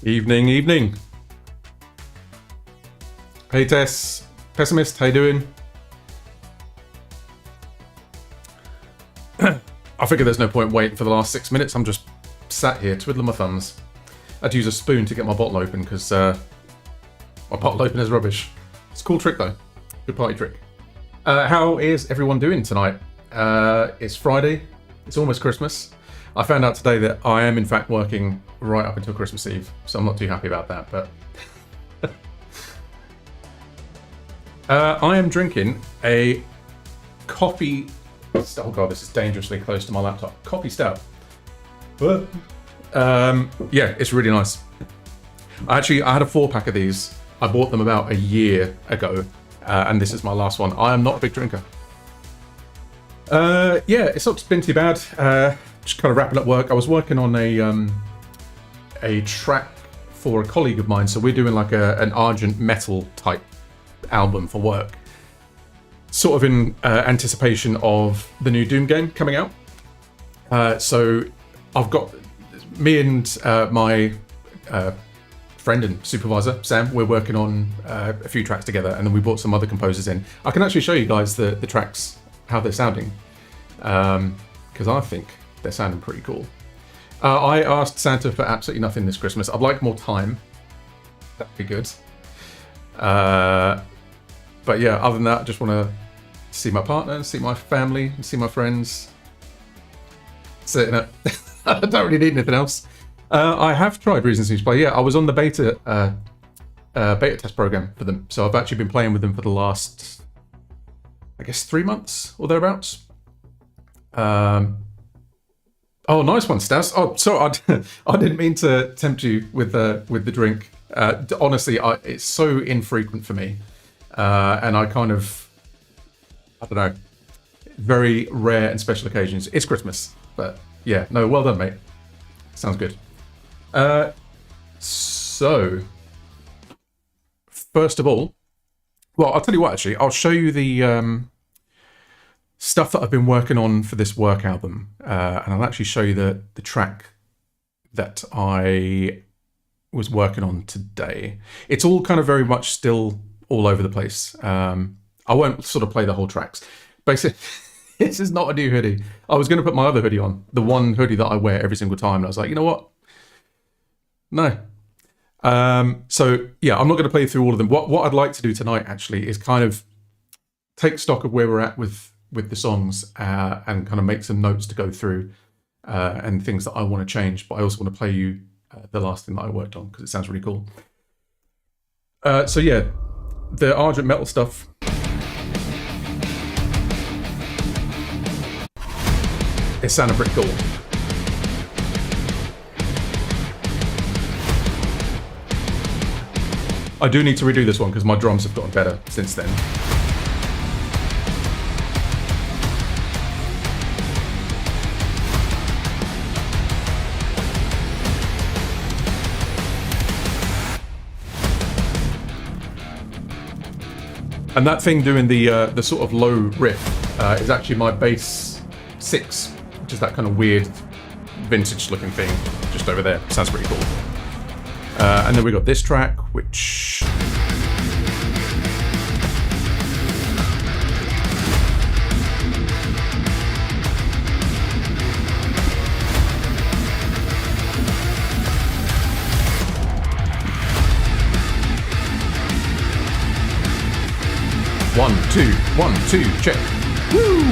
Evening, evening. Hey Tess, Pessimist, how you doing? I figure there's no point waiting for the last 6 minutes. I'm just sat here twiddling my thumbs. I had to use a spoon to get my bottle open because my bottle opener is rubbish. It's a cool trick though. Good party trick. How is everyone doing tonight? It's Friday. It's almost Christmas. I found out today that I am in fact working right up until Christmas Eve, so I'm not too happy about that, but I am drinking a coffee. Oh god, this is dangerously close to my laptop. Coffee stout. But yeah, it's really nice. I had a 4-pack of these. I bought them about a year ago, and this is my last one. I am not a big drinker. Yeah, it's not been too bad. Just kind of wrapping up work. I was working on a track for a colleague of mine, so we're doing like an Argent metal type album for work, sort of in anticipation of the new Doom game coming out. So I've got me and my friend and supervisor Sam, we're working on a few tracks together, and then we brought some other composers in. I can actually show you guys the tracks, how they're sounding, because I think they're sounding pretty cool. I asked Santa for absolutely nothing this Christmas. I'd like more time. That'd be good. But yeah, other than that, I just want to see my partner, see my family, see my friends. Sitting up. I don't really need anything else. I have tried Reasons to Play. Yeah, I was on the beta test program for them. So I've actually been playing with them for the last, I guess, 3 months or thereabouts. Oh, nice one, Stas. Oh, sorry, I didn't mean to tempt you with the drink. Honestly, it's so infrequent for me, and I don't know, very rare and special occasions. It's Christmas, but yeah, no, well done, mate. Sounds good. So, first of all, well, I'll tell you what. Actually, I'll show you the stuff that I've been working on for this work album, and I'll actually show you the track that I was working on today. It's all kind of very much still all over the place. I won't sort of play the whole tracks. Basically, this is not a new hoodie. I was going to put my other hoodie on, the one hoodie that I wear every single time, and I was like, you know what? No. So yeah, I'm not going to play through all of them. What I'd like to do tonight actually is kind of take stock of where we're at with the songs, and kind of make some notes to go through, and things that I want to change. But I also want to play you the last thing that I worked on because it sounds really cool. So yeah, the Argent metal stuff. It sounded pretty cool. I do need to redo this one because my drums have gotten better since then. And that thing doing the sort of low riff is actually my bass 6, which is that kind of weird vintage looking thing just over there. Sounds pretty cool. And then we got this track, which 1, 2, 1, 2, check. Woo!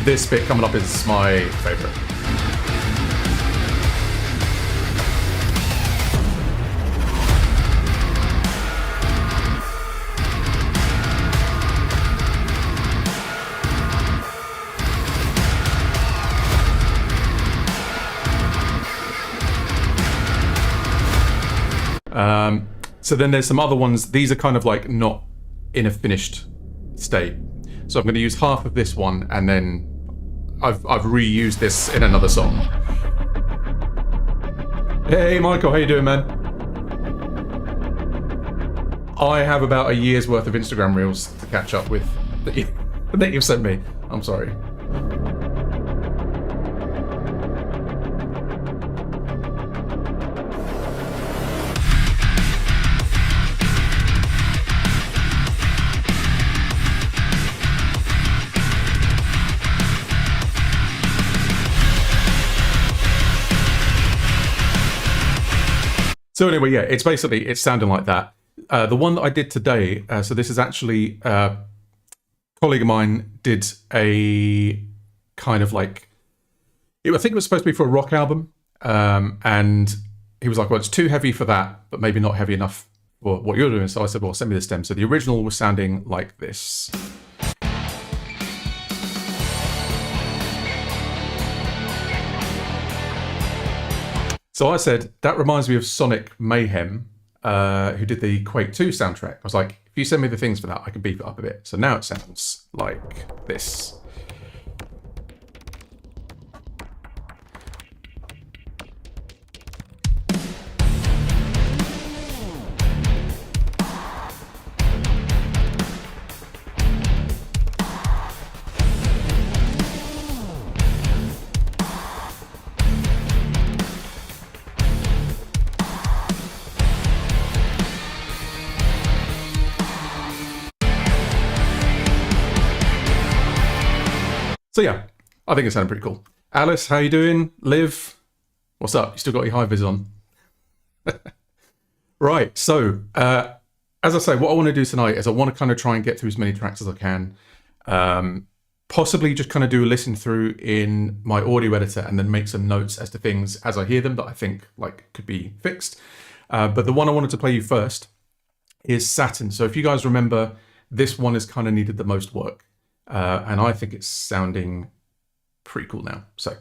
This bit coming up is my favourite. So then there's some other ones. These are kind of like not in a finished state. So I'm going to use half of this one, and then I've reused this in another song. Hey Michael, how you doing, man? I have about a year's worth of Instagram reels to catch up with that you've sent me. I'm sorry. So anyway, yeah, it's sounding like that. The one that I did today, so this is actually a colleague of mine did a kind of like, I think it was supposed to be for a rock album, and he was like, well, it's too heavy for that, but maybe not heavy enough for what you're doing. So I said, well, send me the stem. So the original was sounding like this. So I said, that reminds me of Sonic Mayhem, who did the Quake 2 soundtrack. I was like, if you send me the things for that, I can beef it up a bit. So now it sounds like this. So yeah, I think it sounded pretty cool. Alice, how you doing? Liv, what's up? You still got your high vis on? Right, so as I say, what I want to do tonight is I want to kind of try and get through as many tracks as I can. Possibly just kind of do a listen through in my audio editor and then make some notes as to things as I hear them that I think like could be fixed. But the one I wanted to play you first is Saturn. So if you guys remember, this one has kind of needed the most work. And I think it's sounding pretty cool now. So.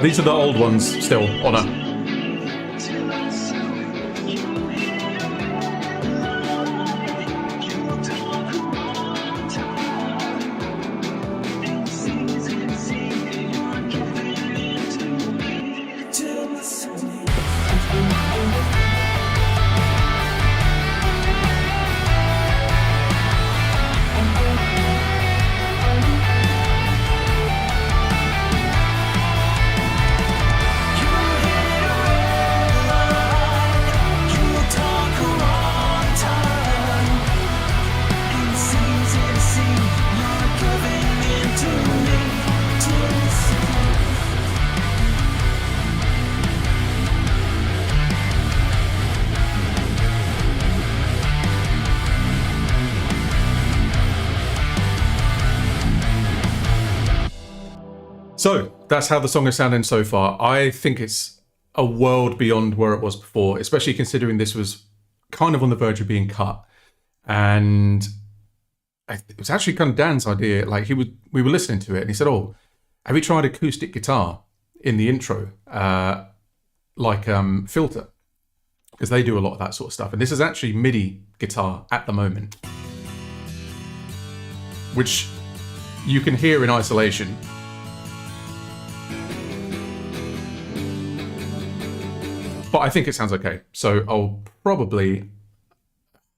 These are the old ones still, Honor. So that's how the song is sounding so far. I think it's a world beyond where it was before, especially considering this was kind of on the verge of being cut. And it was actually kind of Dan's idea. Like we were listening to it and he said, "Oh, have you tried acoustic guitar in the intro? Like Filter, because they do a lot of that sort of stuff." And this is actually MIDI guitar at the moment, which you can hear in isolation. But I think it sounds okay. So I'll probably,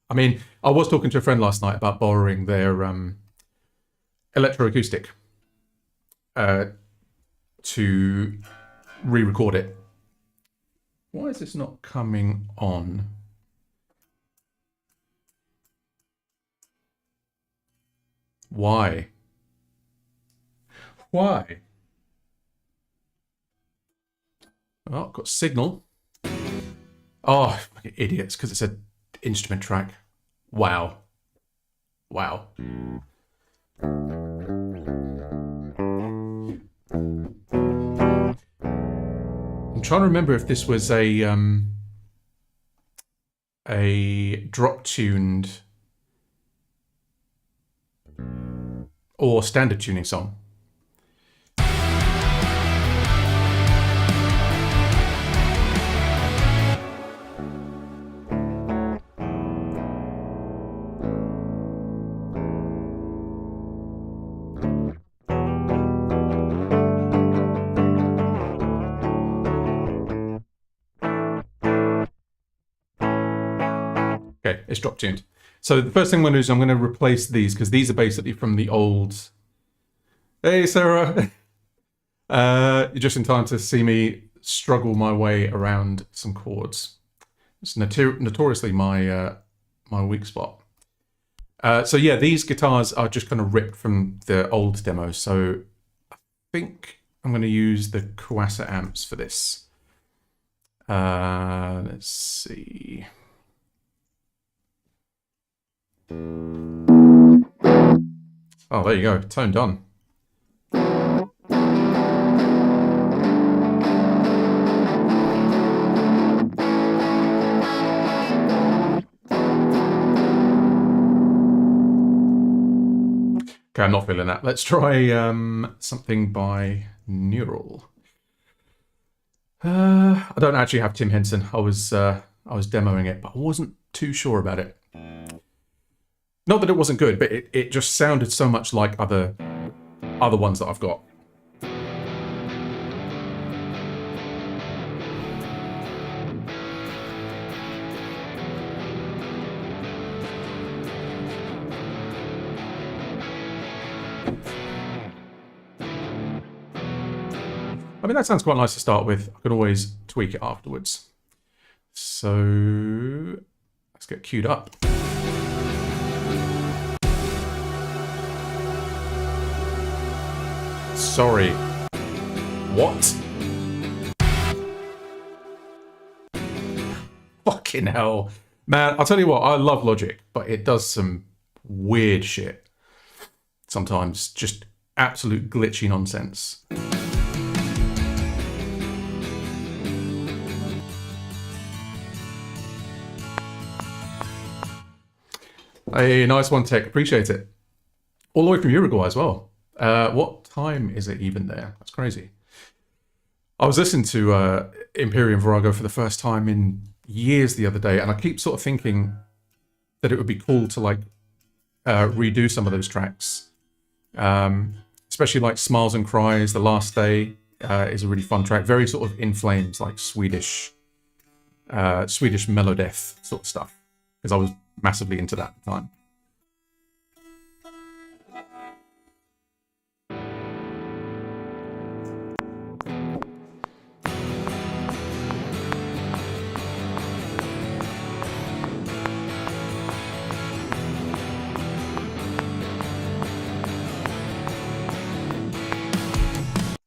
I mean, I was talking to a friend last night about borrowing their electroacoustic to re-record it. Why is this not coming on? Why? Why? Oh, got signal. Oh, idiots, because it's an instrument track. Wow. Wow. I'm trying to remember if this was a drop-tuned or standard tuning song. Okay, it's drop tuned. So the first thing I'm going to do is I'm going to replace these because these are basically from the old. Hey, Sarah. You're just in time to see me struggle my way around some chords. It's notoriously my my weak spot. So yeah, these guitars are just kind of ripped from the old demos. So I think I'm going to use the Kawasa amps for this. Let's see. Oh, there you go. Tone done. Okay, I'm not feeling that. Let's try something by Neural. I don't actually have Tim Henson. I was demoing it, but I wasn't too sure about it. Not that it wasn't good, but it just sounded so much like other ones that I've got. I mean, that sounds quite nice to start with. I can always tweak it afterwards. So let's get queued up. Sorry. What? Fucking hell. Man, I'll tell you what, I love Logic, but it does some weird shit. Sometimes just absolute glitchy nonsense. Hey, nice one, Tech. Appreciate it. All the way from Uruguay as well. What time is it even there? That's crazy. I was listening to Imperium Virago for the first time in years the other day, and I keep sort of thinking that it would be cool to like redo some of those tracks, especially like Smiles and Cries. The Last Day is a really fun track, very sort of In Flames, like Swedish melodeath sort of stuff, because I was massively into that at the time.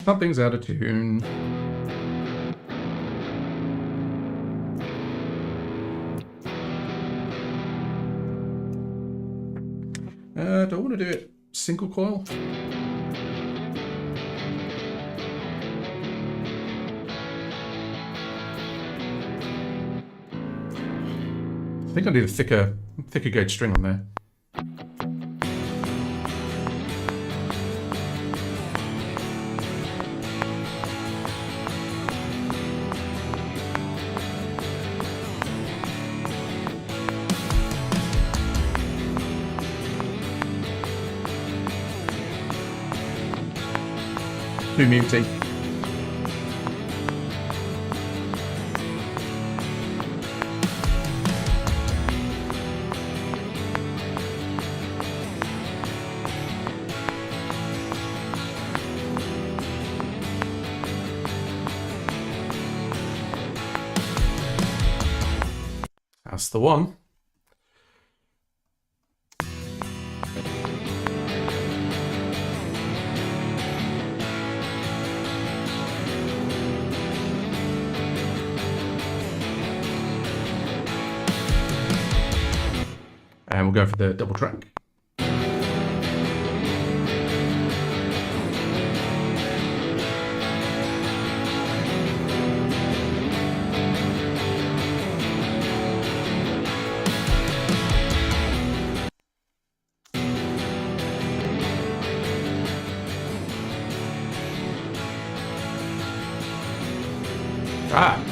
Something's out of tune. Do I want to do it single coil? I think I need a thicker gauge string on there. Too muty. That's the one. And we'll go for the double track.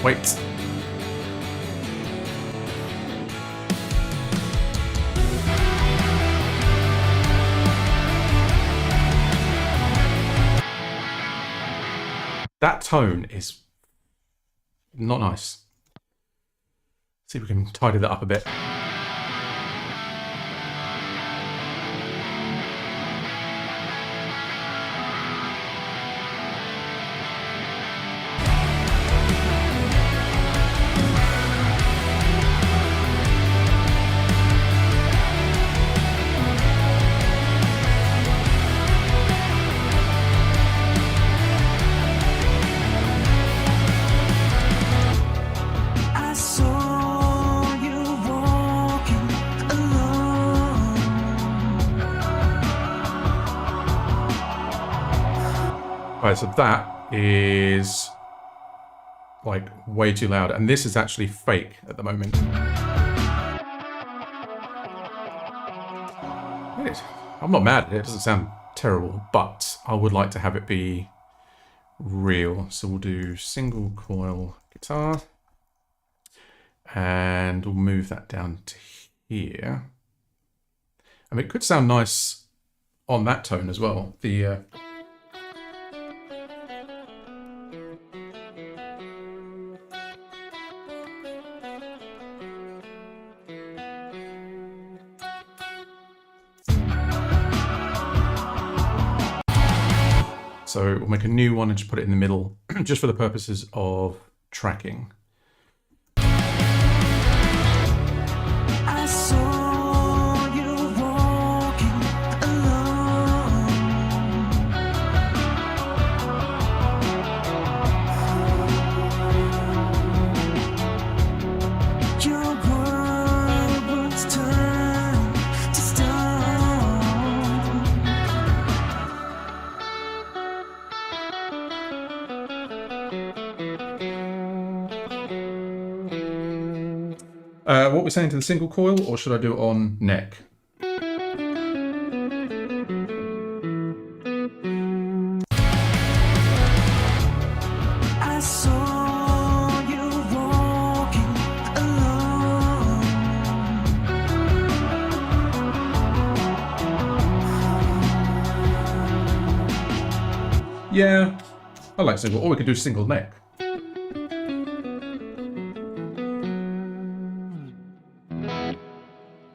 Wait. That tone is not nice. See if we can tidy that up a bit. Right, so that is like way too loud, and this is actually fake at the moment. I'm not mad at it, it doesn't sound terrible, but I would like to have it be real. So we'll do single coil guitar, and we'll move that down to here. I mean, it could sound nice on that tone as well. So we'll make a new one and just put it in the middle, just for the purposes of tracking. I saw you walking alone. Your world was turned to stone. What we're saying to the single coil, or should I do it on neck? I Yeah, I like single. Or we could do single neck.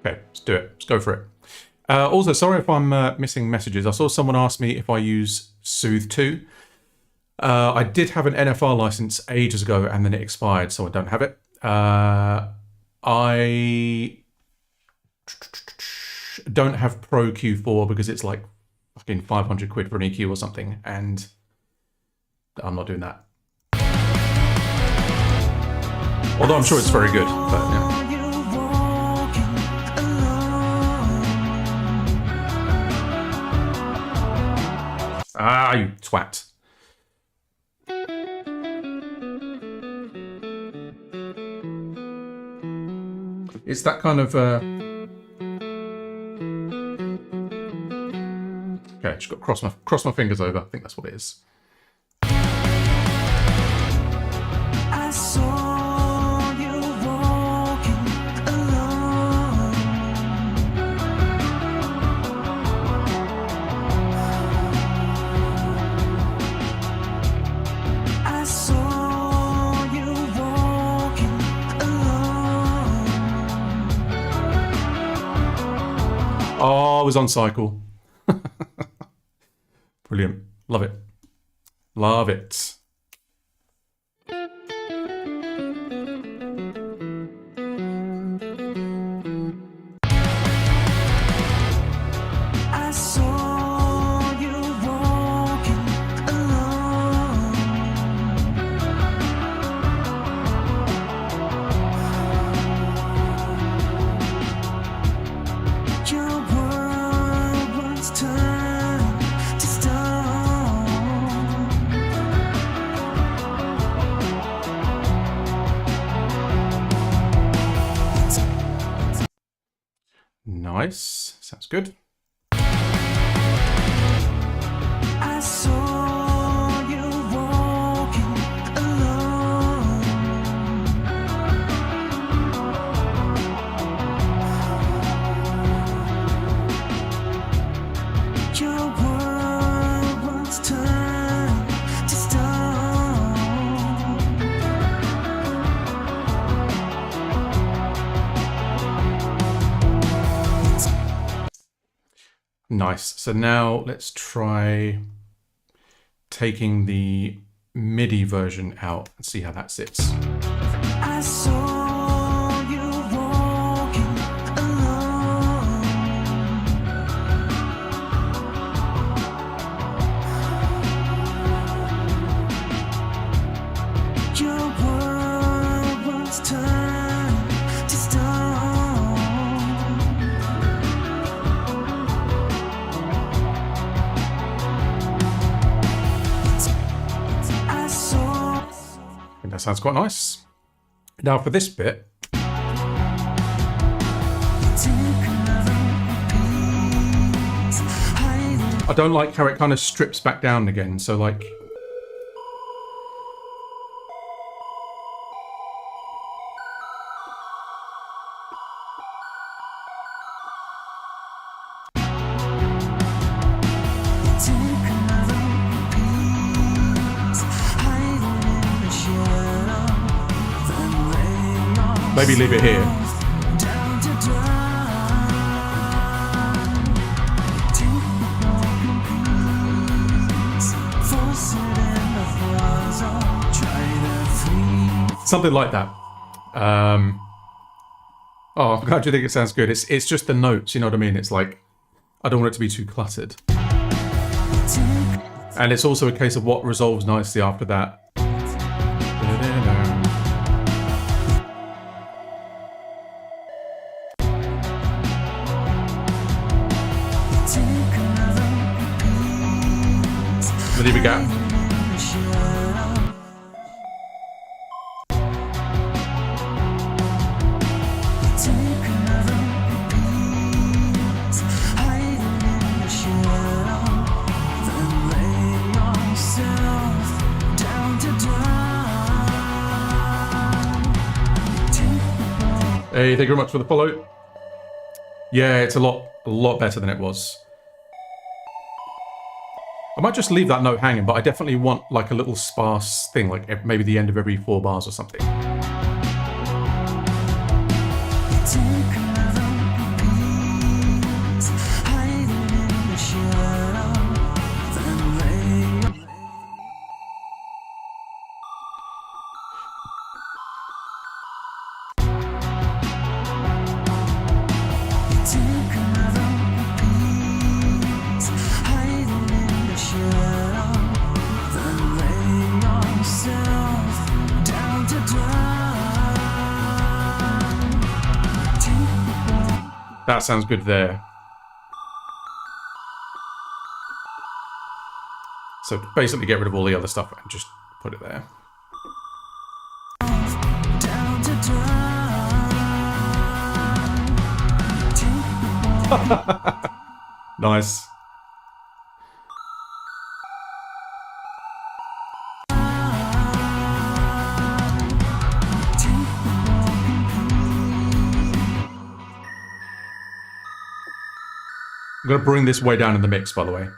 Okay, let's do it. Let's go for it. Also, sorry if I'm missing messages. I saw someone ask me if I use Soothe 2. I did have an NFR license ages ago and then it expired, so I don't have it. I don't have Pro Q4 because it's like fucking 500 quid for an EQ or something, and I'm not doing that. Although I'm sure it's very good, but yeah. Ah, you twat. It's that kind of... Okay, just got to cross my fingers over. I think that's what it is. I saw you walking alone. I saw you walking alone. Oh, I was on cycle. Brilliant. Love it. Love it. I saw you walking alone. Your world was turned to stone. Nice. Sounds good. I saw you walking alone. Your world was turned to stone. Nice. So now let's try taking the MIDI version out and see how that sits. I saw you walking alone. Your world was turned to stone. I saw. I think that sounds quite nice. Now for this bit, I don't like how it kind of strips back down again. So like, maybe leave it here. Something like that. Oh, I'm glad you think it sounds good. It's just the notes, you know what I mean? It's like, I don't want it to be too cluttered. And it's also a case of what resolves nicely after that. Leave a gap. Hey, thank you very much for the follow. Yeah, it's a lot better than it was. I might just leave that note hanging, but I definitely want like a little sparse thing, like maybe the end of every 4 bars or something. That sounds good there. So basically get rid of all the other stuff and just put it there. Nice. I'm going to bring this way down in the mix, by the way.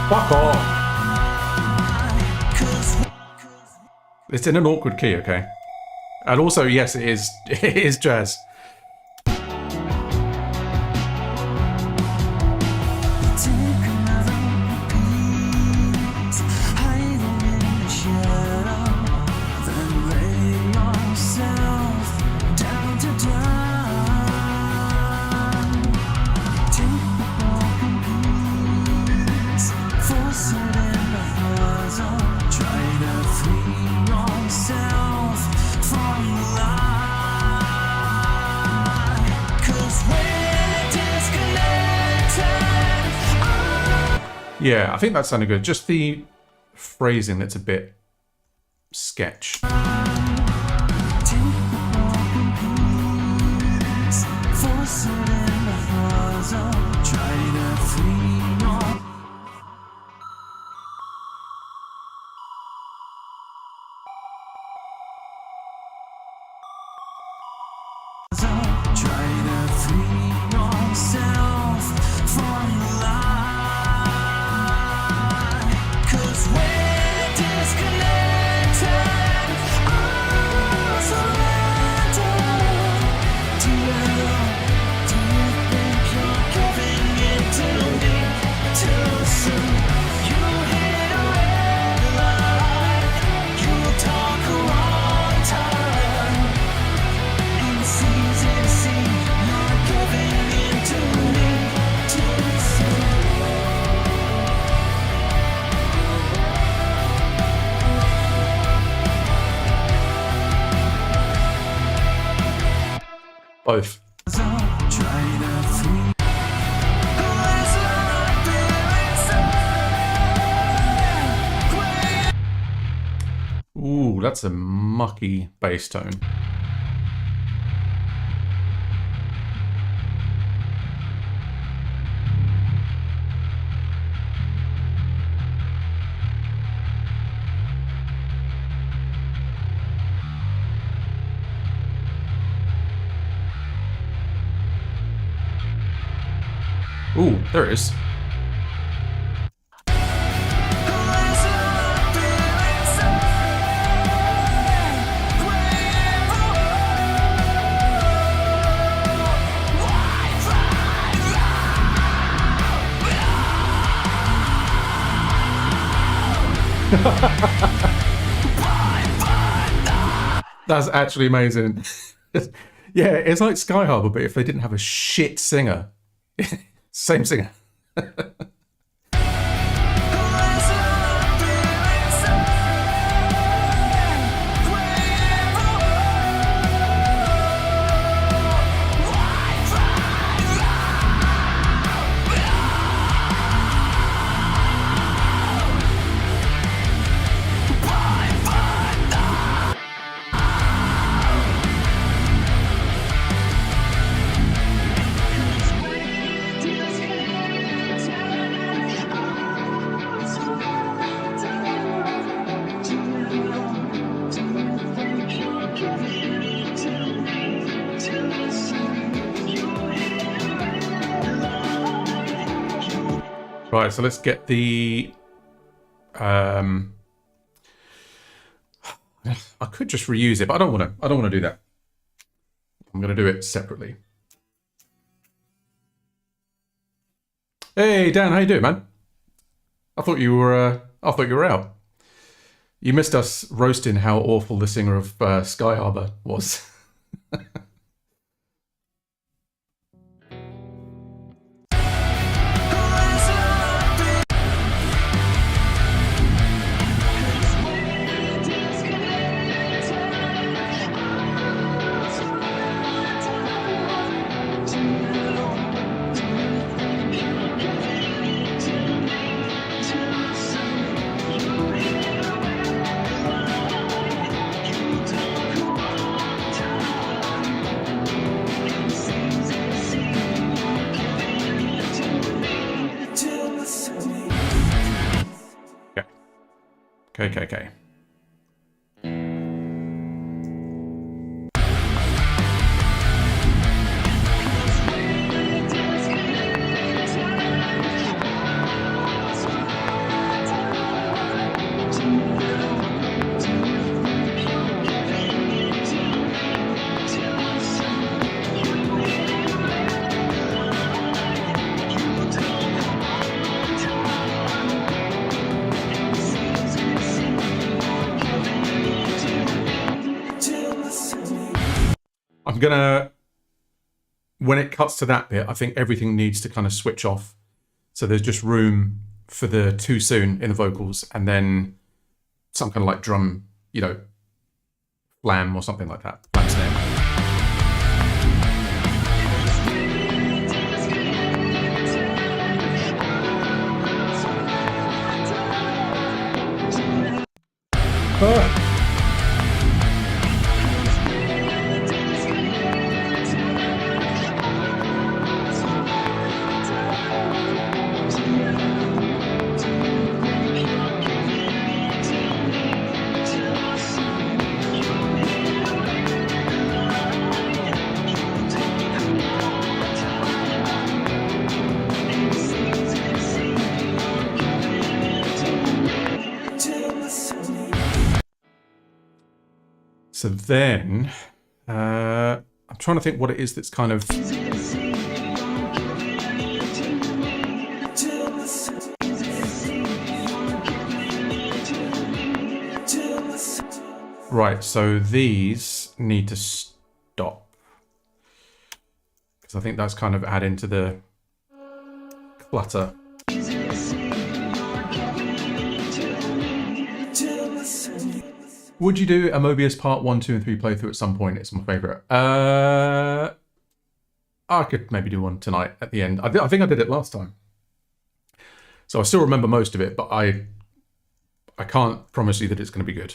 Fuck off. It's in an awkward key, okay? And also, yes, it is jazz. Yeah, I think that sounded good. Just the phrasing that's a bit sketch. Both. Ooh, that's a mucky bass tone. Ooh, there it is. That's actually amazing. Yeah, it's like Sky Harbor, but if they didn't have a shit singer. Same singer. Right, so let's get the... I could just reuse it, but I don't want to do that. I'm going to do it separately. Hey, Dan, how you doing, man? I thought you were out. You missed us roasting how awful the singer of Sky Harbor was. Okay. I'm gonna, when it cuts to that bit, I think everything needs to kind of switch off. So there's just room for the too soon in the vocals, and then some kind of like drum, you know, flam or something like that. Flam snare. So then, I'm trying to think what it is that's kind of... Right, so these need to stop. Because I think that's kind of adding to the clutter. Would you do a Mobius Part 1, 2, and 3 playthrough at some point? It's my favourite. I could maybe do one tonight at the end. I think I did it last time. So I still remember most of it, but I can't promise you that it's going to be good.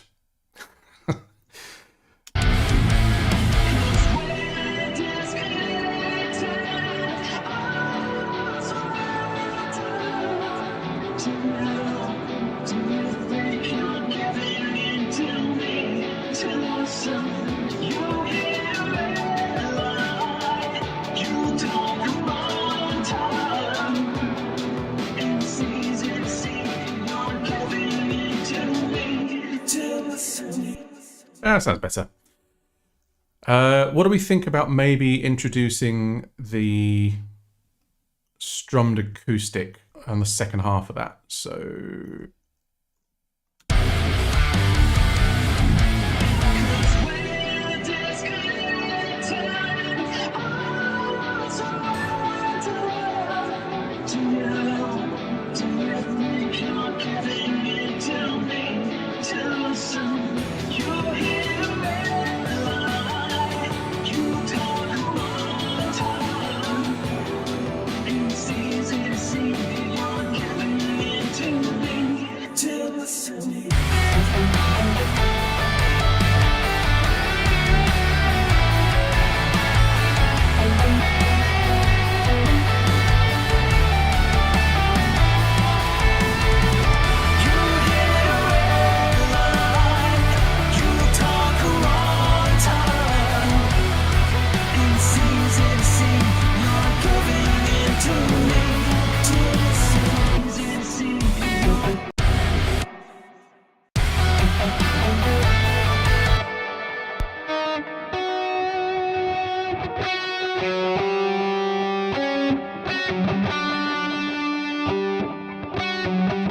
That sounds better. What do we think about maybe introducing the strummed acoustic on the second half of that? So...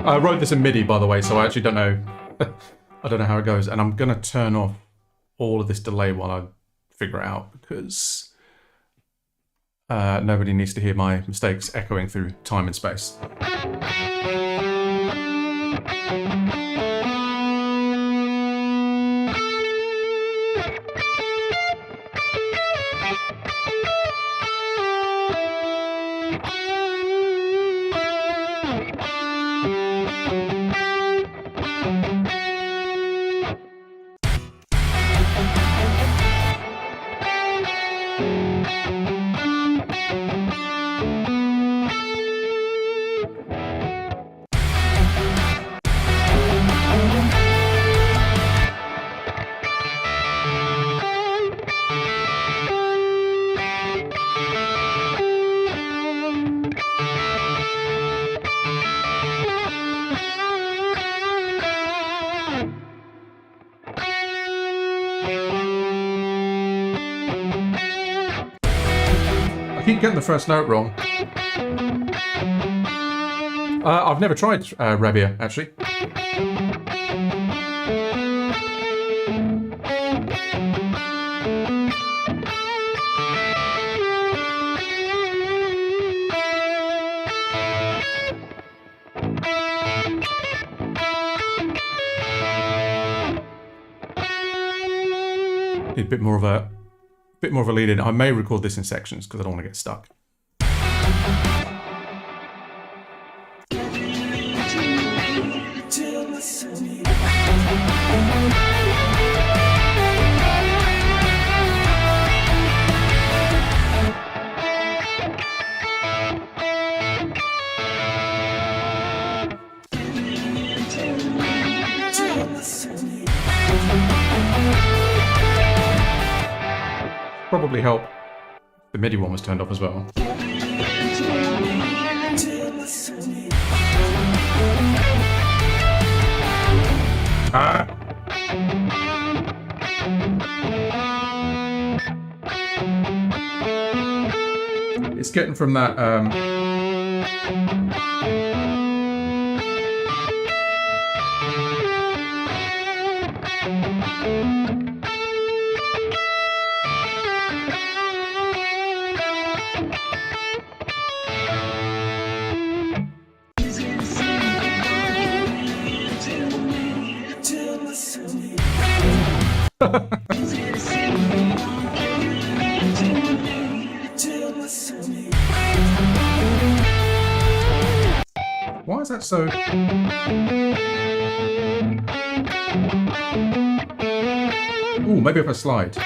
I wrote this in MIDI, by the way, so I actually don't know. I don't know how it goes, and I'm gonna turn off all of this delay while I figure it out, because nobody needs to hear my mistakes echoing through time and space. I keep getting the first note wrong. I've never tried Rabia, actually. Need a bit more of a lead in. I may record this in sections because I don't want to get stuck. Probably help. The MIDI one was turned off as well. Ah! It's getting from that. Why is that so? Ooh, maybe if I slide.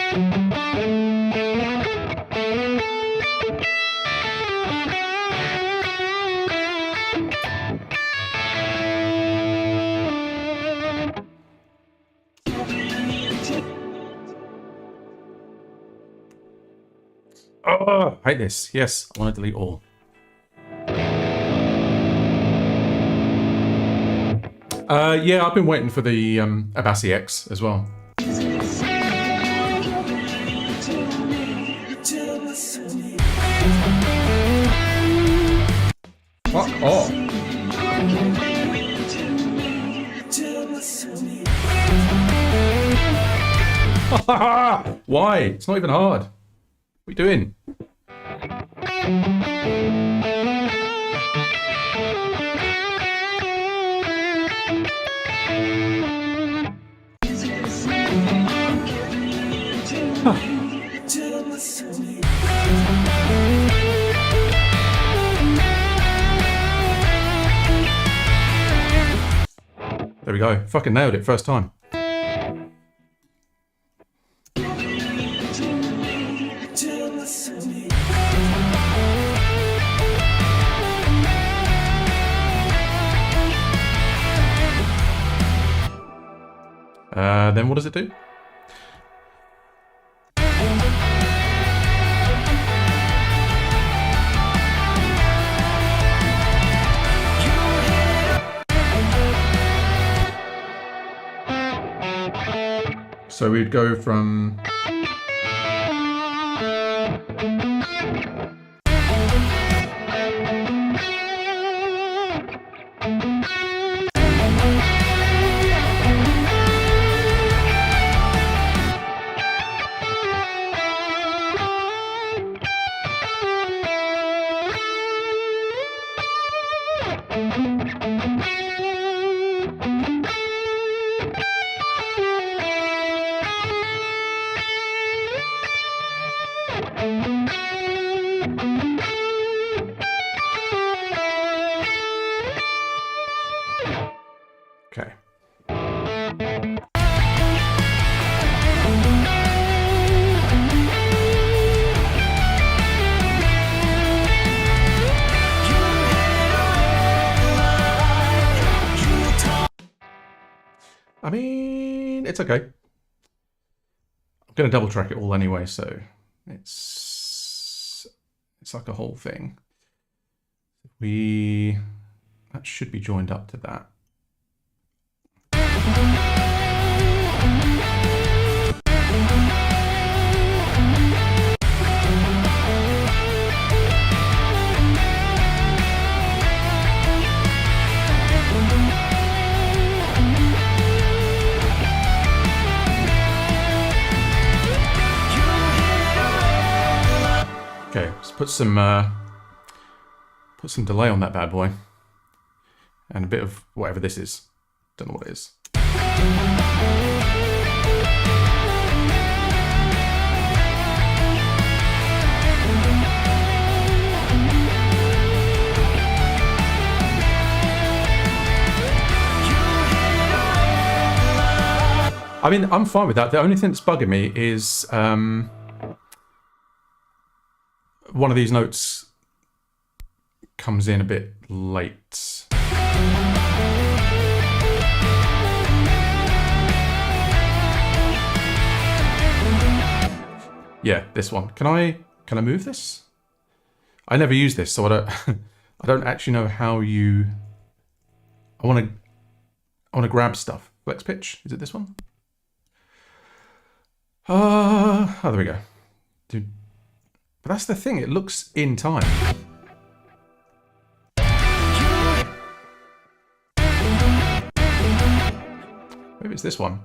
Oh, I hate this. Yes, I want to delete all. Yeah, I've been waiting for the Abassi X as well. Fuck off. Why? It's not even hard. What are you doing? There we go. Fucking nailed it first time. Then what does it do? So we'd go from Okay. I mean, it's okay. I'm going to double track it all anyway, so it's like a whole thing. That should be joined up to that. Okay, let's put some delay on that bad boy, and a bit of whatever this is. Don't know what it is. I mean, I'm fine with that. The only thing that's bugging me is one of these notes comes in a bit late. Yeah, this one. Can I move this? I never use this, so I don't actually know how you. I want to grab stuff. Flex pitch. Is it this one? Oh, there we go. Dude. But that's the thing, it looks in time. Maybe it's this one.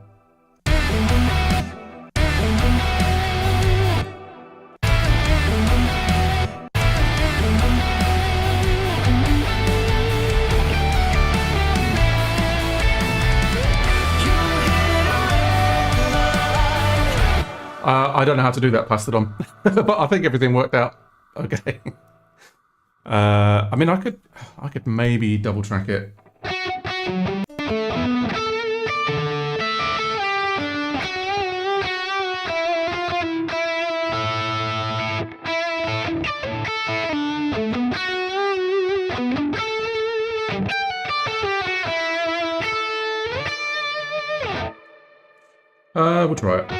I don't know how to do that Plastodon, but I think everything worked out okay. I mean, I could maybe double track it. We'll try it.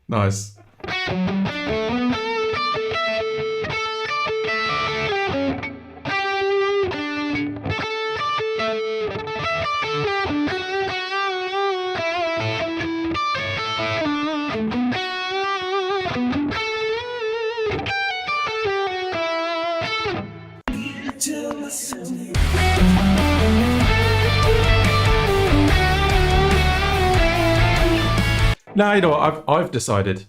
Nice. No, you know what? I've decided.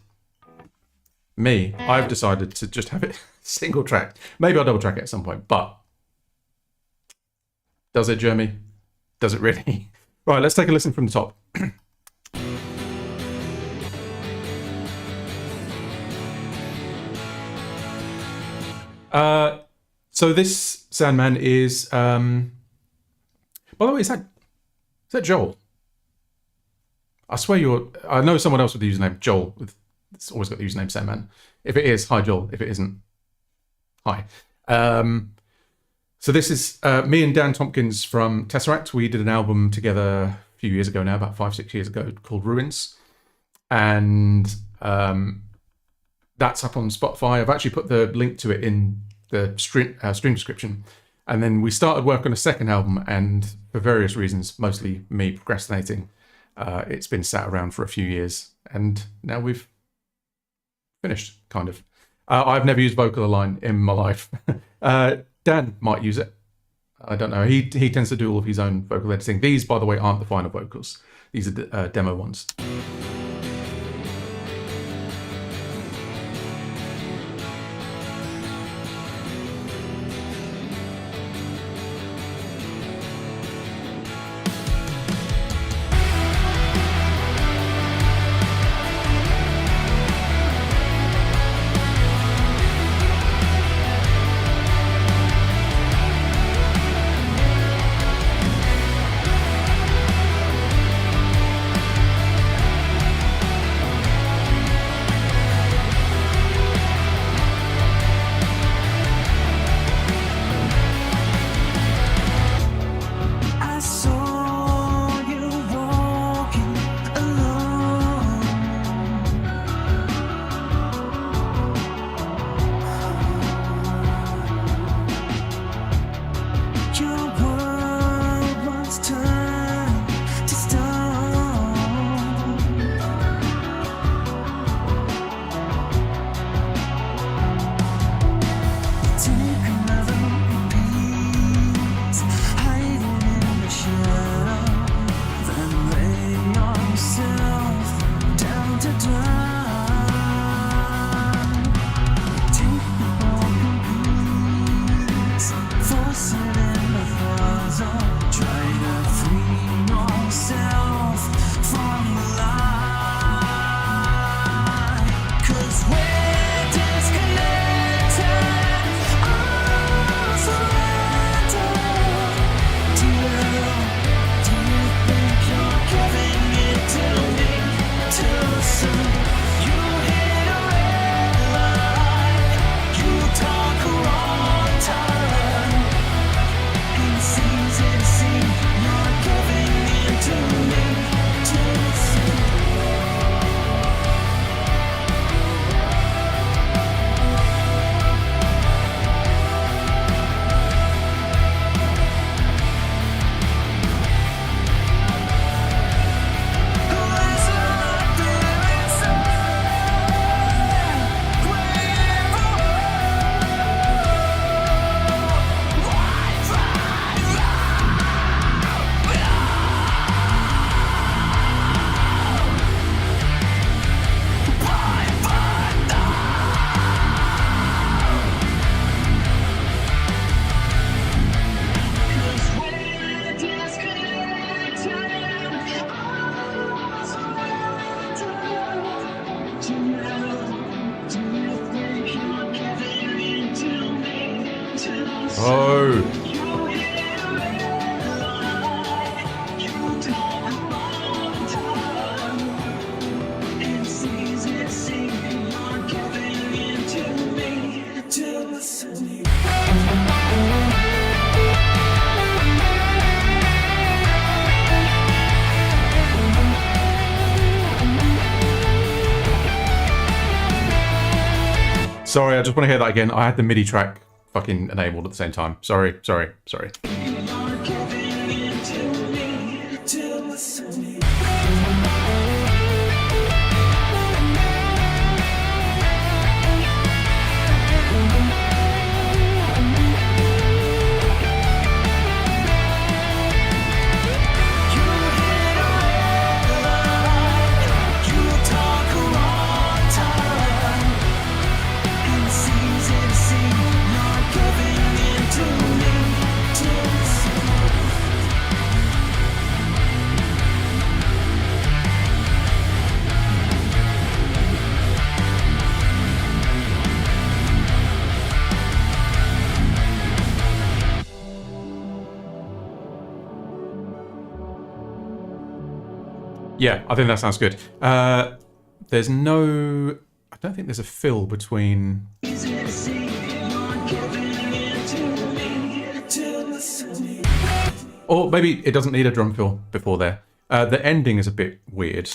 I've decided to just have it single tracked. Maybe I'll double track it at some point, but does it, Jeremy? Does it really? Right, let's take a listen from the top. So this Sandman is. By the way, is that Joel? I swear I know someone else with the username Joel. It's always got the username Sandman. If it is, hi Joel. If it isn't, hi. So this is me and Dan Tompkins from Tesseract. We did an album together a few years ago now, about 5-6 years ago, called Ruins. And that's up on Spotify. I've actually put the link to it in the stream description. And then we started work on a second album, and for various reasons, mostly me procrastinating, it's been sat around for a few years, and now we've finished, kind of. I've never used Vocal Align in my life. Dan might use it. I don't know. He tends to do all of his own vocal editing. These, by the way, aren't the final vocals. These are demo ones. Oh. Sorry, I just want to hear that again. I had the MIDI track fucking enabled at the same time. Sorry. Yeah, I think that sounds good. There's no... I don't think there's a fill between... Or maybe it doesn't need a drum fill before there. The ending is a bit weird.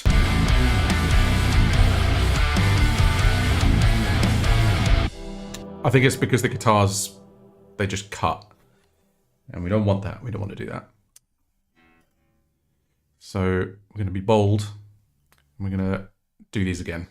I think it's because the guitars, they just cut. And we don't want that. We don't want to do that. So we're going to be bold. We're going to do these again.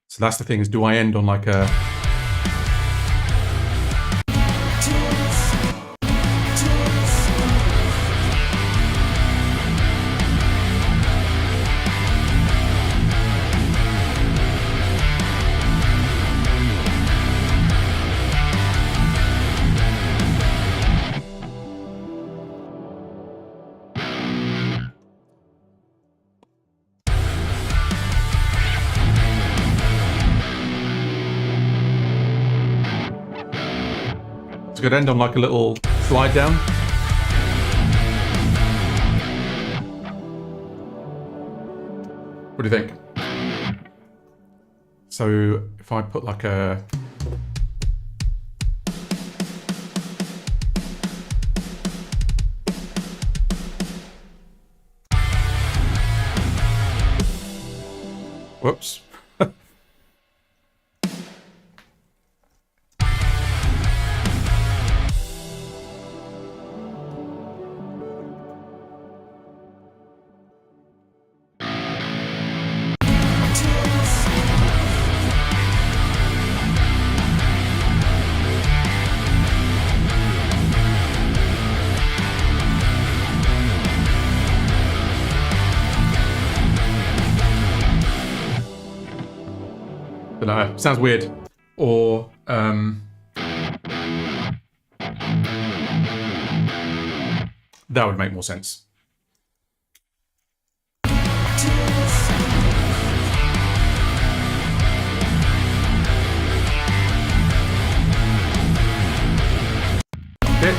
So that's the thing, is do I end on like a... Could end on like a little slide down. What do you think? So if I put like a... Whoops. But no, sounds weird. Or that would make more sense. Bit.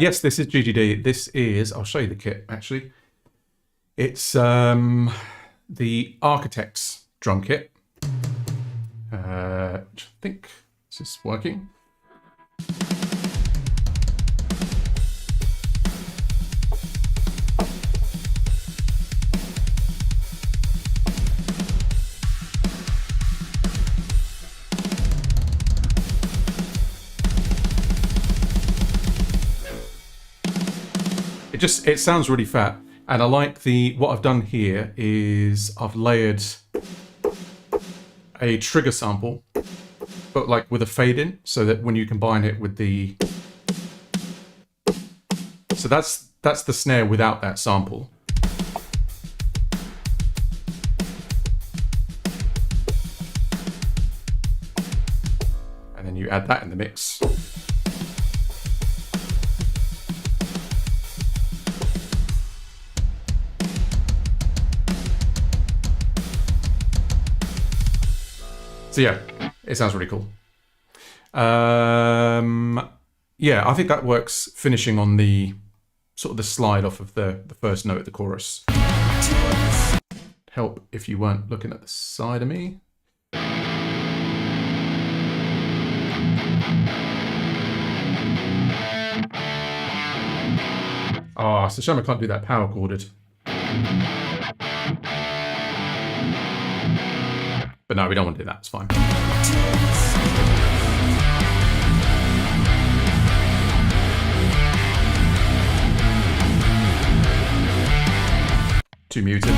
Yes, this is GGD. This is, I'll show you the kit actually. It's the Architect's drum kit. I think this is working. it sounds really fat. And I like what I've done here is I've layered a trigger sample, but like with a fade in, so that when you combine it with the, so that's the snare without that sample. And then you add that in the mix. So yeah, it sounds really cool. Yeah, I think that works finishing on the sort of the slide off of the first note of the chorus. Help if you weren't looking at the side of me. Ah, so shame I can't do that power chorded. But no, we don't want to do that, it's fine. Too muted.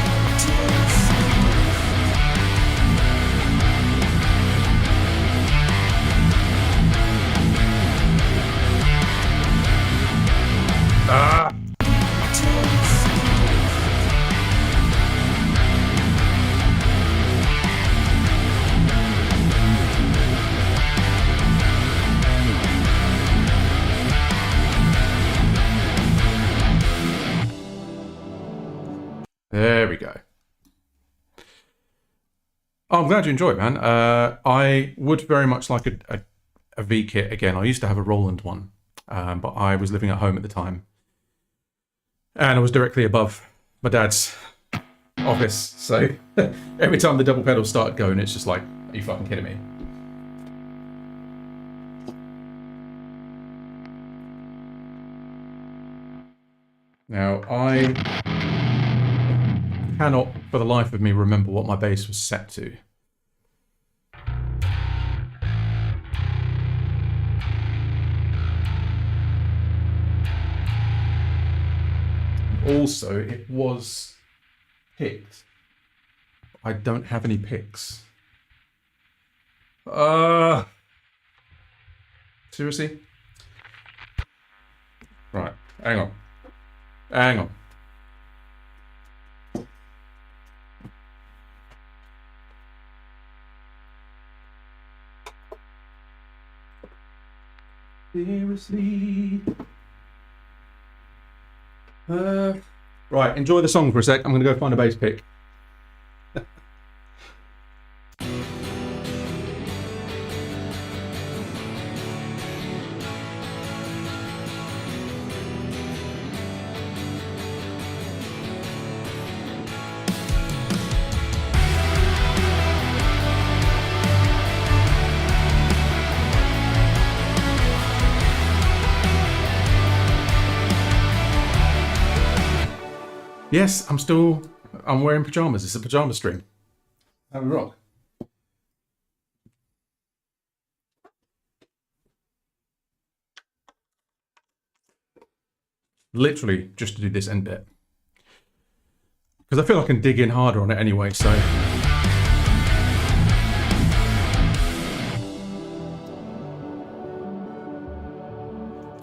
Ah! There we go. Oh, I'm glad you enjoy it, man. I would very much like a V kit again. I used to have a Roland one, but I was living at home at the time. And I was directly above my dad's office. So every time the double pedals started going, it's just like, are you fucking kidding me? Now, I cannot for the life of me remember what my bass was set to. Also, it was picked. I don't have any picks. Seriously? Right, hang on. Hang on. Seriously. Right, enjoy the song for a sec. I'm going to go find a bass pick. Yes, I'm wearing pajamas. It's a pajama string. How we rock. Literally just to do this end bit. Because I feel I can dig in harder on it anyway, so.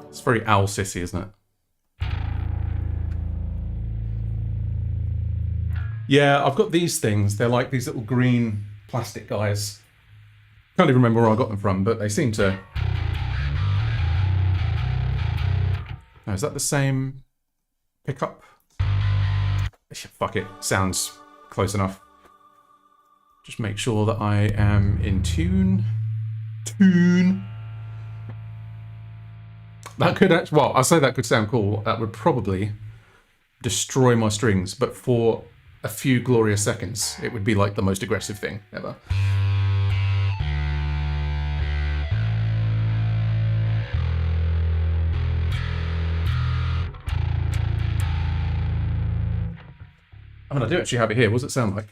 It's very owl sissy, isn't it? Yeah, I've got these things. They're like these little green plastic guys. Can't even remember where I got them from, but they seem to... Oh, is that the same pickup? Fuck it, sounds close enough. Just make sure that I am in tune. That could actually... Well, I'll say that could sound cool. That would probably destroy my strings, but for a few glorious seconds, it would be like the most aggressive thing ever. I mean, I do actually have it here. What does it sound like?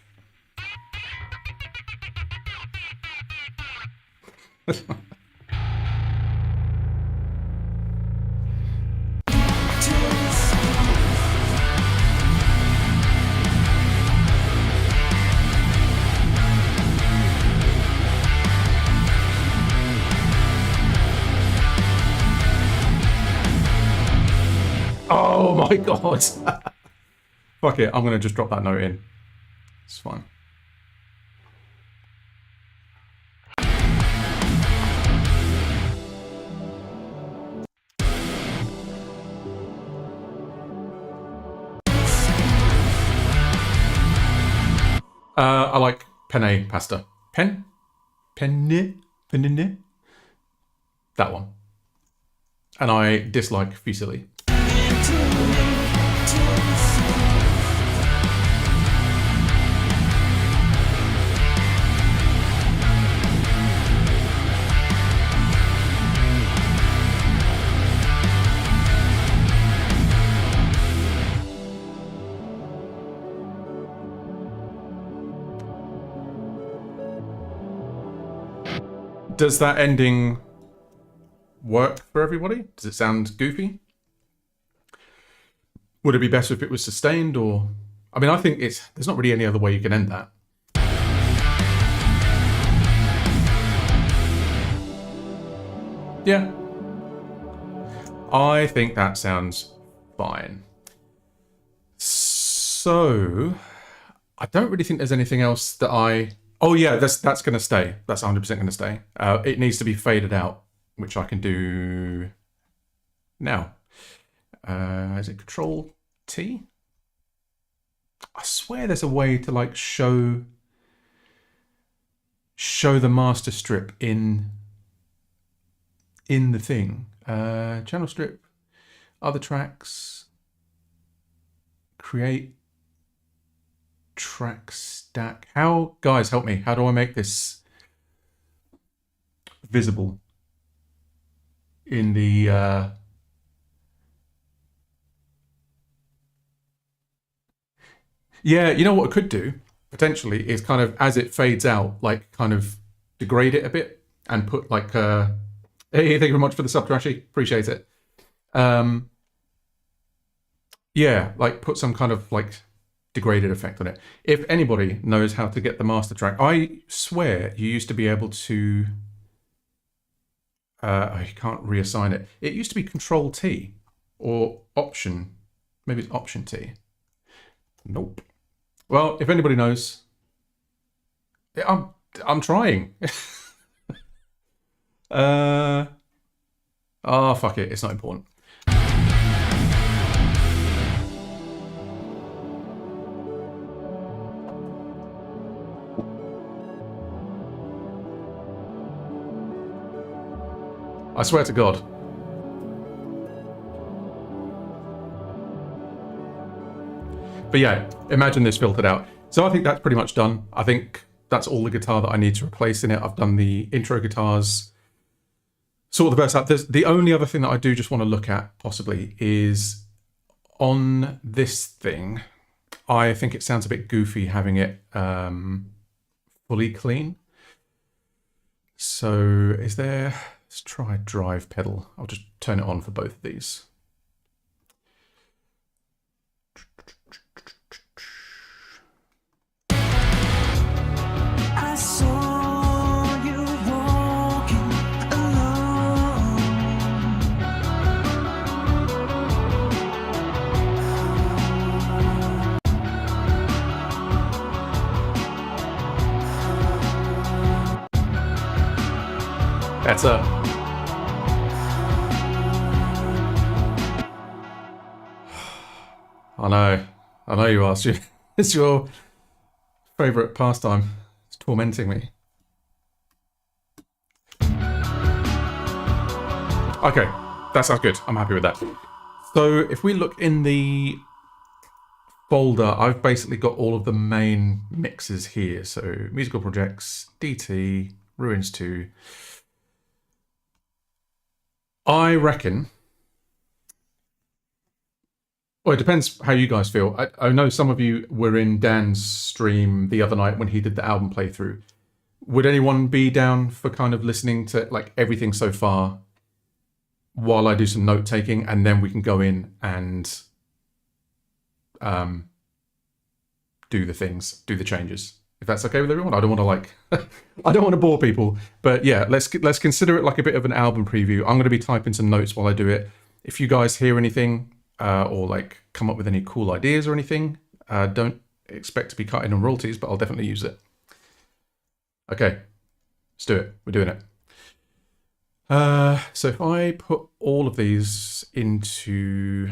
Oh my god. Fuck it, I'm gonna just drop that note in. It's fine. I like penne pasta. Penne? That one. And I dislike fusilli. Does that ending work for everybody? Does it sound goofy? Would it be better if it was sustained, or... I mean, I think there's not really any other way you can end that. Yeah. I think that sounds fine. So, I don't really think there's anything else that I... Oh yeah, that's going to stay. That's 100% going to stay. It needs to be faded out, which I can do now. Is it Control T? I swear there's a way to like show the master strip in the thing. Channel strip, other tracks, create track stack. How, guys, help me. How do I make this visible in the yeah, you know what I could do potentially is kind of, as it fades out, like kind of degrade it a bit and put like hey, thank you very much for the sub, Trashy, appreciate it. Yeah, like put some kind of like degraded effect on it. If anybody knows how to get the master track, I swear you used to be able to you can't reassign it. It used to be Control T or Option, maybe it's Option T. Nope. Well, if anybody knows, I'm trying. Oh, fuck it, it's not important. I swear to God. But yeah, imagine this filtered out. So I think that's pretty much done. I think that's all the guitar that I need to replace in it. I've done the intro guitars, sort of the verse out. The only other thing that I do just want to look at, possibly, is on this thing, I think it sounds a bit goofy having it fully clean. So is there... Let's try drive pedal. I'll just turn it on for both of these. I saw you walking alone. Better. I know you are. It's your favourite pastime. It's tormenting me. Okay, that sounds good. I'm happy with that. So if we look in the folder, I've basically got all of the main mixes here. So musical projects, DT, Ruins 2. I reckon... Well, it depends how you guys feel. I know some of you were in Dan's stream the other night when he did the album playthrough. Would anyone be down for kind of listening to like everything so far while I do some note taking, and then we can go in and do the things, do the changes? If that's okay with everyone. I don't want to like I don't want to bore people, but yeah, let's consider it like a bit of an album preview. I'm going to be typing some notes while I do it. If you guys hear anything, or like come up with any cool ideas or anything, don't expect to be cutting on royalties, but I'll definitely use it. Okay, let's do it. We're doing it. So if I put all of these into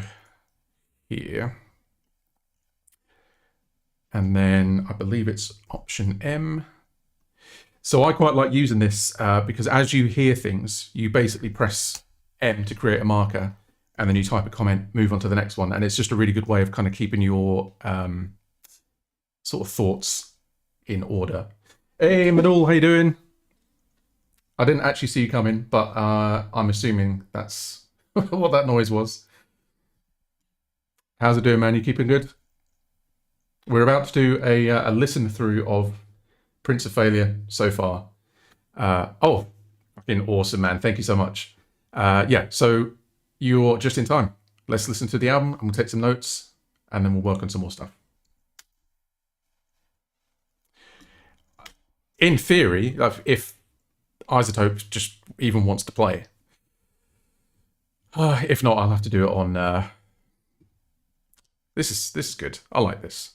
here, and then I believe it's Option M. So I quite like using this because as you hear things, you basically press M to create a marker, and then you type a comment, move on to the next one. And it's just a really good way of kind of keeping your sort of thoughts in order. Hey, Manul, how you doing? I didn't actually see you coming, but I'm assuming that's what that noise was. How's it doing, man? You keeping good? We're about to do a listen through of Prince of Failure so far. Oh, fucking awesome, man. Thank you so much. Yeah, so you're just in time. Let's listen to the album. I'm going to take some notes, and then we'll work on some more stuff. In theory, if Isotope just even wants to play. If not, I'll have to do it on... This is good. I like this.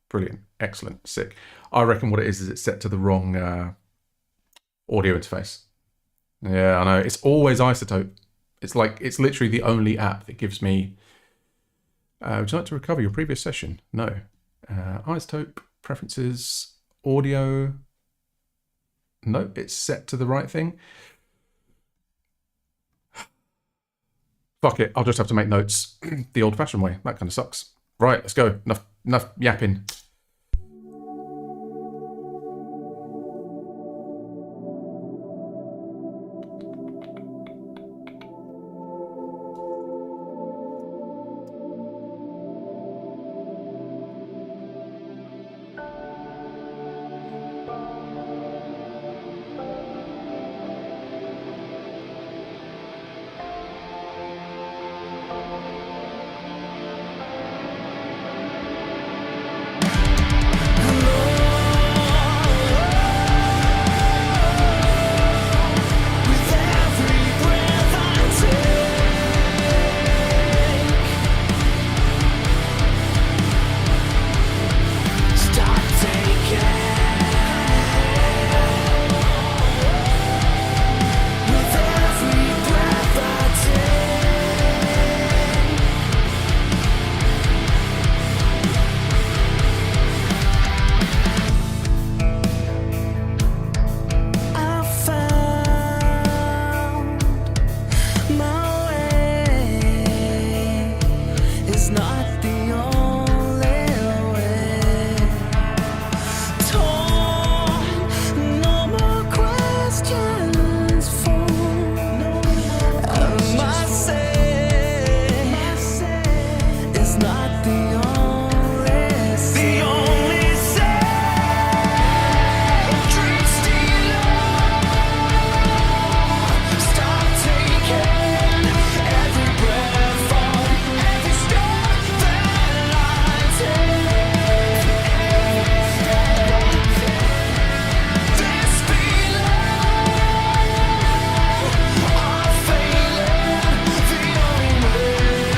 Brilliant. Excellent. Sick. I reckon what it is it's set to the wrong audio interface. Yeah, I know. It's always Isotope. It's literally the only app that gives me... would you like to recover your previous session? No. Isotope, preferences, audio... Nope, it's set to the right thing. Fuck it, I'll just have to make notes the old-fashioned way. That kind of sucks. Right, let's go. Enough yapping.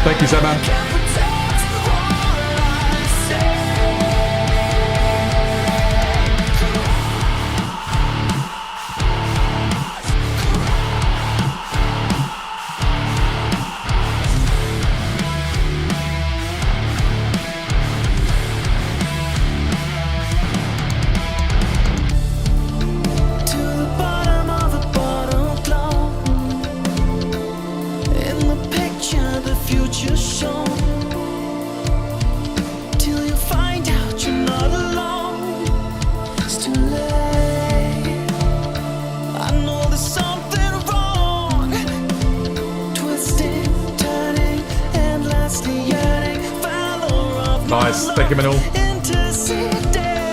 Thank you so much. Nice. Thank you, Manul. Twisting, turning.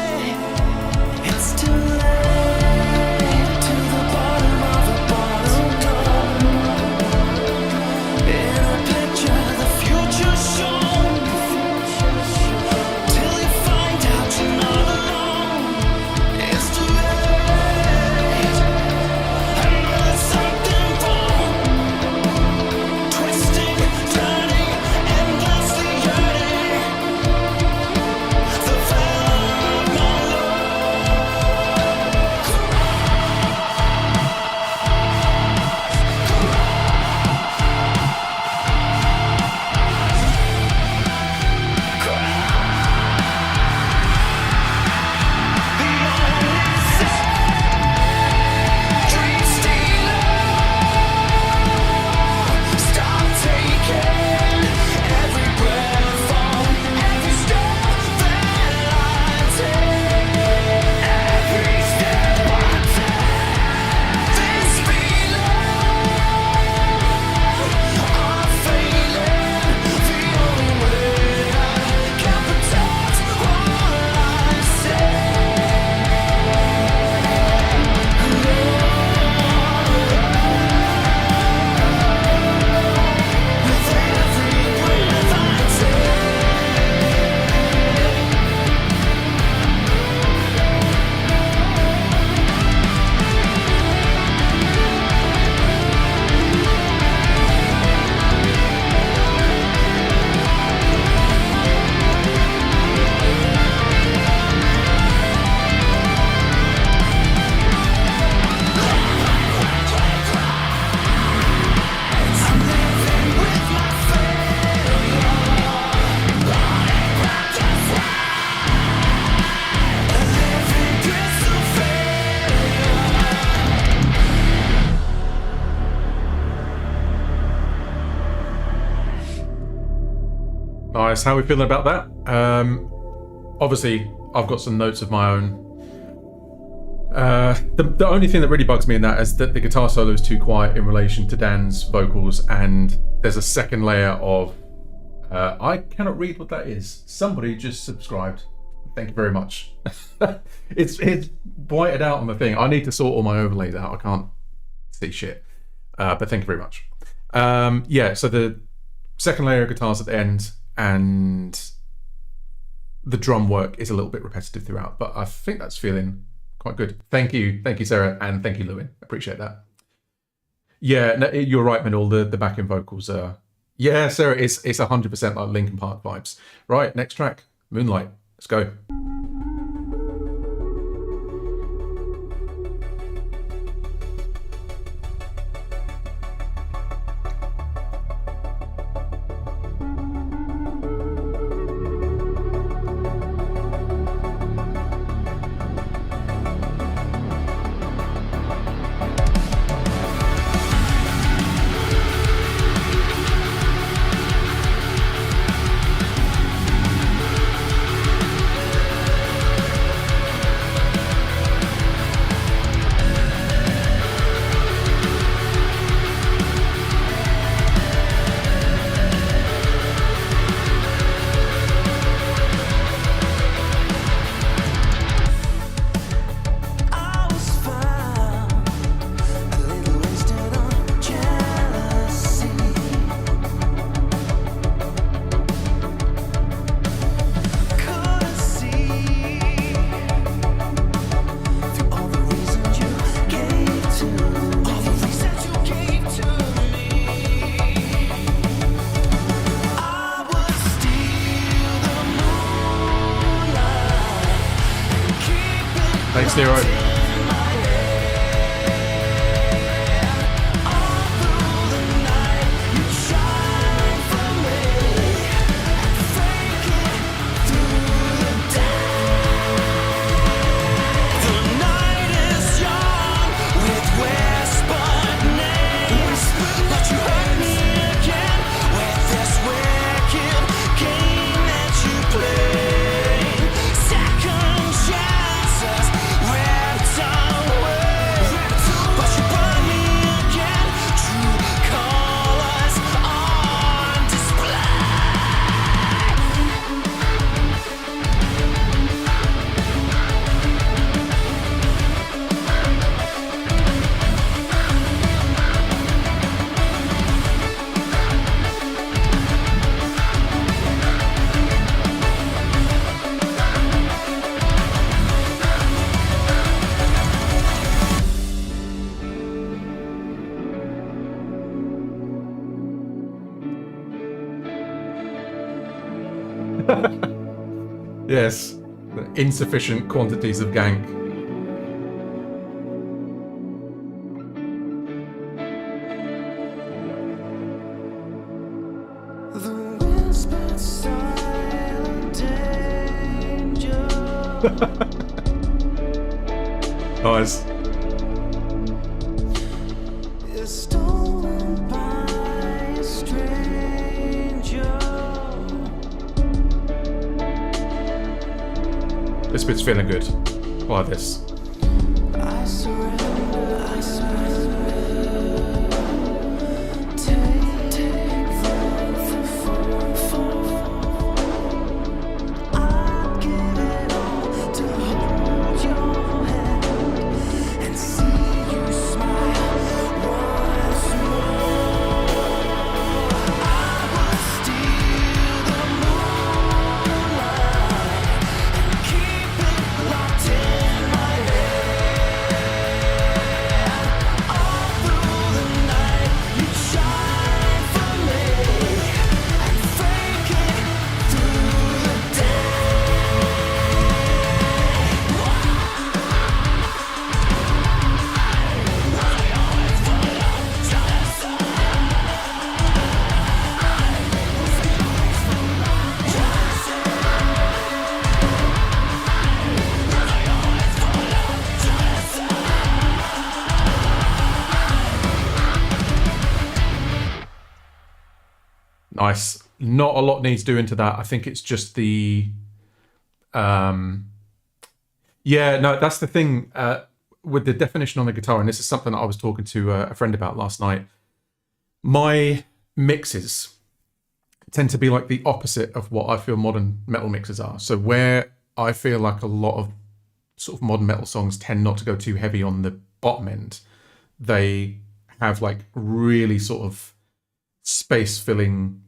Nice. How are we feeling about that? Obviously, I've got some notes of my own. The only thing that really bugs me in that is that the guitar solo is too quiet in relation to Dan's vocals, and there's a second layer of I cannot read what that is. Somebody just subscribed. Thank you very much. It's whited out on the thing. I need to sort all my overlays out. I can't see shit. But thank you very much. Yeah, so the second layer of guitars at the end, and the drum work is a little bit repetitive throughout, but I think that's feeling quite good. Thank you, Sarah, and thank you, Lewin. Appreciate that. Yeah, no, you're right, Manul. The backing vocals are. Yeah, Sarah, it's 100% like Linkin Park vibes. Right, next track, Moonlight. Let's go. I was found a little wasted on jealousy. Couldn't see through all the reasons you gave to me. I would steal the moonlight, keep it Thanks, Nero. in my head. All through the night, you shine for me, fake it through the day. The night is young with whispered names, but you hurt me again with this wicked game that you play. Second chances ripped away, but you burn me again. True colors on display. Yes, insufficient quantities of gank. The whispered silent danger. Nice. Is stolen by a stranger. This bit's feeling good. Like this. I surrender, I surrender. Take for. I'd give it all to hold your hand and see you smile once more. I would steal the moonlight and keep it locked in my head. All through the night, you shine for me and fake it through the day. Nice. Not a lot needs doing to that. I think it's just the yeah, no, that's the thing with the definition on the guitar, and this is something that I was talking to a friend about last night. My mixes tend to be like the opposite of what I feel modern metal mixes are. So where I feel like a lot of sort of modern metal songs tend not to go too heavy on the bottom end, they have like really sort of space filling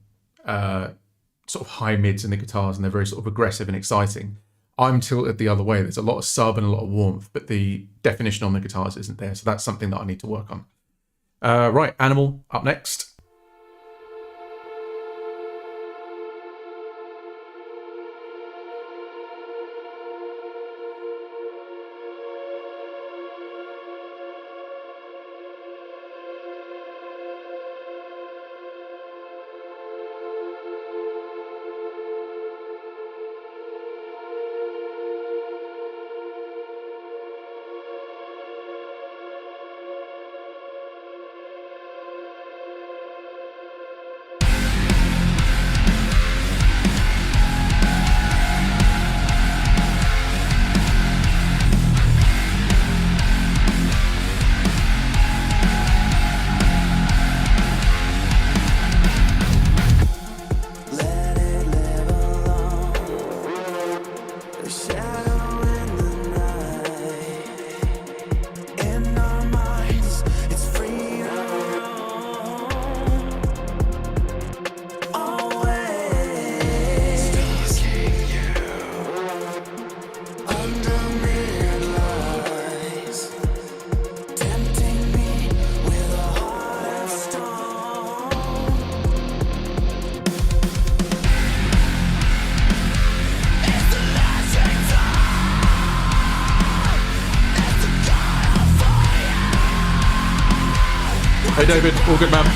sort of high mids in the guitars, and they're very sort of aggressive and exciting. I'm tilted the other way. There's a lot of sub and a lot of warmth, but the definition on the guitars isn't there. So that's something that I need to work on. Right, Animal up next. Let it live alone. The shadow in the night. In our minds, it's freedom. Always stalking you under mirrored lies, tempting me with a heart of stone. Hey David, all good man.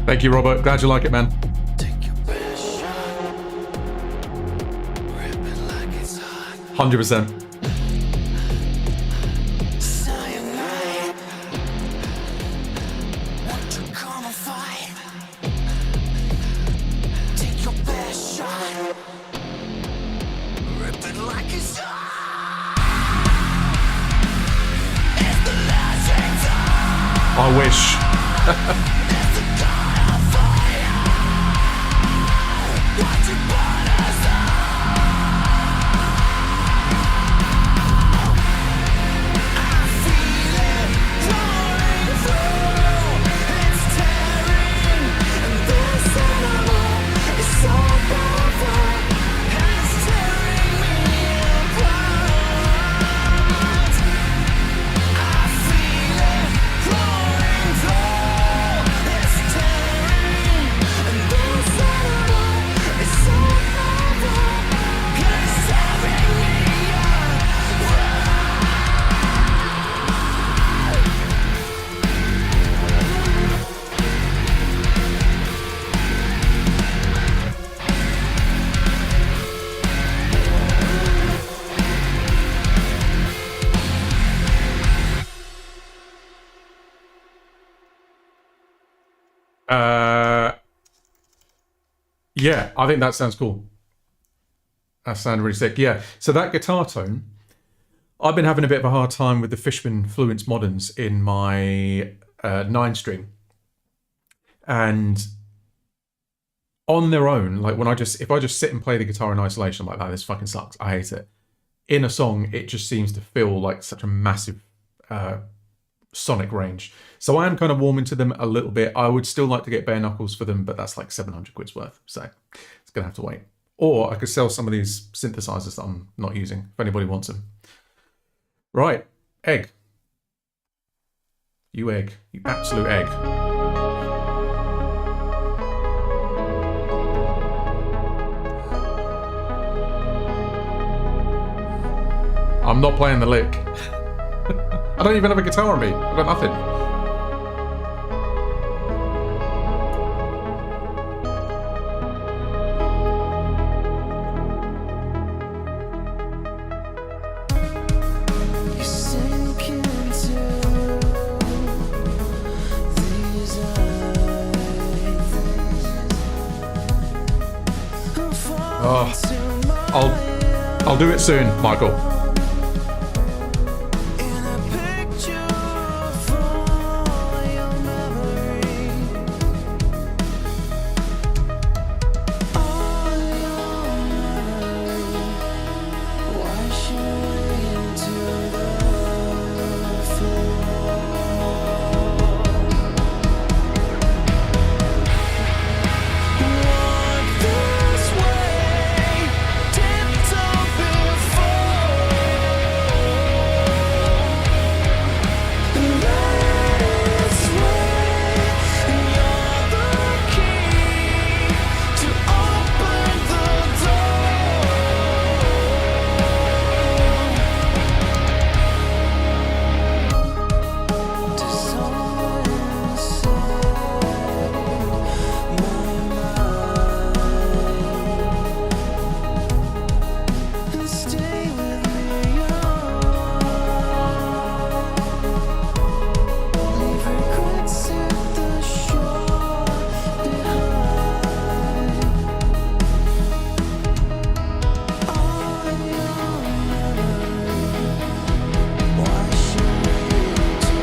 Thank you, Robert. Glad you like it, man. Take your best shot, rip it like it's hot. 100%. Cyanide, want to come and fight? Take your best shot, rip it like it's hot. It's the last exam. I wish. Yeah, I think that sounds cool. That sounds really sick. Yeah. So that guitar tone, I've been having a bit of a hard time with the Fishman Fluence Moderns in my 9-string. And on their own, like if I just sit and play the guitar in isolation, I'm like, that, this fucking sucks. I hate it. In a song, it just seems to feel like such a massive sonic range. So I am kind of warming to them a little bit. I would still like to get bare knuckles for them, but that's like 700 quid's worth. So it's going to have to wait. Or I could sell some of these synthesizers that I'm not using if anybody wants them. Right. Egg. You egg. You absolute egg. I'm not playing the lick. I don't even have a guitar on me. I've got nothing. You sink into these eyes. Oh, I'll do it soon, Michael. In a picture for your memory. On your memory. Wash away into the floor. Walk this way, tiptoe before. This way, you're the key to open the door. To someone inside my mind, and stay with me, leave regrets at the shore behind. On your memory, wash away into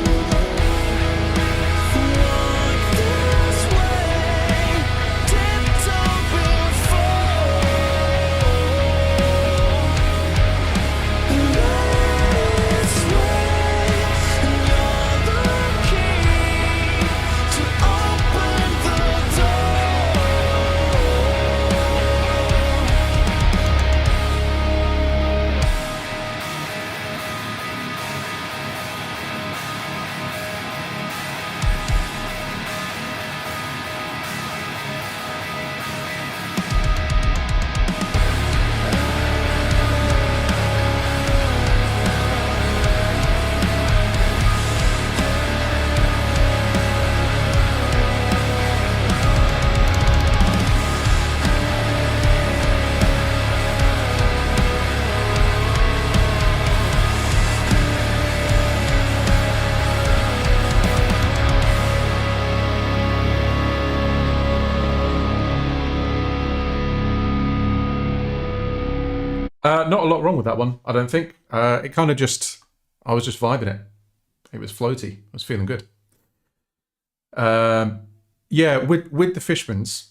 walk this way, tiptoe before. This way, you're the key to open the door. Not a lot wrong with that one, I don't think. It kind of just, I was just vibing it. It was floaty. I was feeling good. Yeah, with the Fishmans,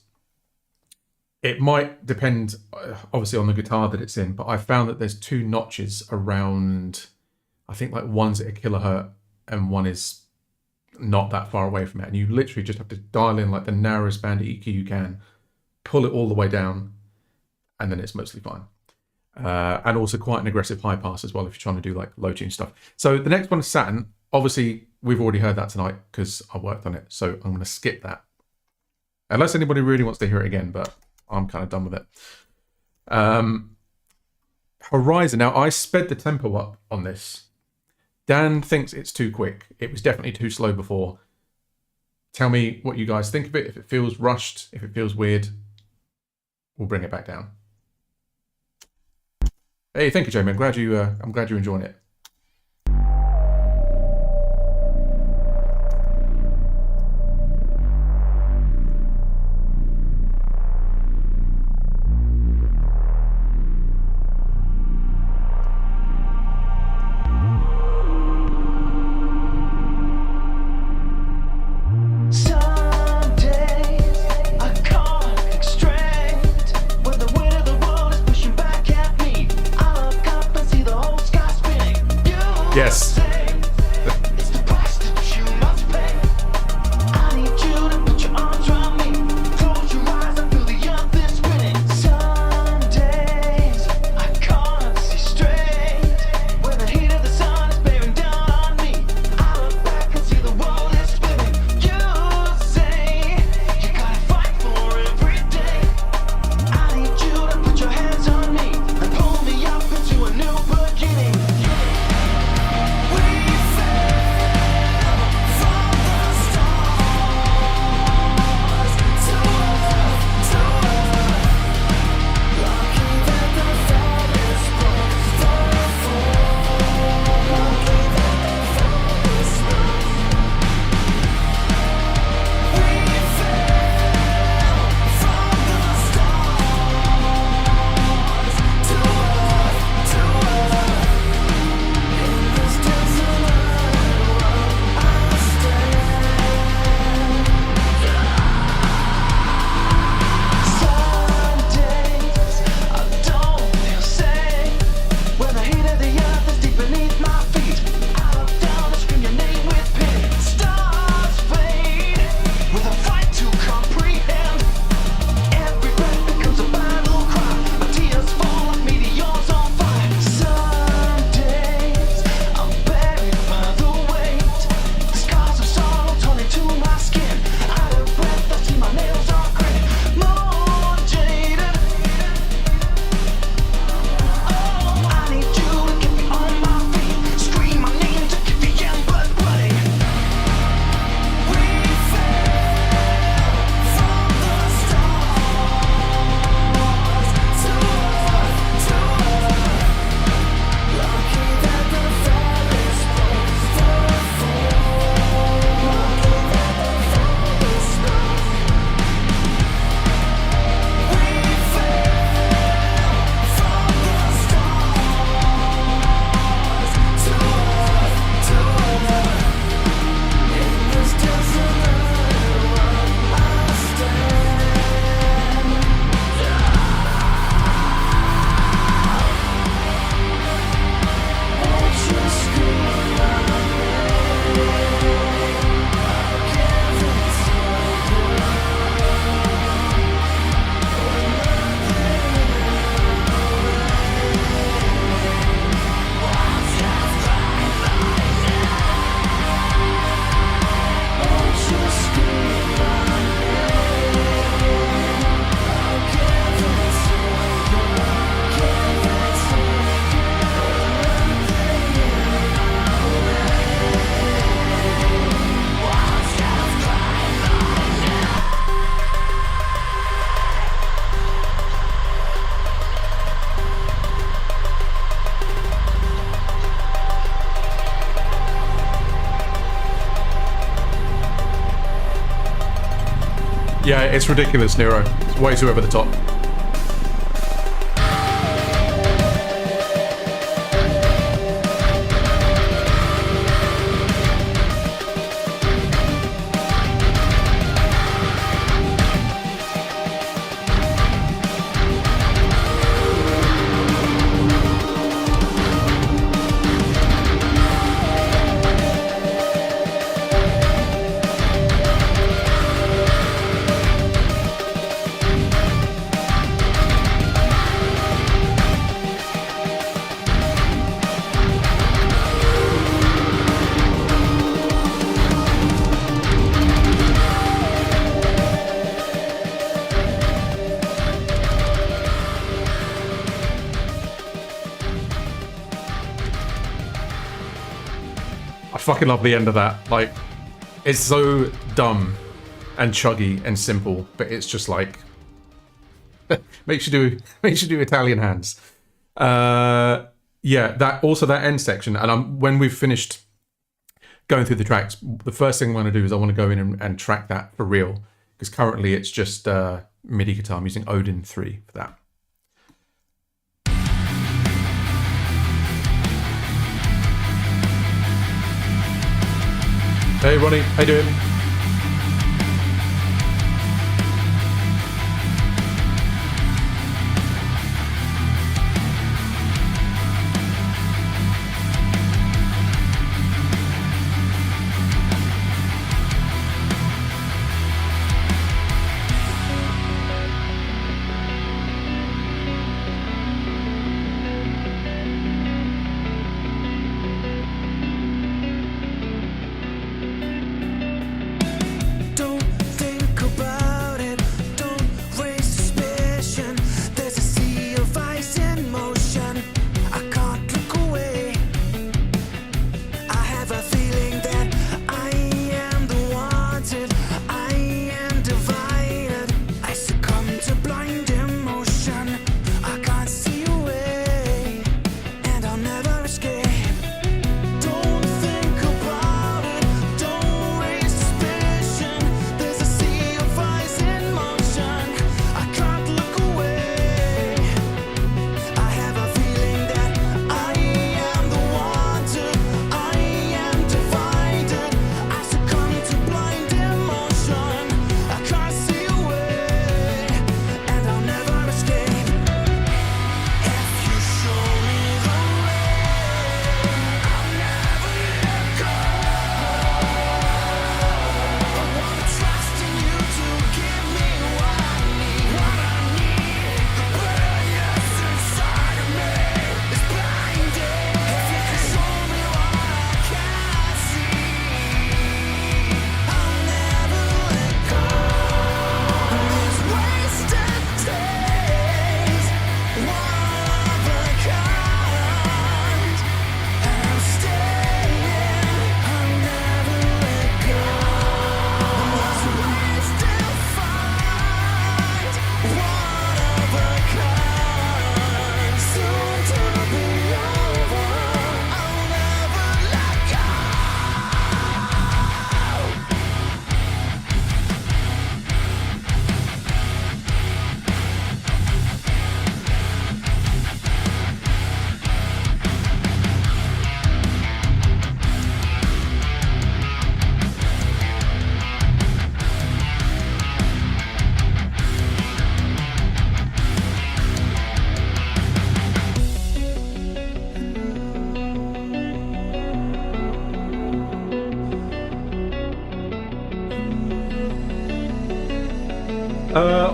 it might depend, obviously, on the guitar that it's in, but I found that there's two notches around, I think like one's at a kilohertz and one is not that far away from it. And you literally just have to dial in like the narrowest band of EQ you can, pull it all the way down, and then it's mostly fine. And also quite an aggressive high pass as well if you're trying to do like low tune stuff. So the next one is Saturn. Obviously, we've already heard that tonight because I worked on it. So I'm going to skip that. Unless anybody really wants to hear it again, but I'm kind of done with it. Horizon. Now, I sped the tempo up on this. Dan thinks it's too quick. It was definitely too slow before. Tell me what you guys think of it. If it feels rushed, if it feels weird, we'll bring it back down. Hey, thank you, Jamie. I'm glad you're enjoying it. Some days I can't extract It's ridiculous, Nero. It's way too over the top. I fucking love the end of that. Like, it's so dumb and chuggy and simple, but it's just like makes you do Italian hands. Yeah, that end section, and when we've finished going through the tracks, the first thing I want to do is I want to go in and track that for real, because currently it's just MIDI guitar. I'm using Odin 3 for that. Hey Ronnie, how you doing?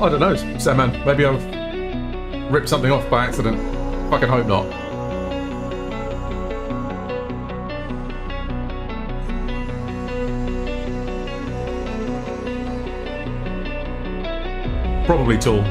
I don't know, Sam, maybe I've ripped something off by accident. Fucking hope not. Probably Tool.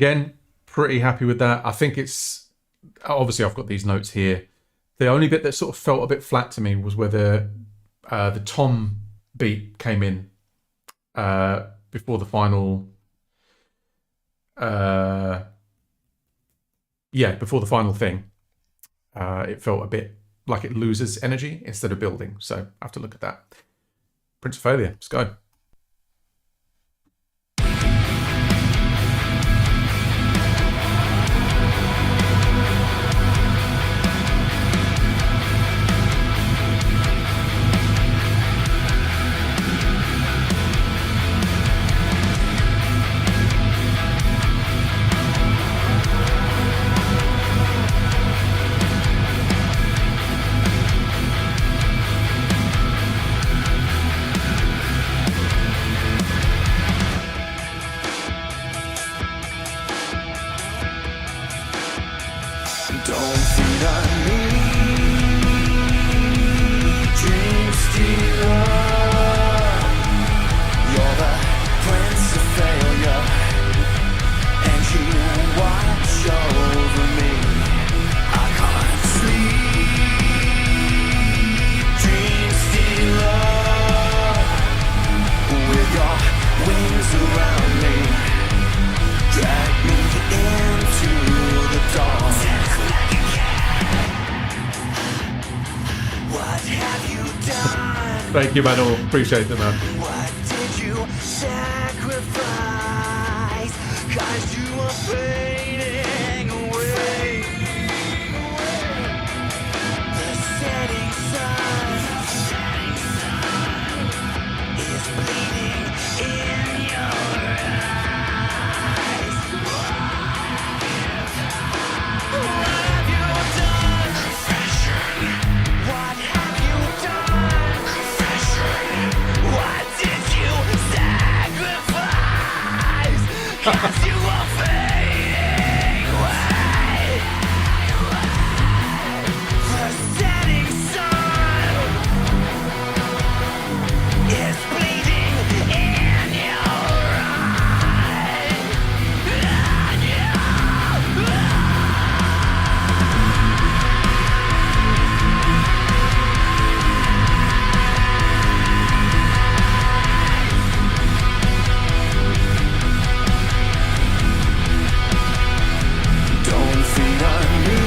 Again, pretty happy with that. I think it's obviously I've got these notes here. The only bit that sort of felt a bit flat to me was where the tom beat came in before the final. Before the final thing, it felt a bit like it loses energy instead of building. So I have to look at that. Prince of Failure, let's go. Don't feed on me, dream stealer. You're the prince of failure, and you watch over me. I can't sleep, dream stealer. With your wings around me, drag me into the dawn. Thank you, man. Appreciate it, man. What did you sacrifice? 'Cause you were fading away. The setting sun is bleeding in your eyes. What have you done? Confession. What have you done? What did you sacrifice? 'Cause you are fading away. The setting sun is bleeding in your eyes. Don't feed on me,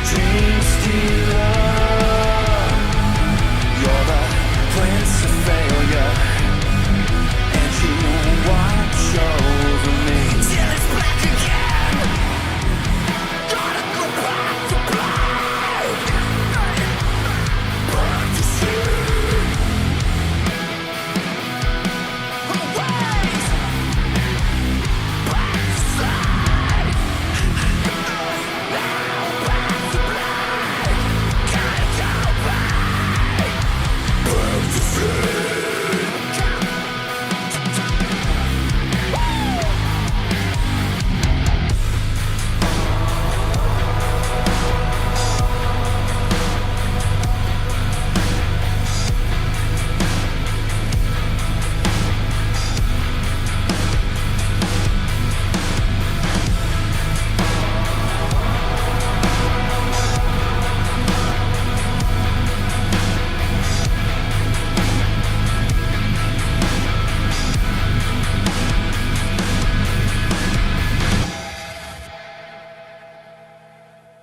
dream stealer. You're the prince of failure, and you watch over me till it's black again. Gotta go back to black, back to sleep. Always.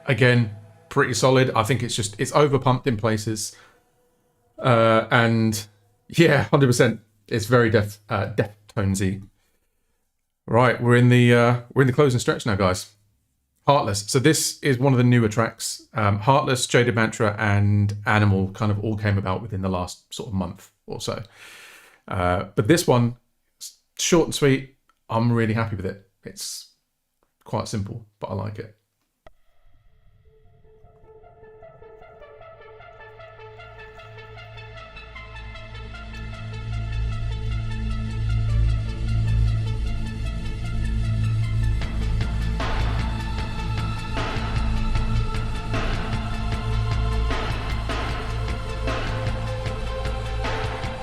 Again, pretty solid. I think it's over pumped in places, and yeah, 100%. It's very Deftonesy. Right, we're in the closing stretch now, guys. Heartless. So this is one of the newer tracks. Heartless, Jaded Mantra, and Animal kind of all came about within the last sort of month or so. But this one, short and sweet. I'm really happy with it. It's quite simple, but I like it.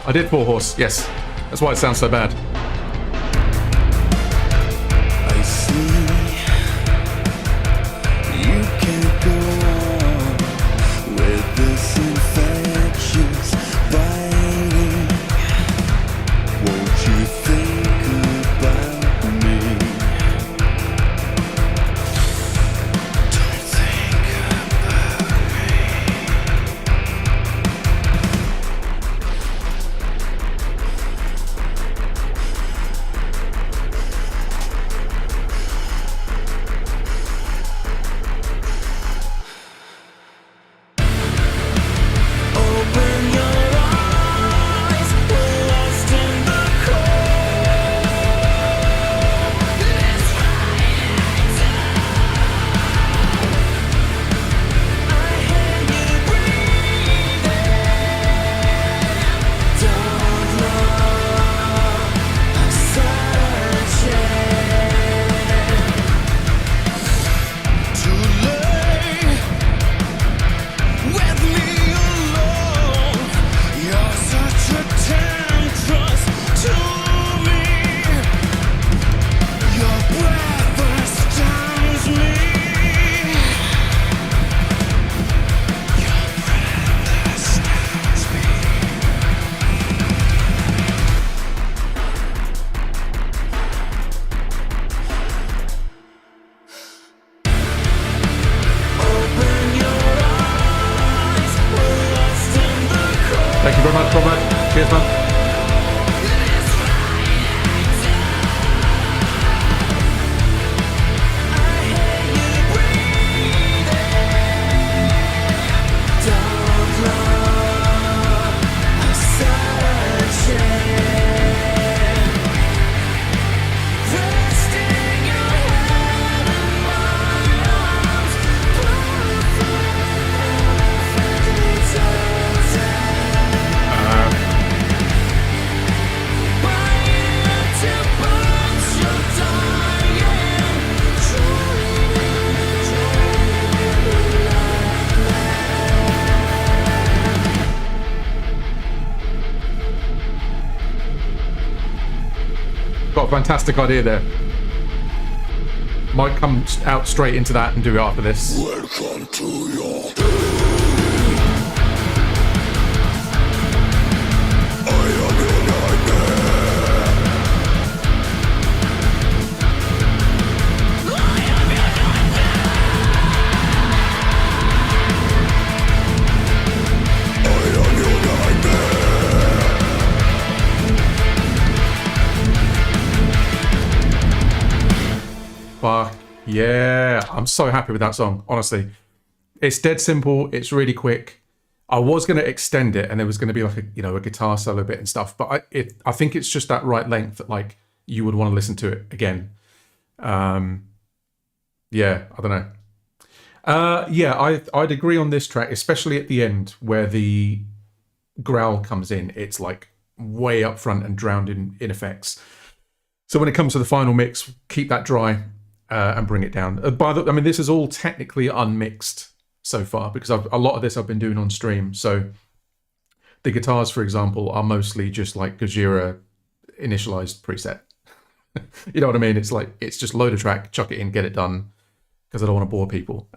I did 4 horse, yes. That's why it sounds so bad. Thank you very much, Robert. Cheers, man. Got a fantastic idea there. Might come out straight into that and do it after this. Welcome to your... I am your nightmare. I am your nightmare. I am your nightmare. Fuck yeah, I'm so happy with that song, honestly. It's dead simple, it's really quick. I was going to extend it and there was going to be like a guitar solo bit and stuff, but I think it's just that right length that like you would want to listen to it again. Yeah, I don't know. Yeah, I'd agree on this track, especially at the end where the growl comes in. It's like way up front and drowned in effects. So when it comes to the final mix, keep that dry. And bring it down. I mean, this is all technically unmixed so far because a lot of this I've been doing on stream. So the guitars, for example, are mostly just like Gojira initialized preset. You know what I mean? It's like, it's just load a track, chuck it in, get it done, because I don't want to bore people.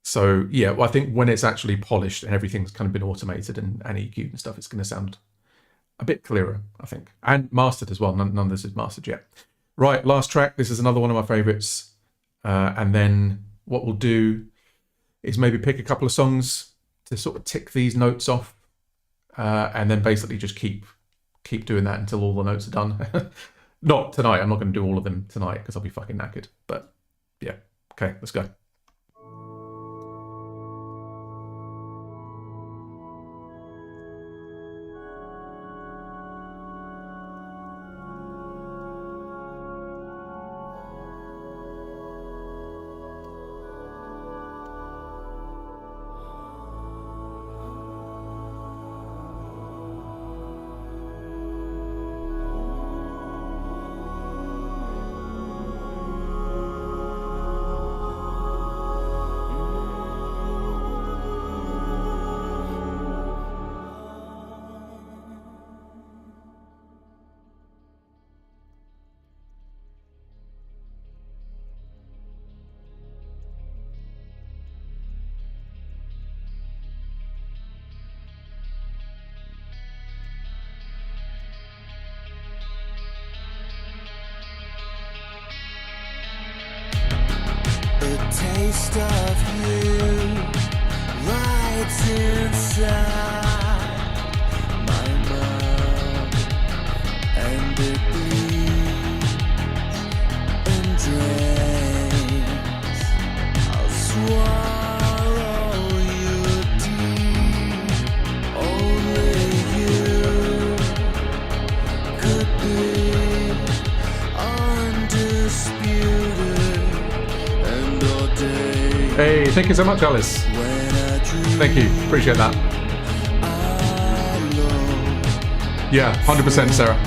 So yeah, well, I think when it's actually polished and everything's kind of been automated and EQ'd and stuff, it's going to sound a bit clearer, I think. And mastered as well. None of this is mastered yet. Right, last track. This is another one of my favorites. And then what we'll do is maybe pick a couple of songs to sort of tick these notes off. And then basically just keep doing that until all the notes are done. Not tonight. I'm not going to do all of them tonight because I'll be fucking knackered. But yeah, okay, let's go. Taste of you right inside my mouth, and it bleeds and drains. I'll swallow you deep. Only you could be undisputed. Hey, thank you so much, Alice. Thank you. Appreciate that. Yeah, 100%, Sarah.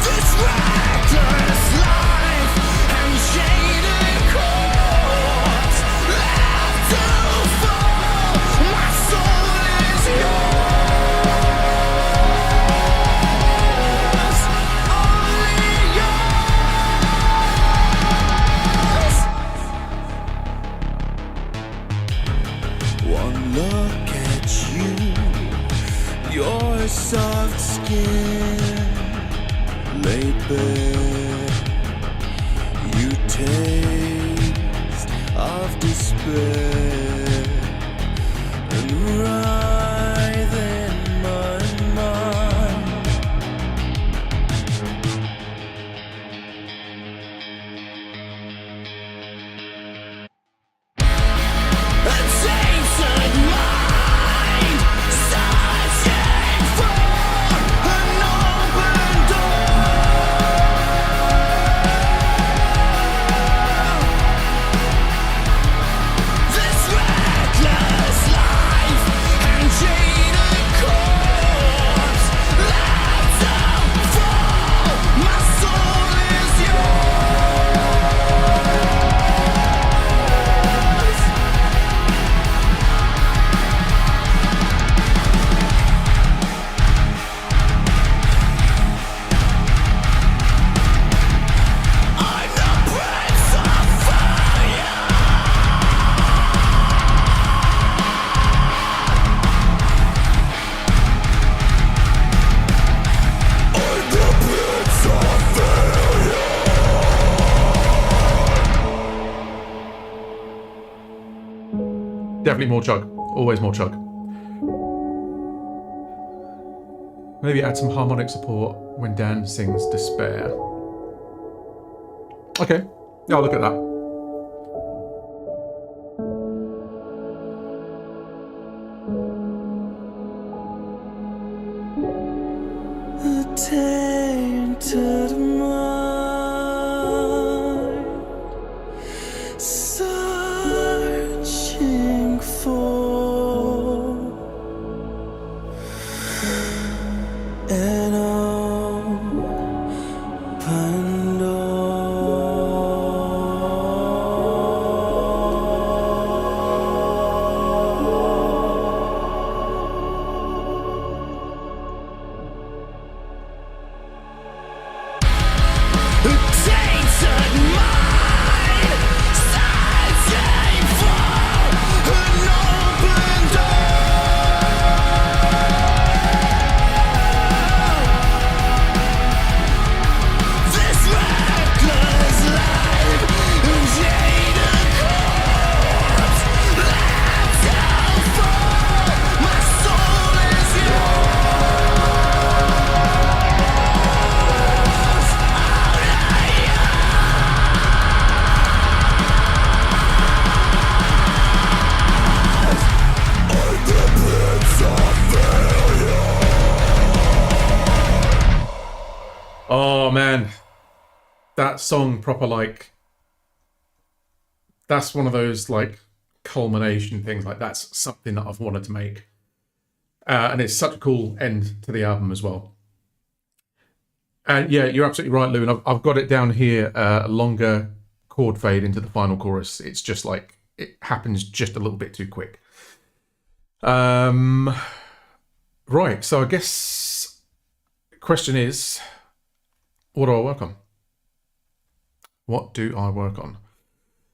This reckless life and shaded Your soft skin laid bare, you taste of despair and writhe in my mind. A tainted mind, searching for an open door. This reckless life and jaded corpse left to fall. My soul is yours. I'm the prince of fire. I'm the prince of failure. Definitely more chug. Always more chug. Maybe add some harmonic support when Dan sings Despair. Okay. Yeah, I'll look at that. A tainted mind, searching for an open door. A tainted mind, searching for an open door. This reckless life and jaded corpse left to fall. My soul is Oh man, that song proper like, that's one of those like culmination things. Like that's something that I've wanted to make, and it's such a cool end to the album as well. And yeah, you're absolutely right, Lou. And I've got it down here, a longer chord fade into the final chorus. It's just like it happens just a little bit too quick. Right. So I guess the question is, what do I work on? What do I work on?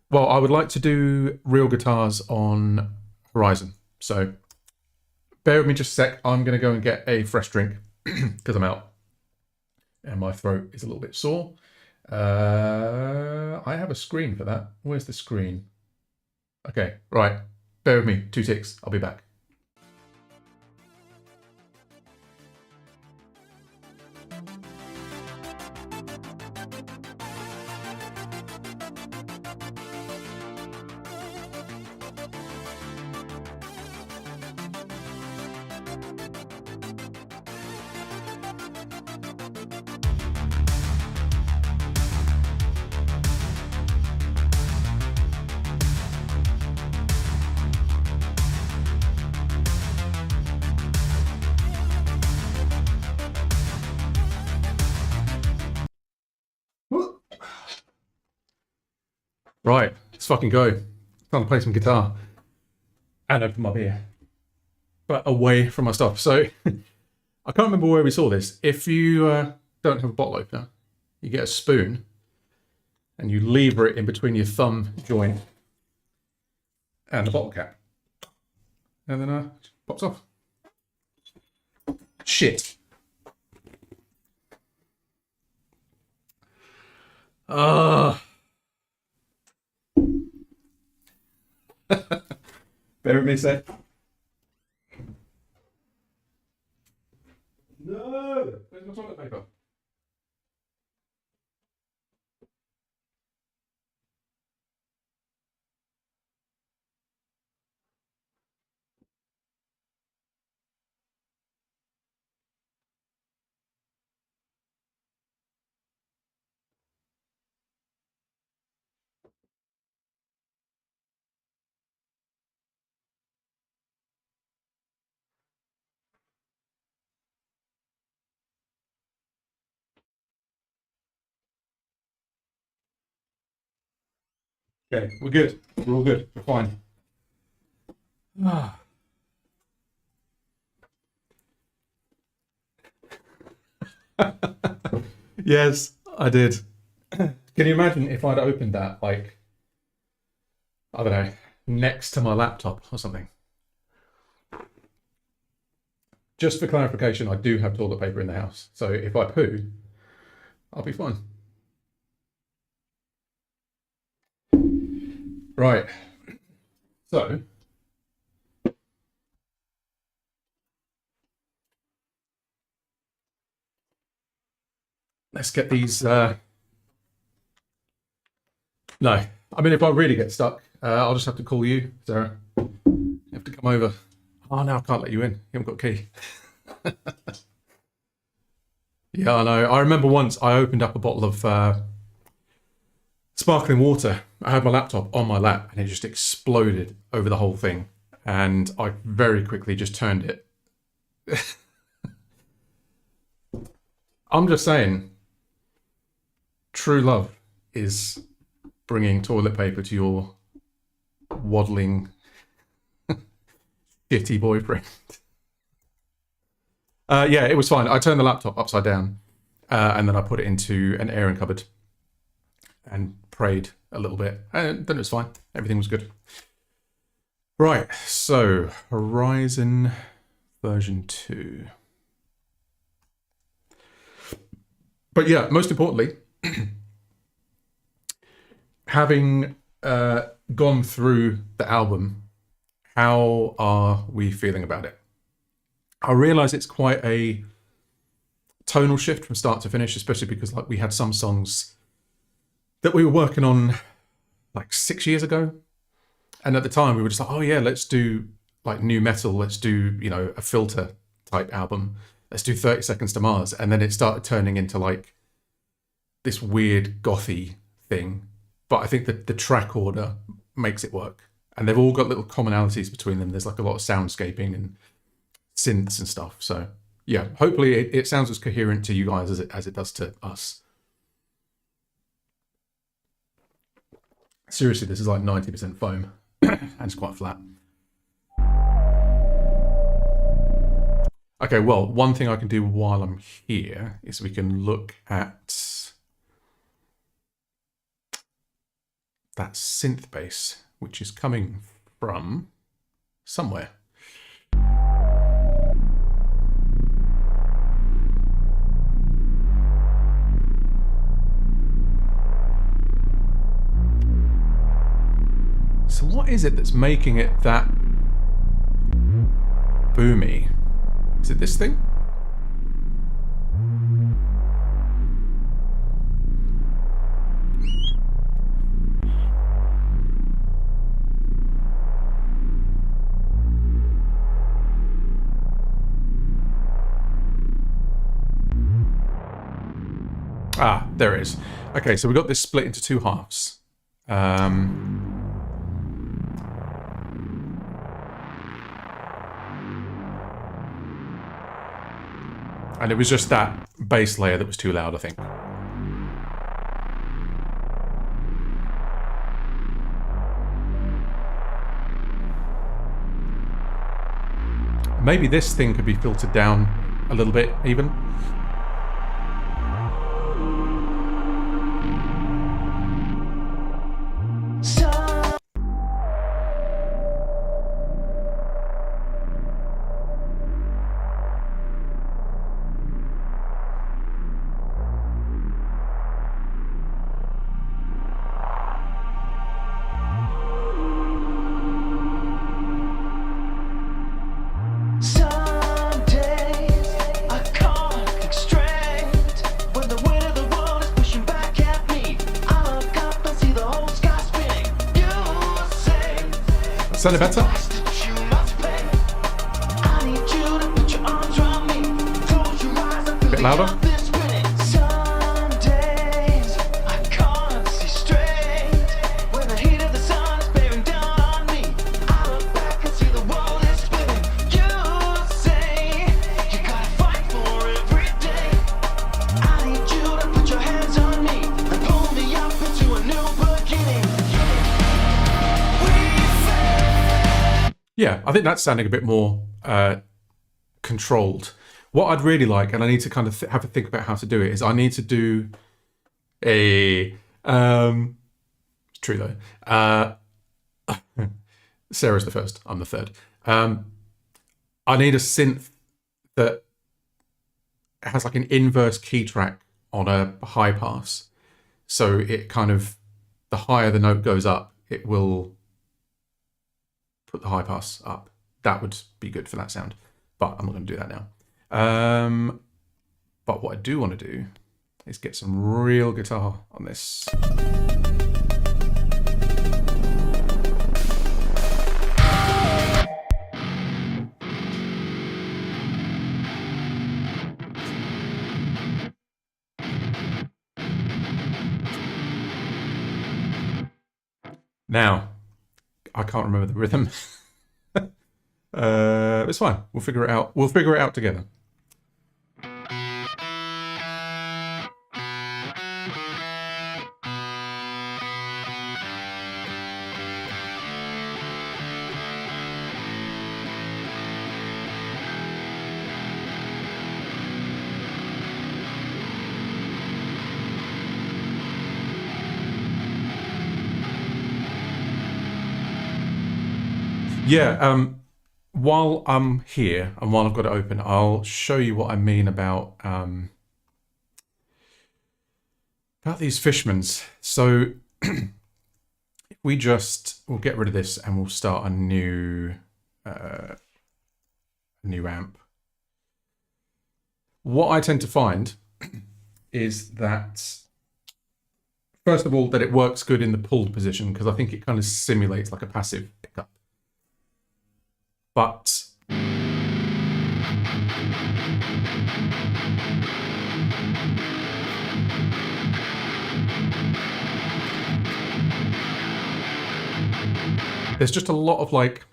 Well, I would like to do real guitars on Horizon. So bear with me just a sec. I'm going to go and get a fresh drink because I'm out and my throat is a little bit sore. I have a screen for that. Where's the screen? Okay, right. Bear with me. 2 ticks. I'll be back. Right, let's fucking go. Time to play some guitar. And open my beer. But away from my stuff. So, I can't remember where we saw this. If you don't have a bottle opener, you get a spoon and you lever it in between your thumb joint and the bottle cap. And then it pops off. shit. Bear with me a sec. No! Where's my toilet paper? Okay, we're good. We're all good. We're fine. Yes, I did. Can you imagine if I'd opened that, like, I don't know, next to my laptop or something? Just for clarification, I do have toilet paper in the house. So if I poo, I'll be fine. Right. So, let's get these. No, I mean, if I really get stuck, I'll just have to call you, Sarah. You have to come over. Oh, no, I can't let you in. You haven't got a key. Yeah, I know. I remember once I opened up a bottle of sparkling water. I had my laptop on my lap and it just exploded over the whole thing. And I very quickly just turned it. I'm just saying, true love is bringing toilet paper to your waddling, shitty boyfriend. Yeah, it was fine. I turned the laptop upside down and then I put it into an airing cupboard and prayed a little bit. And then it was fine. Everything was good. Right, so Horizon version 2. But yeah, most importantly, having gone through the album, how are we feeling about it? I realise it's quite a tonal shift from start to finish, especially because like we had some songs that we were working on like 6 years ago. And at the time we were just like, oh yeah, let's do like new metal. Let's do, you know, a Filter type album. Let's do 30 Seconds to Mars. And then it started turning into like this weird gothy thing. But I think that the track order makes it work. And they've all got little commonalities between them. There's like a lot of soundscaping and synths and stuff. So yeah, hopefully it sounds as coherent to you guys as it does to us. Seriously, this is like 90% foam and it's quite flat. Okay, well, one thing I can do while I'm here is we can look at that synth bass, which is coming from somewhere. So what is it that's making it that boomy? Is it this thing? Ah, there it is. Okay, so we got this split into two halves. And it was just that bass layer that was too loud, I think. Maybe this thing could be filtered down a little bit, even. Sound better? A bit louder? Yeah, I think that's sounding a bit more controlled. What I'd really like, and I need to kind of have a think about how to do it, is I need to do a... it's true though. Sarah's the first, I'm the third. I need a synth that has like an inverse key track on a high pass. So it kind of, the higher the note goes up, it will put the high pass up. That would be good for that sound, but I'm not going to do that now. But what I do want to do is get some real guitar on this. Now, I can't remember the rhythm. It's fine. We'll figure it out. We'll figure it out together. Yeah, while I'm here and while I've got it open, I'll show you what I mean about these Fishmans. So if we'll get rid of this and we'll start a new amp. What I tend to find is that, first of all, that it works good in the pulled position, because I think it kind of simulates like a passive pickup. But there's just a lot of like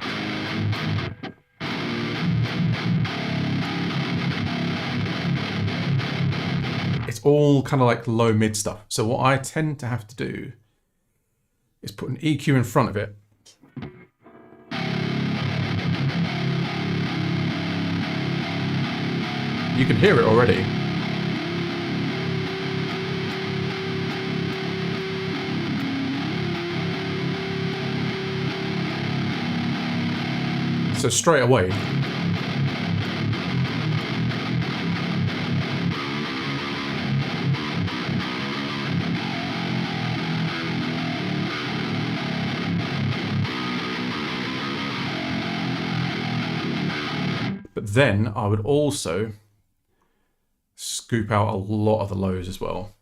it's all kind of like low mid stuff. So what I tend to have to do is put an EQ in front of it. You can hear it already. So straight away, but then I would also scoop out a lot of the lows as well.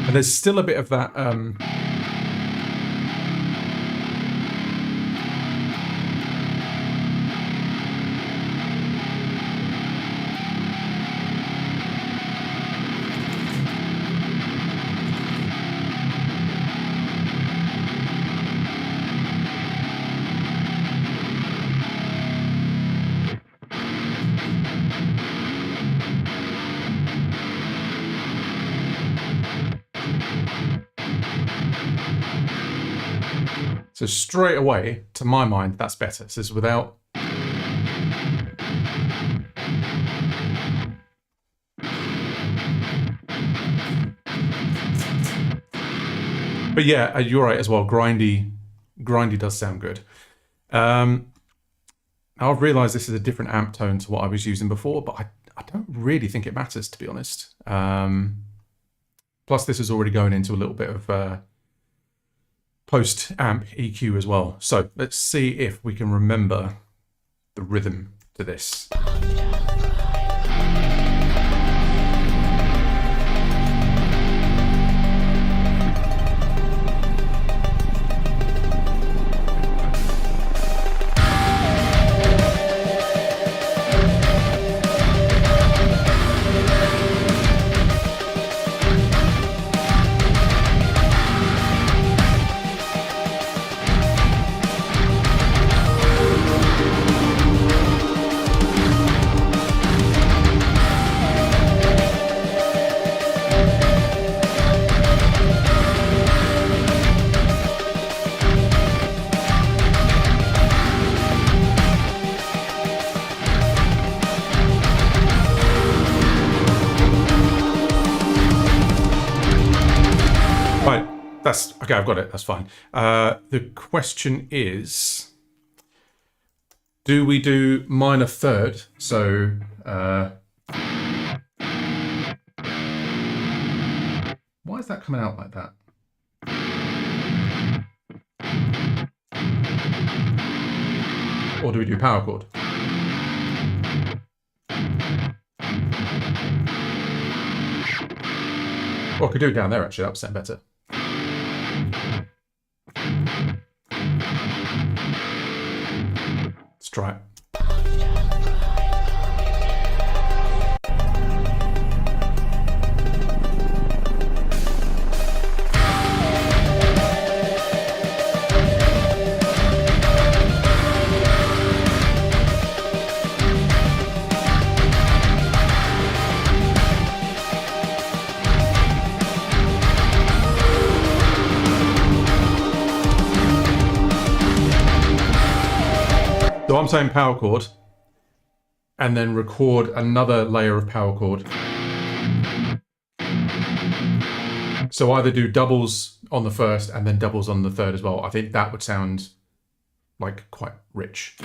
And there's still a bit of that so straight away, to my mind, that's better. So it's without... But yeah, you're right as well. Grindy does sound good. Now I've realised this is a different amp tone to what I was using before, but I don't really think it matters, to be honest. Plus this is already going into a little bit of post-amp EQ as well. So let's see if we can remember the rhythm to this. Right, that's okay. I've got it. That's fine. The question is, do we do minor third? So, why is that coming out like that? Or do we do power chord? Or I could do it down there, actually. That would sound better. Let's try it. So I'm saying power chord, and then record another layer of power chord. So either do doubles on the first and then doubles on the third as well. I think that would sound like quite rich.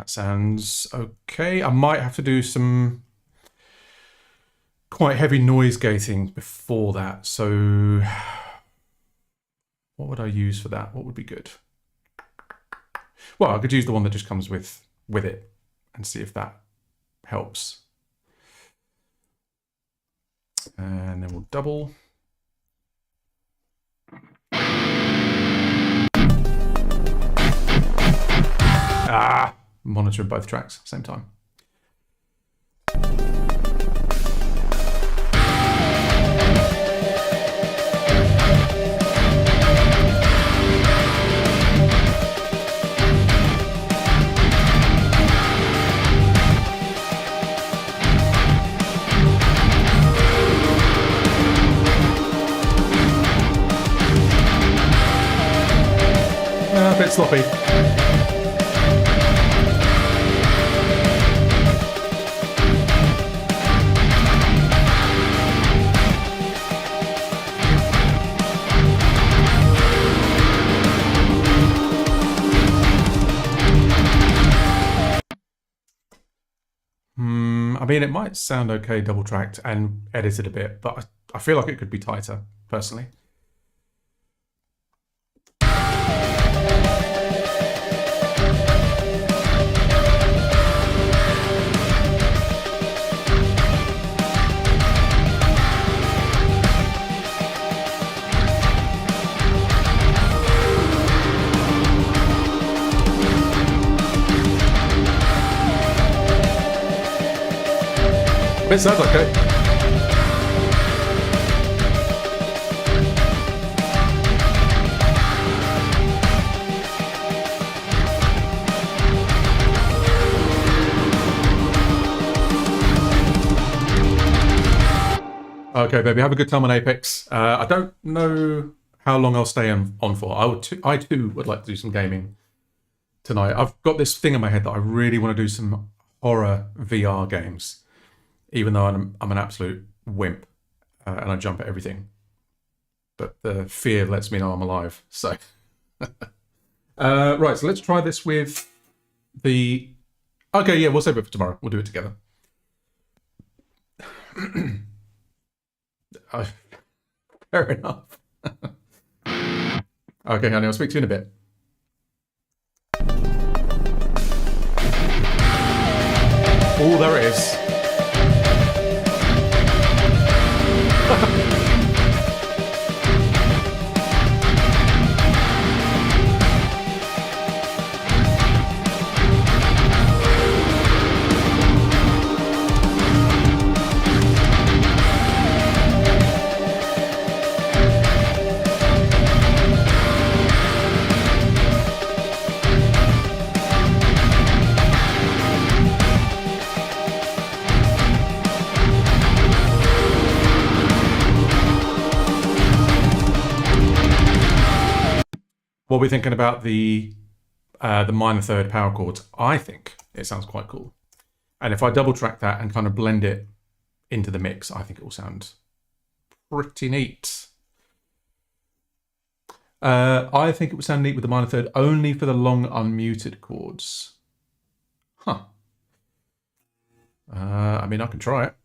Sounds okay. I might have to do some quite heavy noise gating before that. So what would I use for that? What would be good? Well, I could use the one that just comes with it and see if that helps. And then we'll double. Ah! Monitoring both tracks at the same time. A bit sloppy. I mean, it might sound okay double tracked and edited a bit, but I feel like it could be tighter, personally. It sounds okay. Okay, baby, have a good time on Apex. I don't know how long I'll stay on for. I too would like to do some gaming tonight. I've got this thing in my head that I really want to do some horror VR games. Even though I'm an absolute wimp and I jump at everything. But the fear lets me know I'm alive. So, right, so let's try this with the... Okay, yeah, we'll save it for tomorrow. We'll do it together. Fair enough. Okay, honey, I'll speak to you in a bit. Oh, there it is. What are we thinking about the minor third power chords? I think it sounds quite cool. And if I double track that and kind of blend it into the mix, I think it will sound pretty neat. I think it would sound neat with the minor third only for the long unmuted chords. Huh. I mean, I can try it.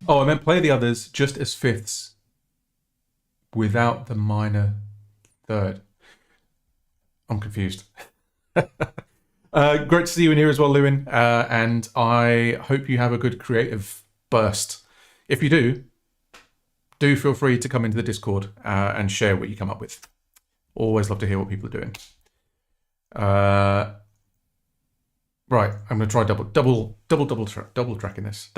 Oh, I meant play the others just as fifths without the minor third. I'm confused. Great to see you in here as well, Lewin. And I hope you have a good creative burst. If you do feel free to come into the Discord and share what you come up with. Always love to hear what people are doing. Right, I'm going to try double tracking this.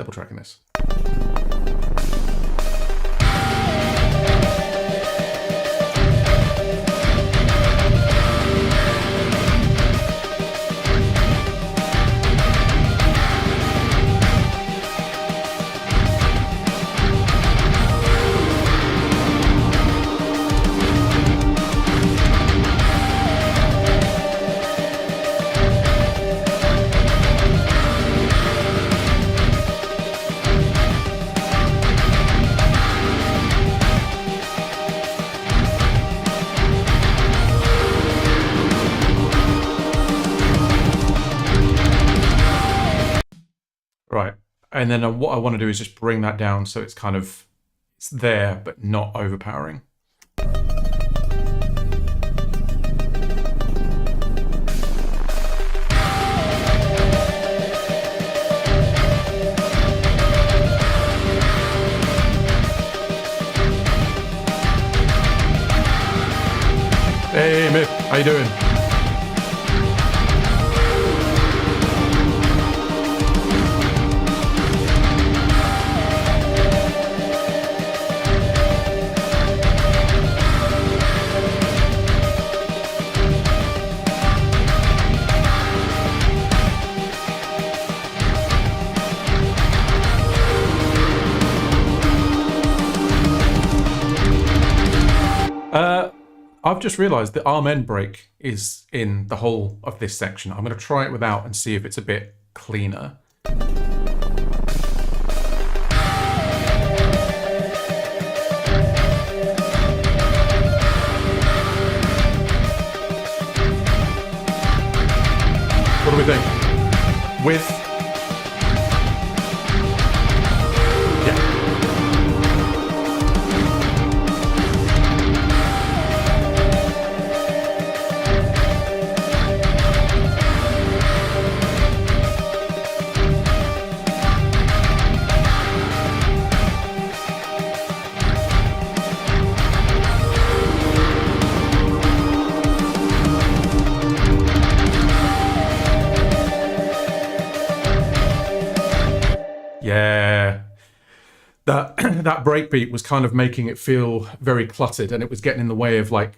Right, and then what I want to do is just bring that down so it's kind of, it's there, but not overpowering. Hey, Mick, how you doing? I've just realised the arm end break is in the whole of this section. I'm going to try it without and see if it's a bit cleaner. What do we think? With... Yeah, that breakbeat was kind of making it feel very cluttered, and it was getting in the way of, like,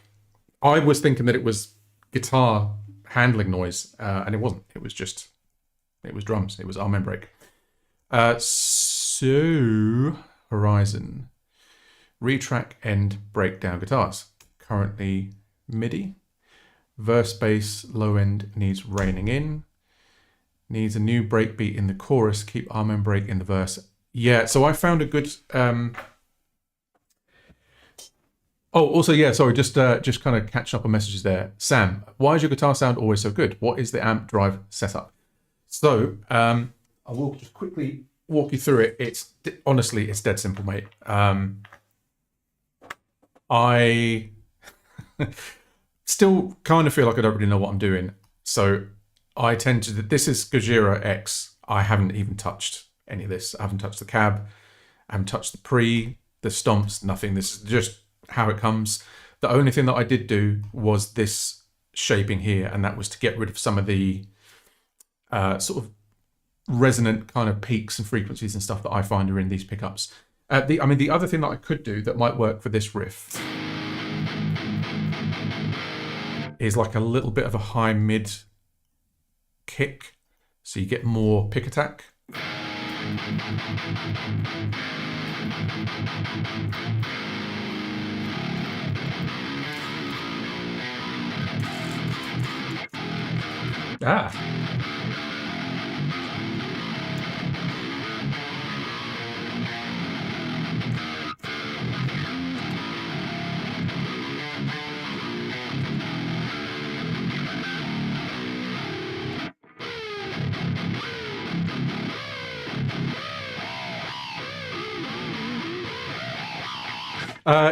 I was thinking that it was guitar handling noise, and it wasn't. It was drums. It was arm end break. So Horizon, retrack end breakdown guitars. Currently MIDI. Verse bass low end needs reining in. Needs a new breakbeat in the chorus. Keep arm end break in the verse Yeah, so I found a good. Also, yeah, sorry, just kind of catching up on messages there. Sam, why is your guitar sound always so good? What is the amp drive setup? So, I will just quickly walk you through it. It's honestly, it's dead simple, mate. I still kind of feel like I don't really know what I'm doing. So I tend to, this is Gojira X. I haven't even touched any of this. I haven't touched the cab. I haven't touched the the stomps, nothing. This is just how it comes. The only thing that I did do was this shaping here, and that was to get rid of some of the sort of resonant kind of peaks and frequencies and stuff that I find are in these pickups. The other thing that I could do that might work for this riff is like a little bit of a high mid kick, so you get more pick attack.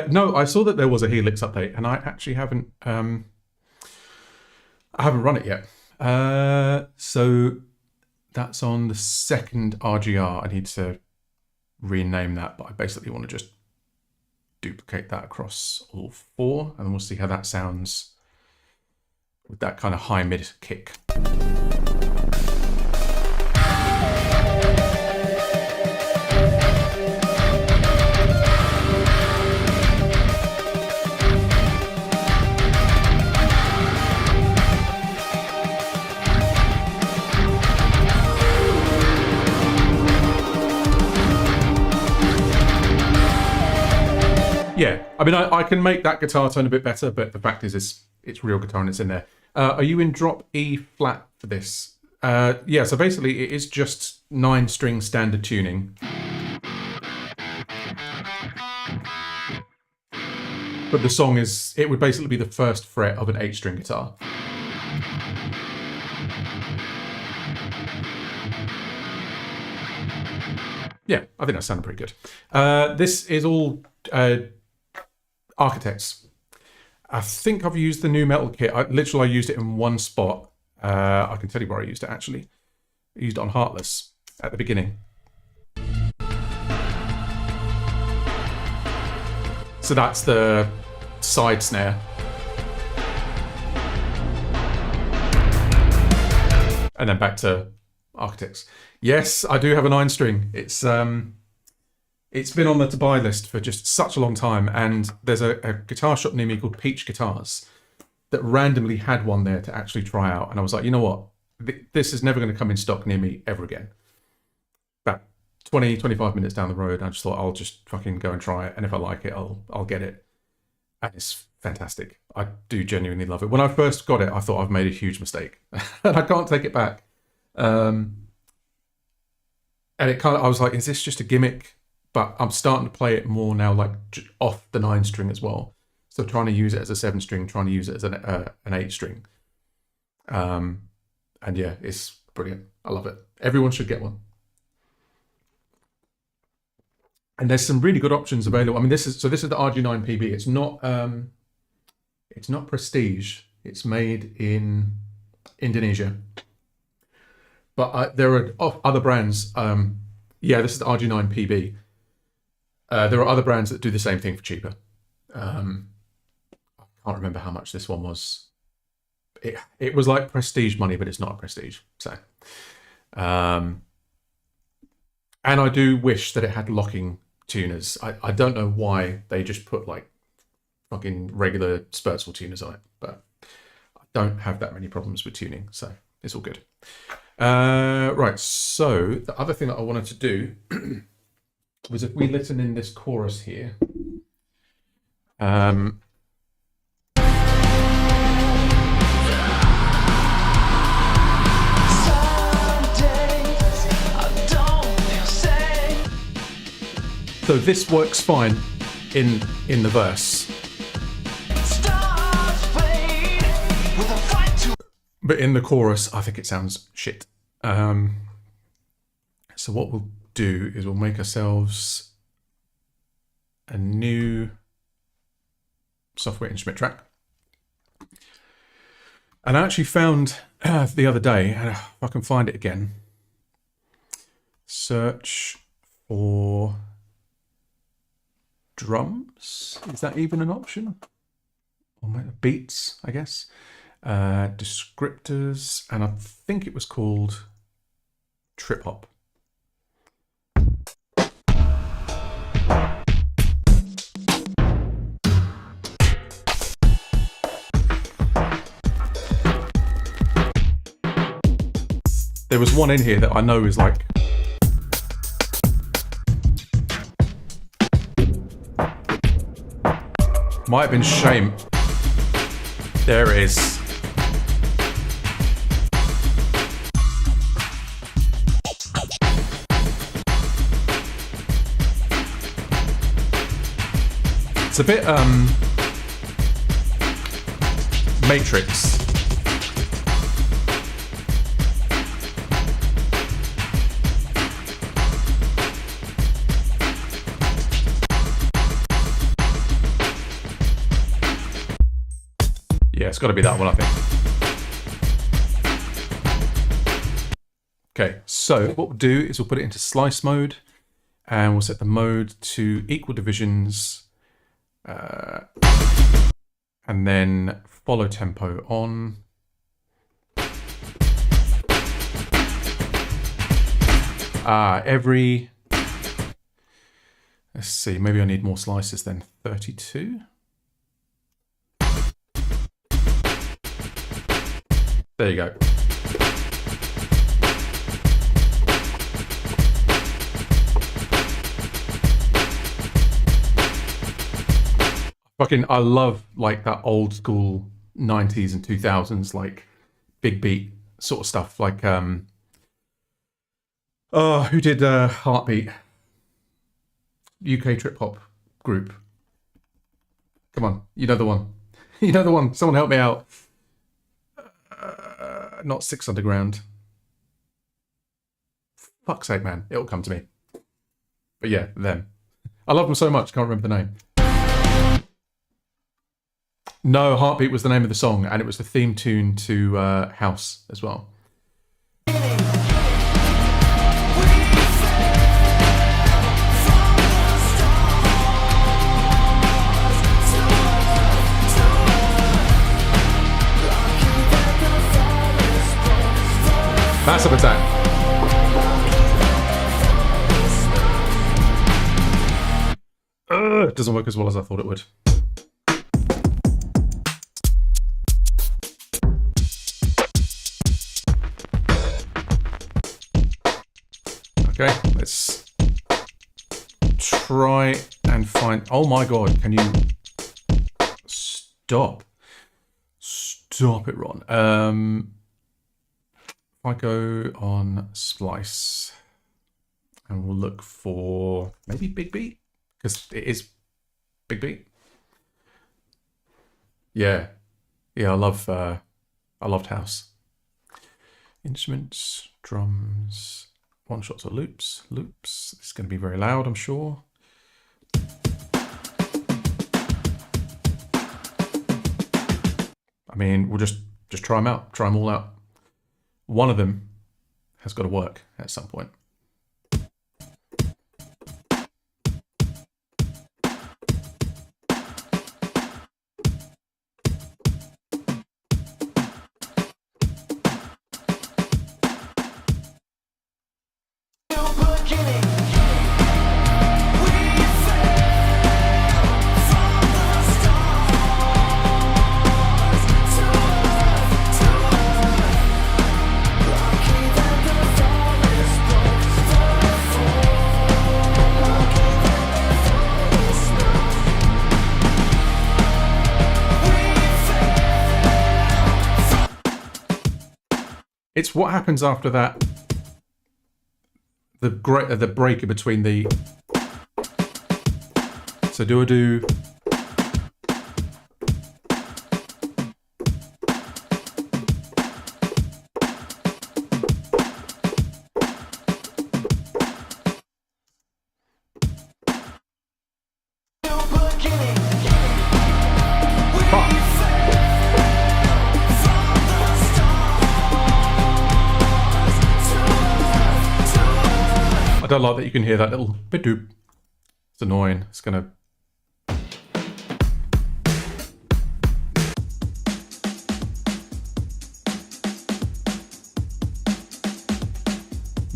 No, I saw that there was a Helix update, and I actually haven't. I haven't run it yet. So that's on the second RGR. I need to rename that, but I basically want to just duplicate that across all four, and then we'll see how that sounds with that kind of high mid kick. Yeah, I mean, I can make that guitar tone a bit better, but the fact is, it's real guitar and it's in there. Are you in drop E flat for this? Yeah, so basically it is just 9-string standard tuning. But the song it would basically be the first fret of an 8-string guitar. Yeah, I think that sounded pretty good. This is all Architects. I think I've used the new metal kit. I used it in one spot. I can tell you where I used it actually. I used it on Heartless at the beginning. So that's the side snare. And then back to Architects. Yes, I do have a 9-string. It's been on the to buy list for just such a long time, and there's a guitar shop near me called Peach Guitars that randomly had one there to actually try out, and I was like, you know what, this is never going to come in stock near me ever again. About 20-25 minutes down the road, I just thought I'll just fucking go and try it, and if I like it, I'll get it. And it's fantastic. I do genuinely love it. When I first got it, I thought I've made a huge mistake and I can't take it back. And it I was like, is this just a gimmick? But I'm starting to play it more now, like off the 9-string as well. So trying to use it as a 7-string, trying to use it as an 8-string. And yeah, it's brilliant. I love it. Everyone should get one. And there's some really good options available. I mean, this is the RG9 PB. It's not Prestige. It's made in Indonesia. But there are other brands. Yeah, this is the RG9 PB. There are other brands that do the same thing for cheaper. I can't remember how much this one was. It was like Prestige money, but it's not a Prestige. So, and I do wish that it had locking tuners. I don't know why they just put like fucking regular Spurzful tuners on it, but I don't have that many problems with tuning, so it's all good. Right, so the other thing that I wanted to do was if we listen in this chorus here. So this works fine in the verse. But in the chorus, I think it sounds shit. So what we'll do is we'll make ourselves a new software instrument track. And I actually found the other day, if I can find it again, search for drums. Is that even an option? Or beats, I guess. Descriptors, and I think it was called trip hop. There was one in here that I know is like might have been Shame. There it is. It's a bit Matrix. Yeah, it's got to be that one, I think. Okay, so what we'll do is we'll put it into slice mode, and we'll set the mode to equal divisions, and then follow tempo on. Let's see, maybe I need more slices then. 32. There you go. I love like that old school 90s and 2000s like big beat sort of stuff. Like who did Heartbeat? UK trip hop group. Come on, you know the one. You know the one. Someone help me out. Not Six Underground. Fuck's sake, man. It'll come to me. But yeah, them. I love them so much, can't remember the name. No, Heartbeat was the name of the song, and it was the theme tune to House as well. Massive attack. It doesn't work as well as I thought it would. Okay, let's try and find... Oh my god, can you... Stop. Stop it, Ron. I go on splice and we'll look for maybe big beat, because it is big beat. Yeah, I loved house. Instruments, drums, one shots or loops. It's going to be very loud, I'm sure. I mean, we'll just try them out, try them all out. One of them has got to work at some point. It's what happens after that. The break in between the So do a do. I don't like that you can hear that little bidoop. It's annoying. It's gonna.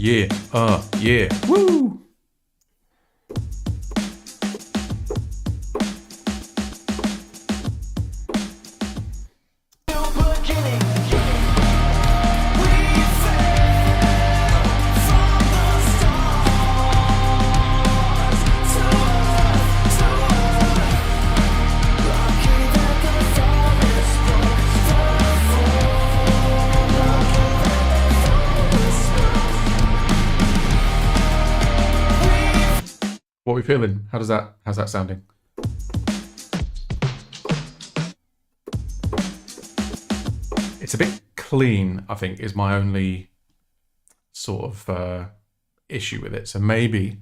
Yeah. Yeah. Woo! What are we feeling? How's that sounding? It's a bit clean, I think, is my only sort of issue with it. So maybe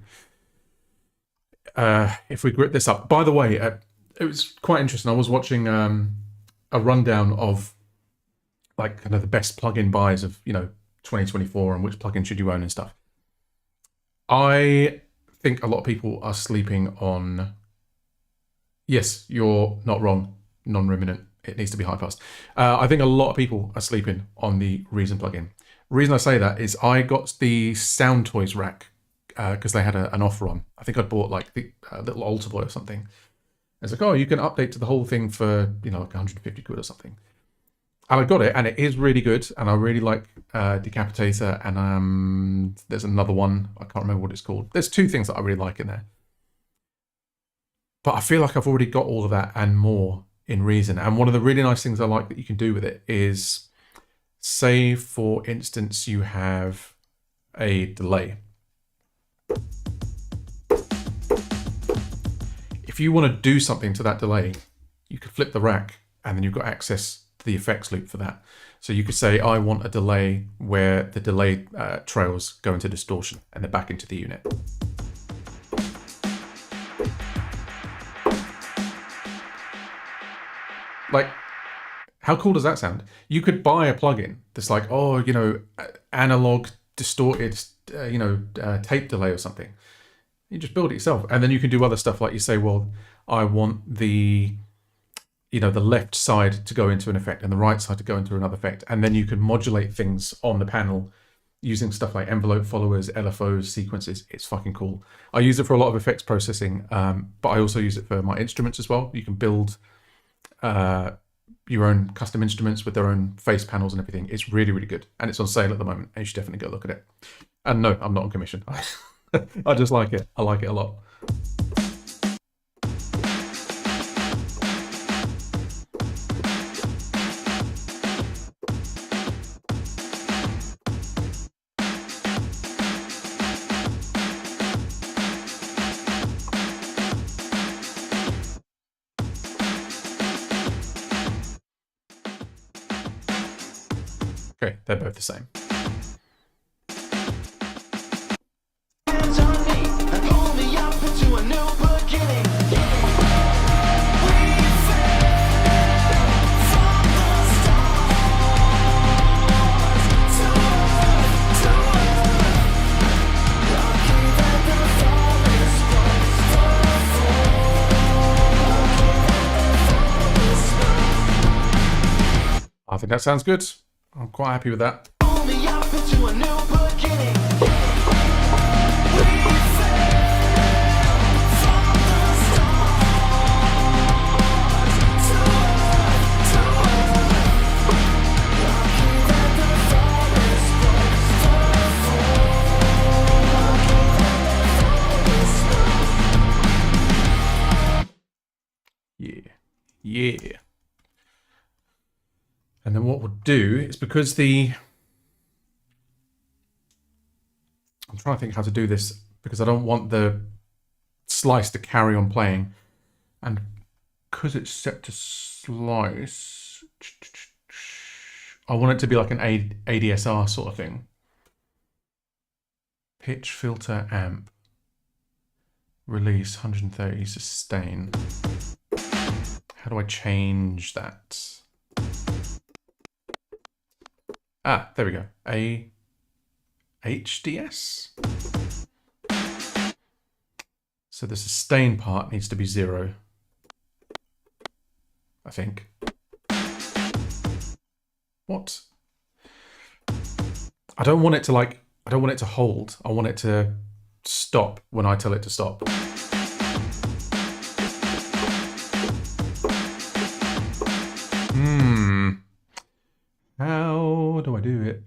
if we grip this up. By the way, it was quite interesting. I was watching a rundown of like kind of the best plugin buys of 2024 and which plugin should you own and stuff. I think a lot of people are sleeping on. Yes, you're not wrong. Non-ruminant. It needs to be high passed. I think a lot of people are sleeping on the Reason plugin. The reason I say that is I got the Sound Toys rack because they had an offer on. I think I'd bought like the little Altar Boy or something. It's like, oh, you can update to the whole thing for like 150 quid or something. And I got it, and it is really good, and I really like Decapitator, and there's another one, I can't remember what it's called. There's two things that I really like in there. But I feel like I've already got all of that and more in Reason. And one of the really nice things I like that you can do with it is, say, for instance, you have a delay. If you want to do something to that delay, you could flip the rack, and then you've got access to the effects loop for that. So you could say, I want a delay where the delay trails go into distortion and they're back into the unit. Like, how cool does that sound? You could buy a plugin that's like, oh, analog distorted, tape delay or something. You just build it yourself. And then you can do other stuff like you say, well, I want the left side to go into an effect and the right side to go into another effect. And then you can modulate things on the panel using stuff like envelope followers, LFOs, sequences. It's fucking cool. I use it for a lot of effects processing, but I also use it for my instruments as well. You can build your own custom instruments with their own face panels and everything. It's really, really good. And it's on sale at the moment. And you should definitely go look at it. And no, I'm not on commission. I just like it. I like it a lot. Okay, they're both the same. I think that sounds good. I'm quite happy with that. Yeah. And then what we'll do is, because I'm trying to think how to do this, because I don't want the slice to carry on playing. And because it's set to slice, I want it to be like an ADSR sort of thing. Pitch, filter, amp. Release, 130, sustain. How do I change that? Ah, there we go. HDS? So the sustain part needs to be 0. I think. What? I don't want it to I don't want it to hold. I want it to stop when I tell it to stop. How do I do it?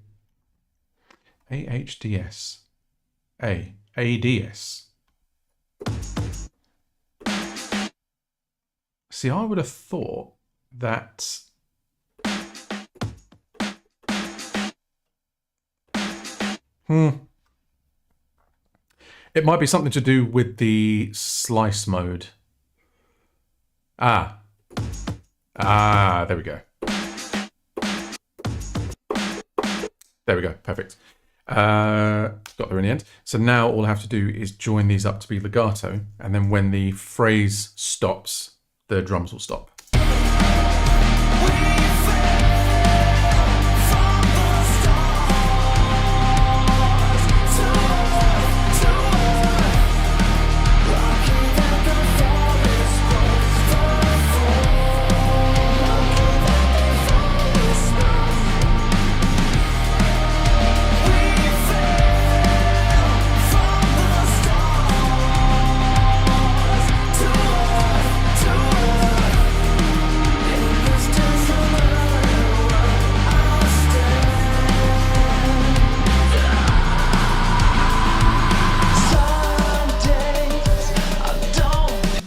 AHDS. ADS. See, I would have thought that it might be something to do with the slice mode. There we go. There we go, perfect. Got there in the end. So now all I have to do is join these up to be legato, and then when the phrase stops, the drums will stop.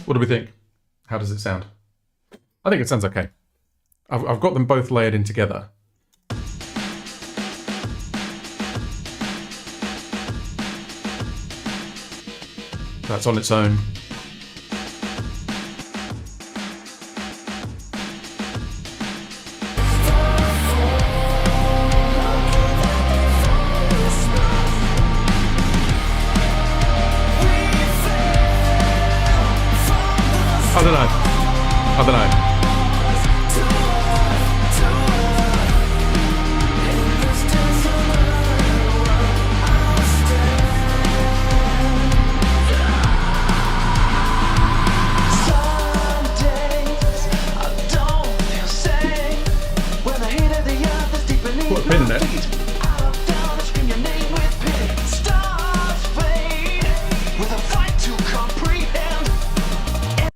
What do we think? How does it sound? I think it sounds okay. I've got them both layered in together. That's on its own. I don't know. Put a pin in it.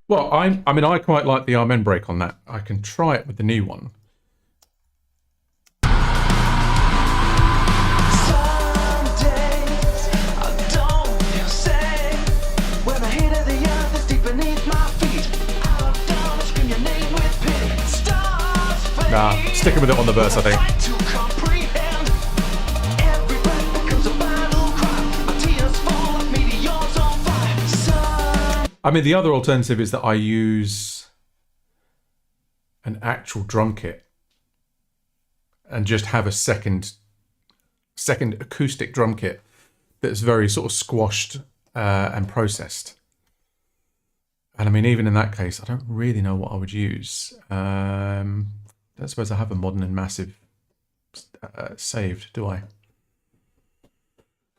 Well, I mean, I quite like the Amen break on that. I can try it with the new one. Nah, sticking with it on the verse, I think. I mean, the other alternative is that I use an actual drum kit and just have a second acoustic drum kit that's very sort of squashed and processed. And I mean, even in that case, I don't really know what I would use. I don't suppose I have a modern and massive saved, do I?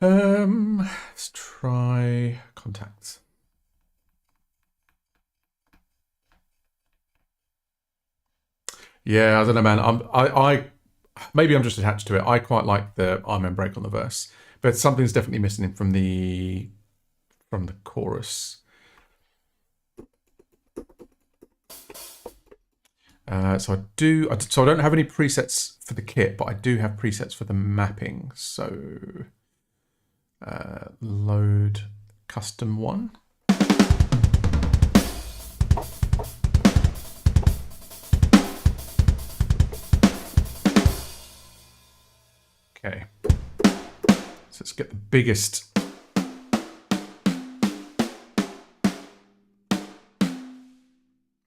Let's try contacts. Yeah, I don't know, man. I maybe I'm just attached to it. I quite like the Amen break on the verse, but something's definitely missing from the chorus. So I don't have any presets for the kit, but I do have presets for the mapping. So load custom one. Okay, so let's get the biggest.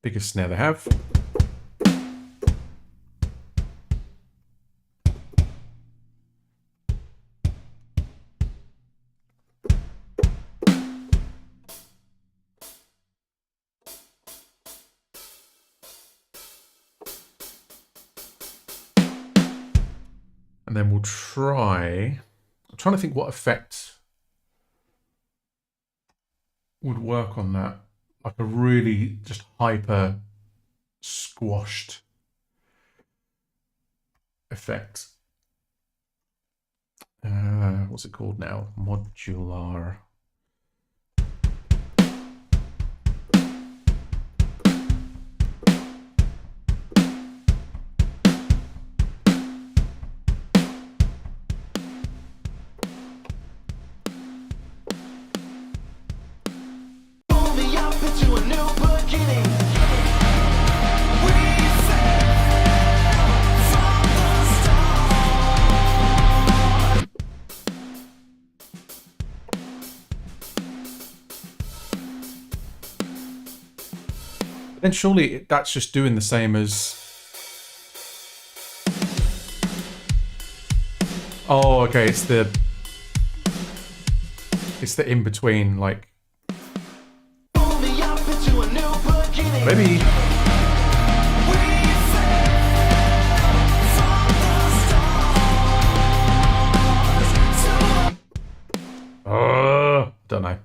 Biggest snare they have. And then we'll try... I'm trying to think what effect would work on that. Like a really just hyper squashed effect. What's it called now? Modular. Then surely that's just doing the same as... Oh, okay, it's the in-between, like... Maybe... Don't know.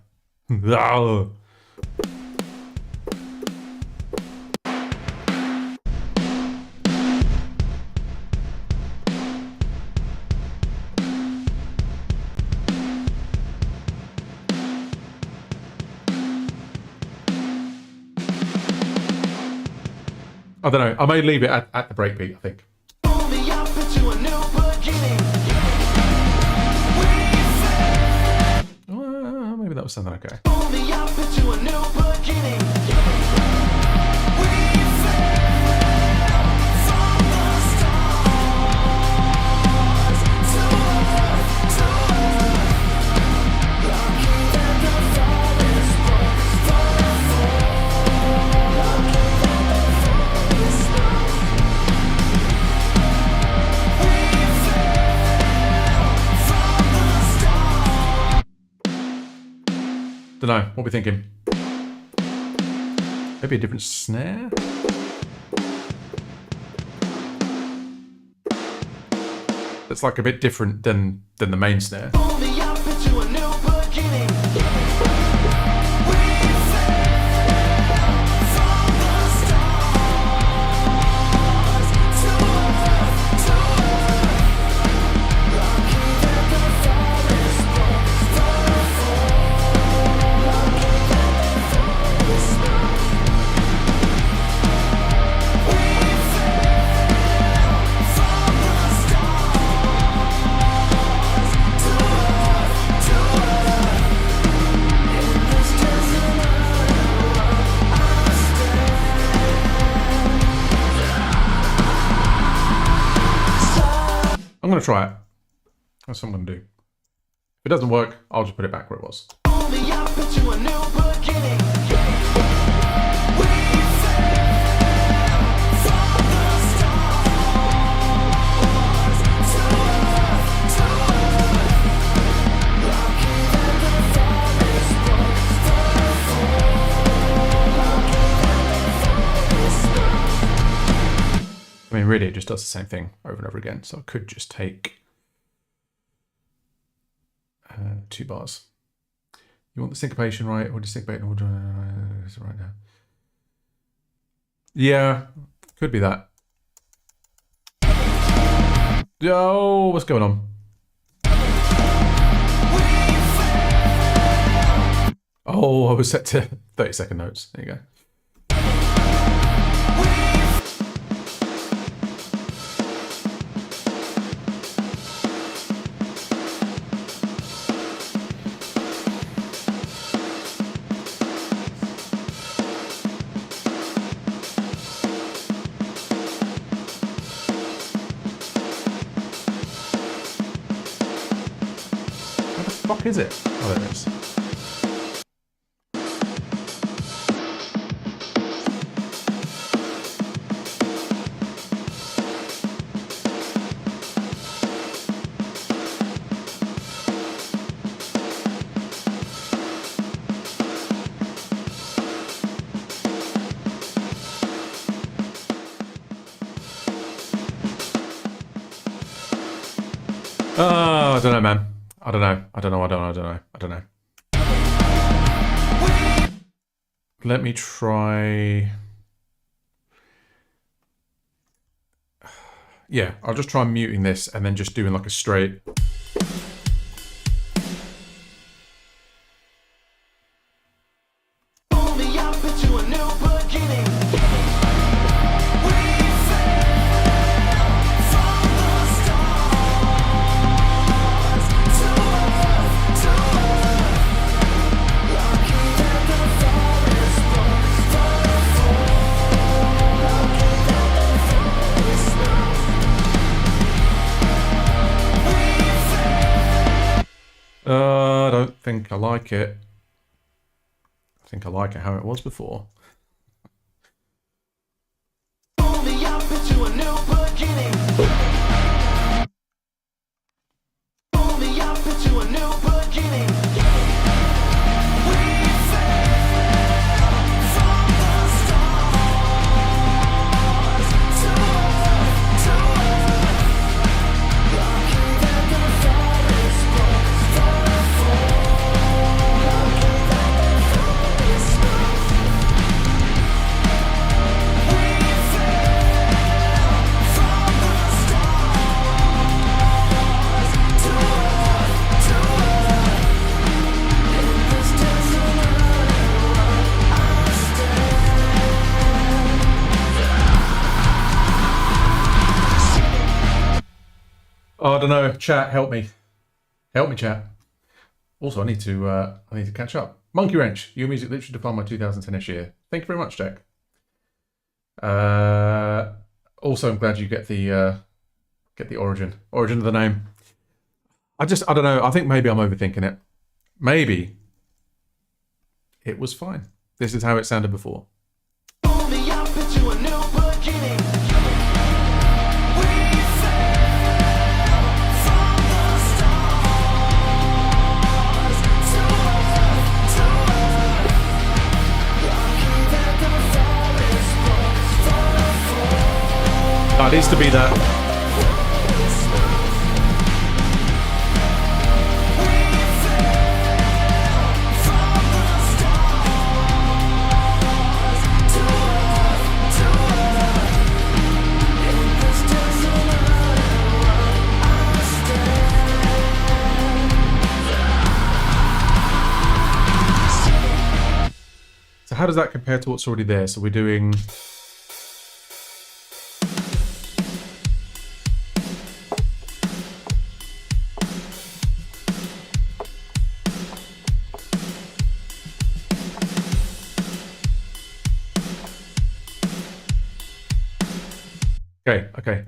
I don't know. I may leave it at the breakbeat, I think. Maybe that was something okay. Don't know. What are we thinking? Maybe a different snare? That's like a bit different than the main snare. I'm going to try it. That's what I'm going to do. If it doesn't work, I'll just put it back where it was. I mean, really, it just does the same thing over and over again. So I could just take 2 bars. You want the syncopation right, or the syncopation order right now? Yeah, could be that. Oh, what's going on? Oh, I was set to 30-second notes. There you go. What is it? Oh, there it is. Oh, I don't know, man. I don't know. Let me try. Yeah, I'll just try muting this and then just doing like a straight. I don't think I like it. I think I like it how it was before. Oh, I don't know. Chat, help me. Help me, chat. Also, I need to catch up. Monkey Wrench, your music literally defined my 2010-ish year. Thank you very much, Jack. Also, I'm glad you get the origin of the name. I don't know. I think maybe I'm overthinking it. Maybe it was fine. This is how it sounded before. It needs to be that. So how does that compare to what's already there? So we're doing...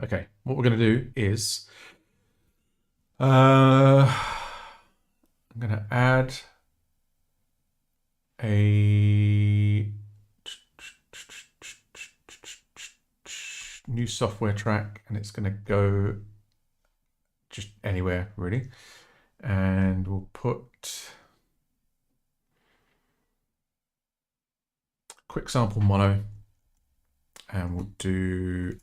Okay. What we're going to do is I'm going to add a new software track, and it's going to go just anywhere really, and we'll put quick sample mono, and we'll do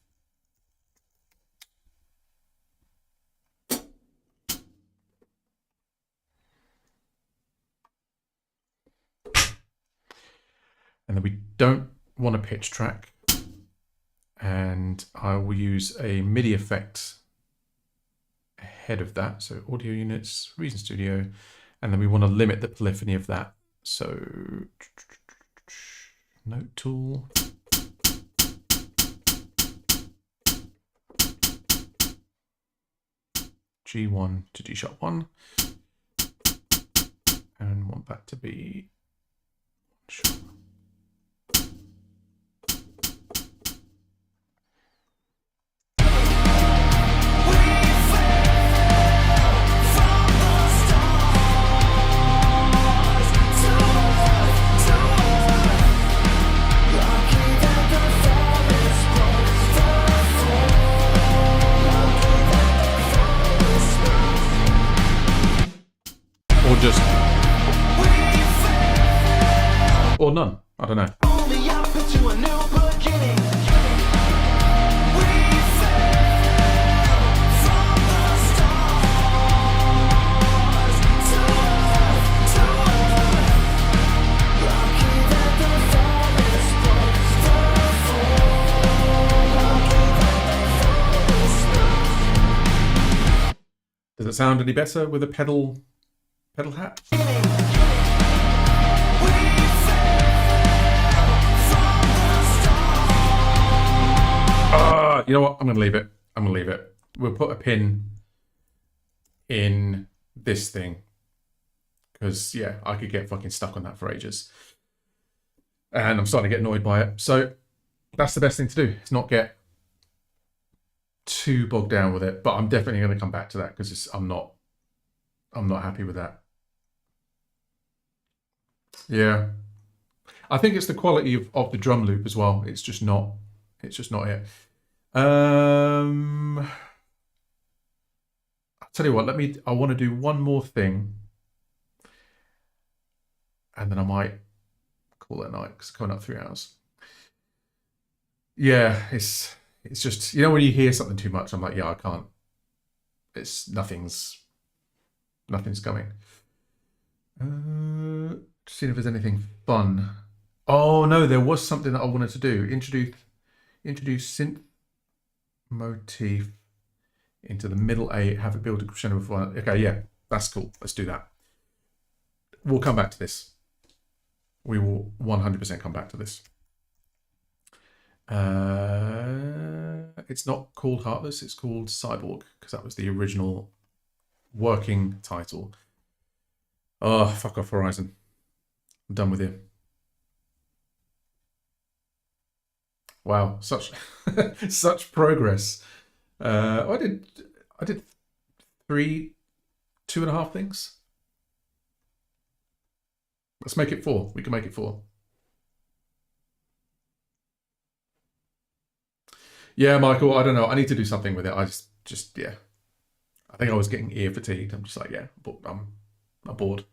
and then we don't want a pitch track, and I will use a MIDI effect ahead of that. So audio units, Reason Studio, and then we want to limit the polyphony of that. So note tool. G1 to G sharp 1, and want that to be sharp. Or none. I don't know. Does it sound any better with a pedal hat? You know what? I'm gonna leave it. We'll put a pin in this thing because yeah, I could get fucking stuck on that for ages, and I'm starting to get annoyed by it. So that's the best thing to do. Is not get too bogged down with it. But I'm definitely going to come back to that because I'm not happy with that. Yeah, I think it's the quality of the drum loop as well. It's just not it. I'll tell you what, I want to do one more thing and then I might call it a night because it's coming up 3 hours. Yeah, it's just, you know, when you hear something too much, I'm like, yeah, I can't. Nothing's coming. Seeing if there's anything fun. Oh no, there was something that I wanted to do. Introduce synth motif into the middle 8, have it build a crescendo before. Okay, yeah, that's cool. Let's do that. We'll come back to this. We will 100% come back to this. It's not called Heartless, it's called Cyborg, because that was the original working title. Oh, fuck off, Horizon. I'm done with you. Wow, such progress. I did 2.5 things. Let's make it 4. We can make it 4. Yeah, Michael, I don't know. I need to do something with it. I just yeah. I think I was getting ear fatigued. I'm just like, yeah, but I'm bored.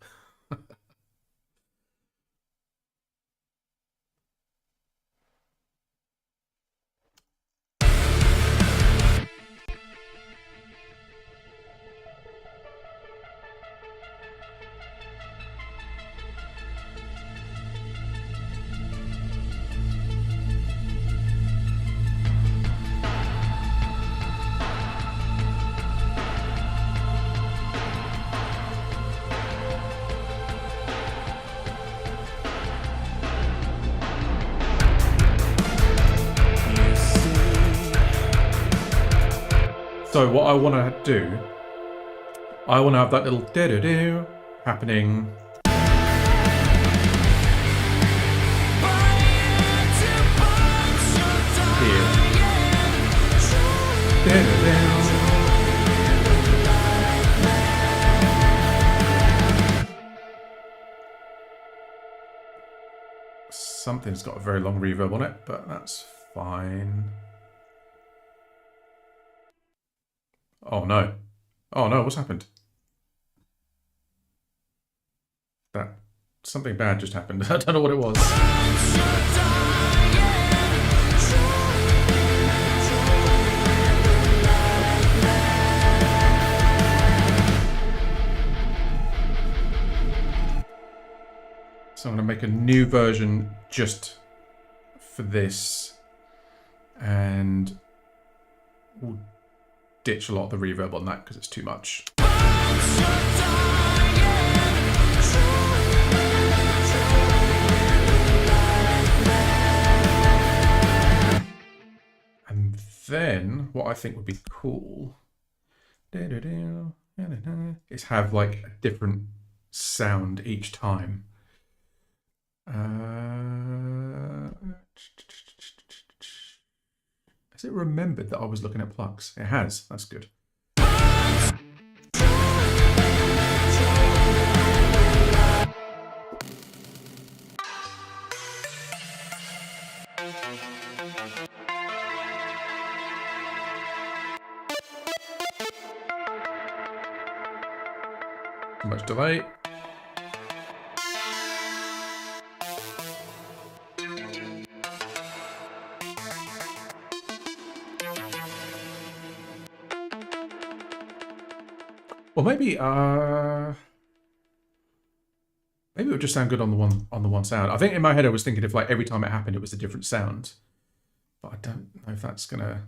So what I want to do, I want to have that little do-do-do happening. Here. Do-do-do. Something's got a very long reverb on it, but that's fine. Oh no. Oh no, what's happened? Something bad just happened. I don't know what it was. So I'm going to make a new version just for this, and we'll ditch a lot of the reverb on that because it's too much. And then what I think would be cool is have like a different sound each time. Has it remembered that I was looking at plugs? It has. That's good. Too much delay. Well, maybe it would just sound good on the one sound. I think in my head I was thinking if like every time it happened it was a different sound, but I don't know if that's gonna.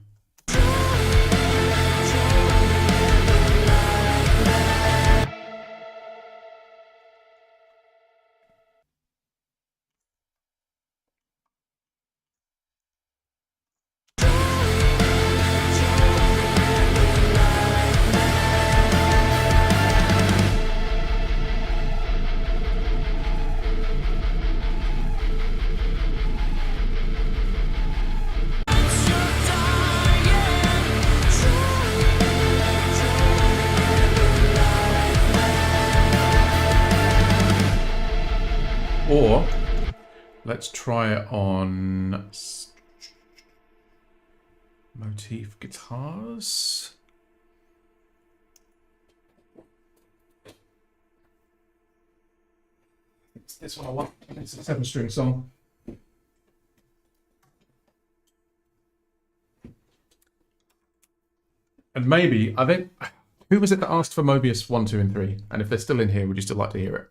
Or let's try it on motif guitars. It's this one I want. It's a 7-string song. And maybe, I think, who was it that asked for Mobius 1, 2, and 3? And if they're still in here, would you still like to hear it?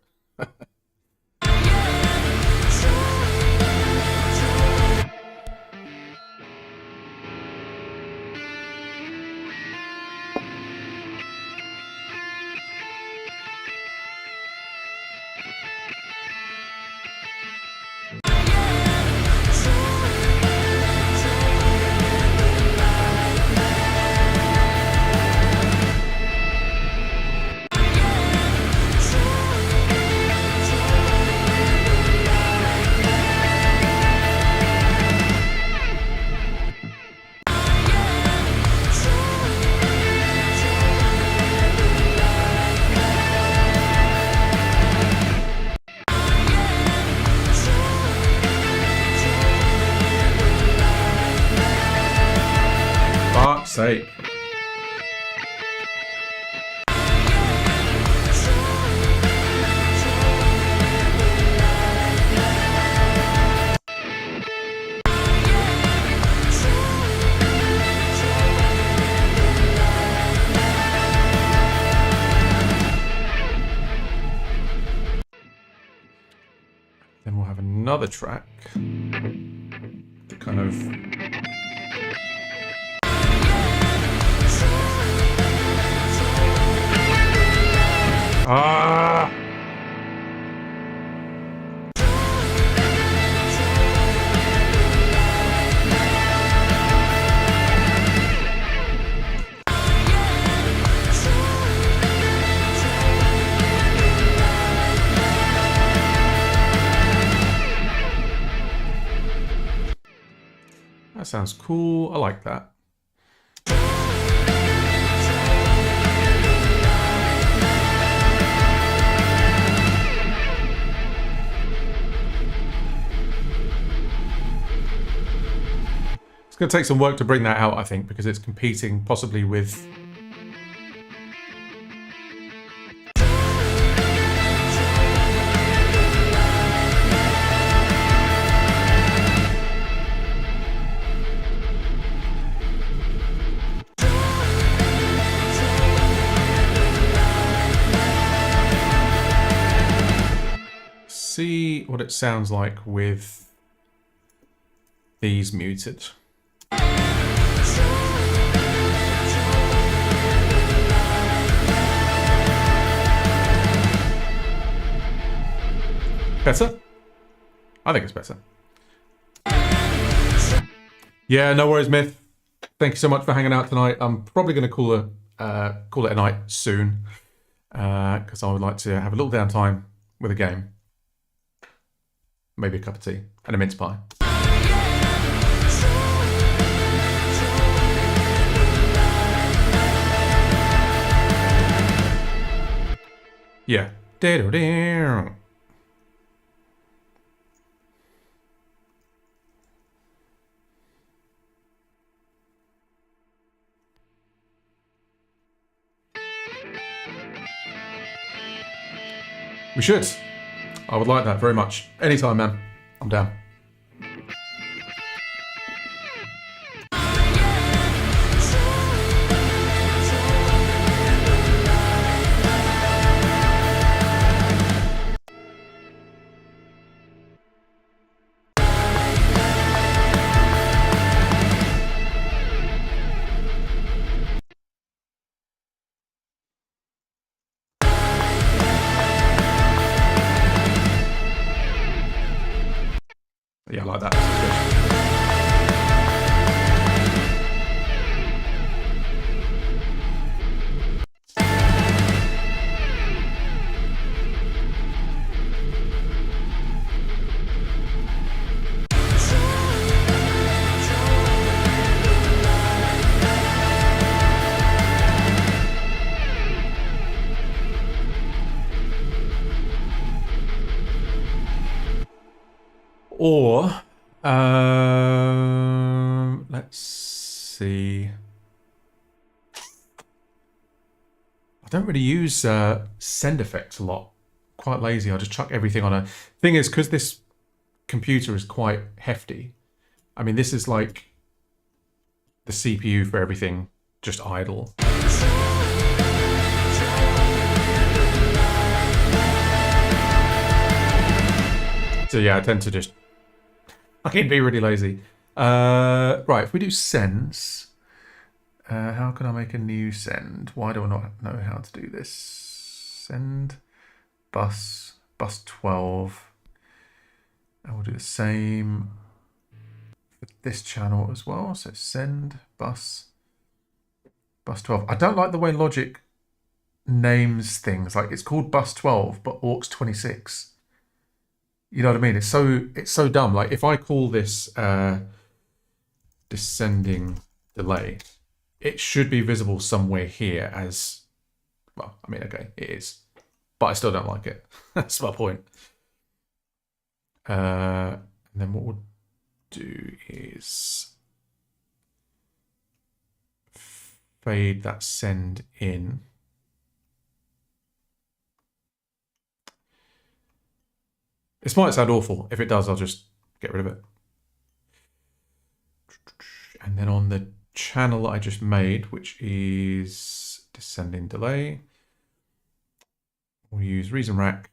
Sake. Then we'll have another track to kind of that sounds cool. I like that. It's going to take some work to bring that out, I think, because it's competing possibly with... See what it sounds like with these muted. Better? I think it's better. Yeah, no worries, Myth. Thank you so much for hanging out tonight. I'm probably going to call it a night soon because I would like to have a little downtime with a game. Maybe a cup of tea and a mince pie. Yeah. We should. I would like that very much. Anytime, man. I'm down. like that. This is good. Or, let's see. I don't really use send effects a lot. Quite lazy. I'll just chuck everything on a... Thing is, because this computer is quite hefty, I mean, this is like the CPU for everything just idle. So yeah, I tend to just... I can be really lazy. Right, if we do sends, how can I make a new send? Why do I not know how to do this? Send, bus 12. And we'll do the same for this channel as well. So send, bus 12. I don't like the way Logic names things. Like, it's called bus 12, but aux 26. You know what I mean? It's so dumb. Like, if I call this descending delay, it should be visible somewhere here as... Well, I mean, okay, it is. But I still don't like it. That's my point. And then what we'll do is fade that send in. This might sound awful. If it does, I'll just get rid of it. And then on the channel I just made, which is descending delay, we'll use reason rack.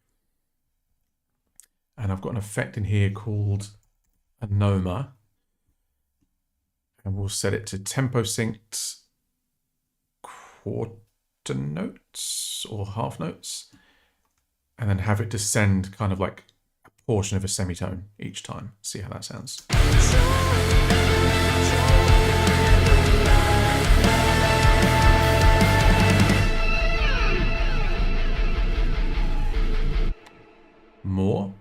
And I've got an effect in here called Anoma. And we'll set it to tempo synced quarter notes or half notes. And then have it descend kind of like portion of a semitone each time. See how that sounds. More.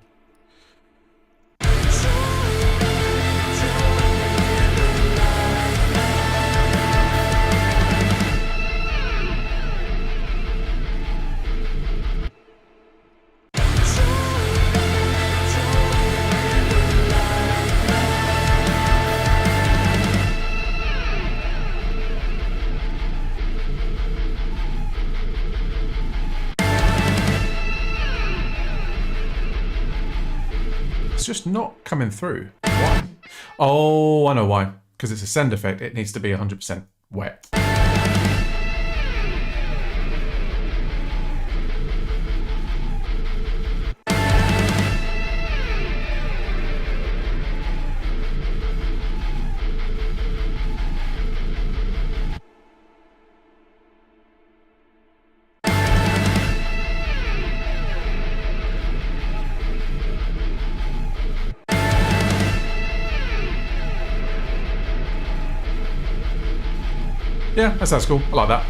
It's just not coming through. Why? Oh, I know why. Because it's a send effect. It needs to be 100% wet. Yeah, that sounds cool. I like that.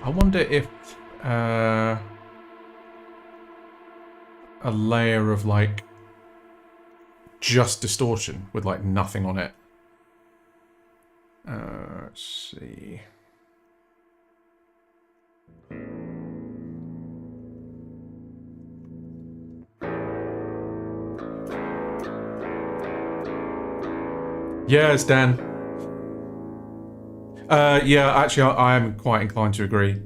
I wonder if a layer of like just distortion with like nothing on it. Let's see. Yes, Dan. Yeah, actually, I am quite inclined to agree.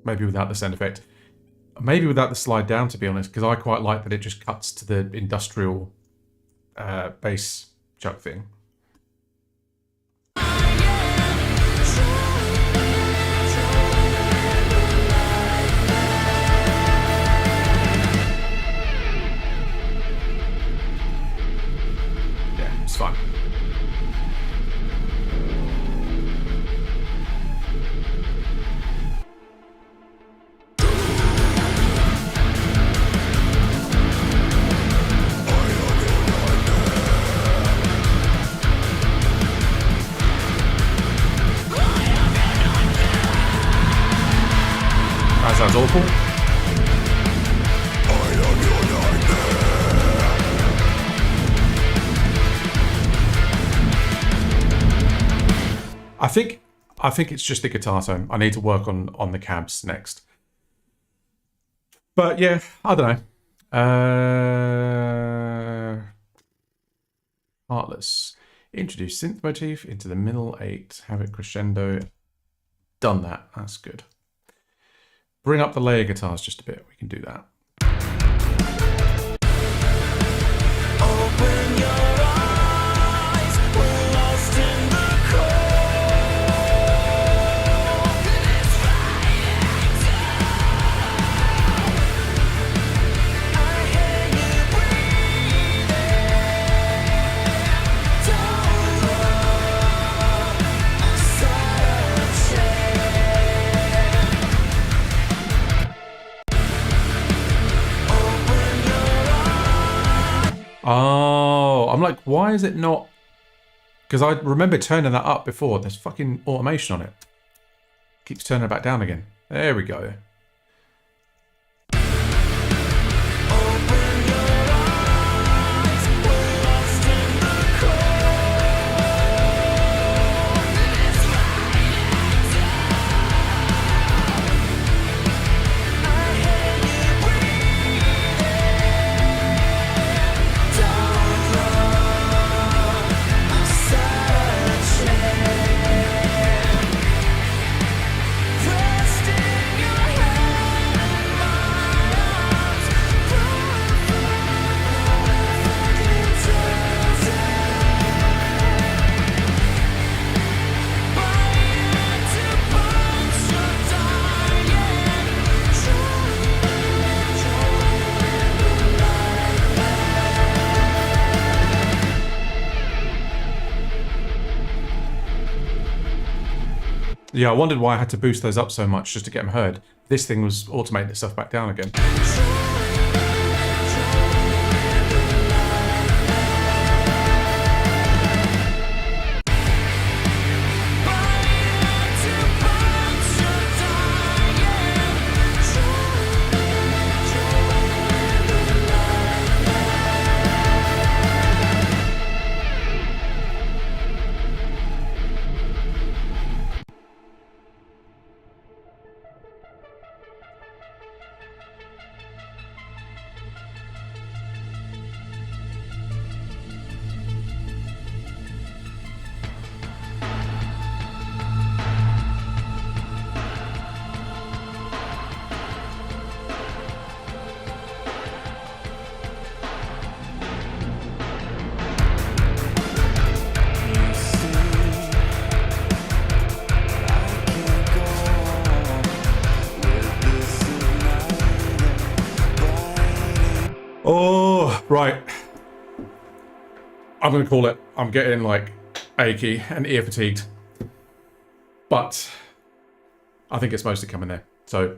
Maybe without the send effect. Maybe without the slide down, to be honest, because I quite like that it just cuts to the industrial bass chuck thing. Yeah, it's fine. That sounds awful. I think it's just the guitar tone. I need to work on the cabs next. But yeah, I don't know. Heartless. Introduce synth motif into the middle 8. Have it crescendo. Done that. That's good. Bring up the layer guitars just a bit. We can do that. Open your eyes, we're lost in the cold. It's raining down. I hear you breathing. Don't run, searching. Oh, I'm like, why is it not? Because I remember turning that up before. There's fucking automation on it. Keeps turning it back down again. There we go. Yeah, I wondered why I had to boost those up so much just to get them heard. This thing was automating stuff back down again. Oh, right. I'm going to call it. I'm getting like achy and ear fatigued. But I think it's mostly coming there. So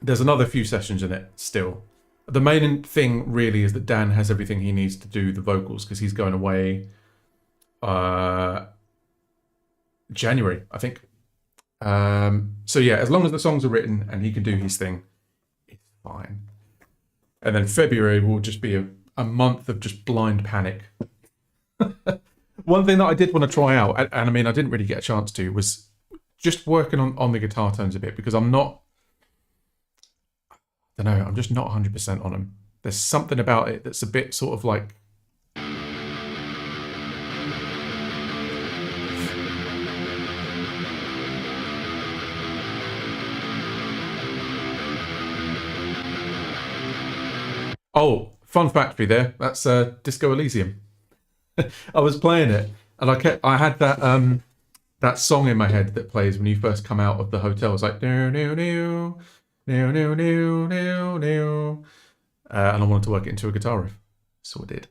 there's another few sessions in it still. The main thing really is that Dan has everything he needs to do the vocals because he's going away January, I think. So yeah, as long as the songs are written and he can do his thing, it's fine. And then February will just be a month of just blind panic. One thing that I did want to try out, and I mean, I didn't really get a chance to, was just working on the guitar tones a bit because I'm not, I don't know, I'm just not 100% on them. There's something about it that's a bit sort of like, oh, Fun fact for you there. That's Disco Elysium. I was playing it, and I had that song in my head that plays when you first come out of the hotel. It's like no no no no no no no no, and I wanted to work it into a guitar riff, so I did.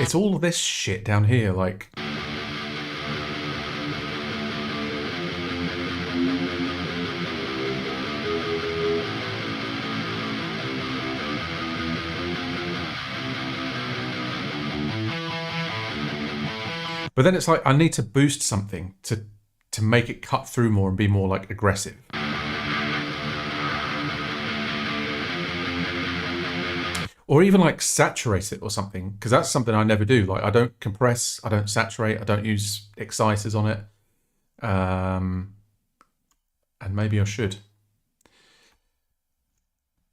It's all this shit down here, like. But then it's like I need to boost something to make it cut through more and be more like aggressive. Or even like saturate it or something, because that's something I never do. Like I don't compress, I don't saturate, I don't use exciters on it. And maybe I should.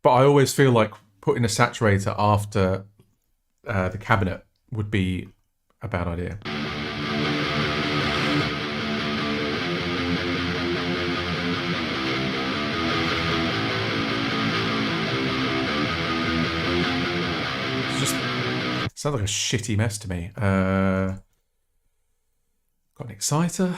But I always feel like putting a saturator after the cabinet would be a bad idea. Sounds like a shitty mess to me. Got an exciter.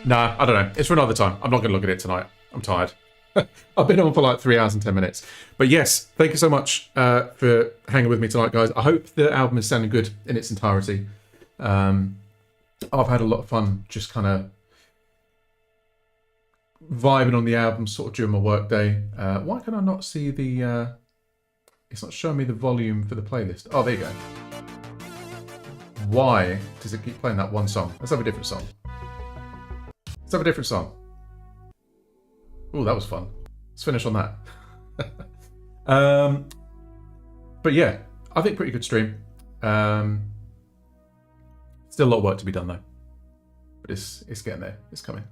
Nah, I don't know. It's for another time. I'm not going to look at it tonight. I'm tired. I've been on for like 3 hours and 10 minutes. But yes, thank you so much for hanging with me tonight, guys. I hope the album is sounding good in its entirety. I've had a lot of fun just kind of vibing on the album sort of during my work day. Why can I not see the... it's not showing me the volume for the playlist. Oh, there you go. Why does it keep playing that one song? Let's have a different song. Let's have a different song. Oh, that was fun. Let's finish on that. But yeah, I think pretty good stream. Still a lot of work to be done though. But it's getting there. It's coming.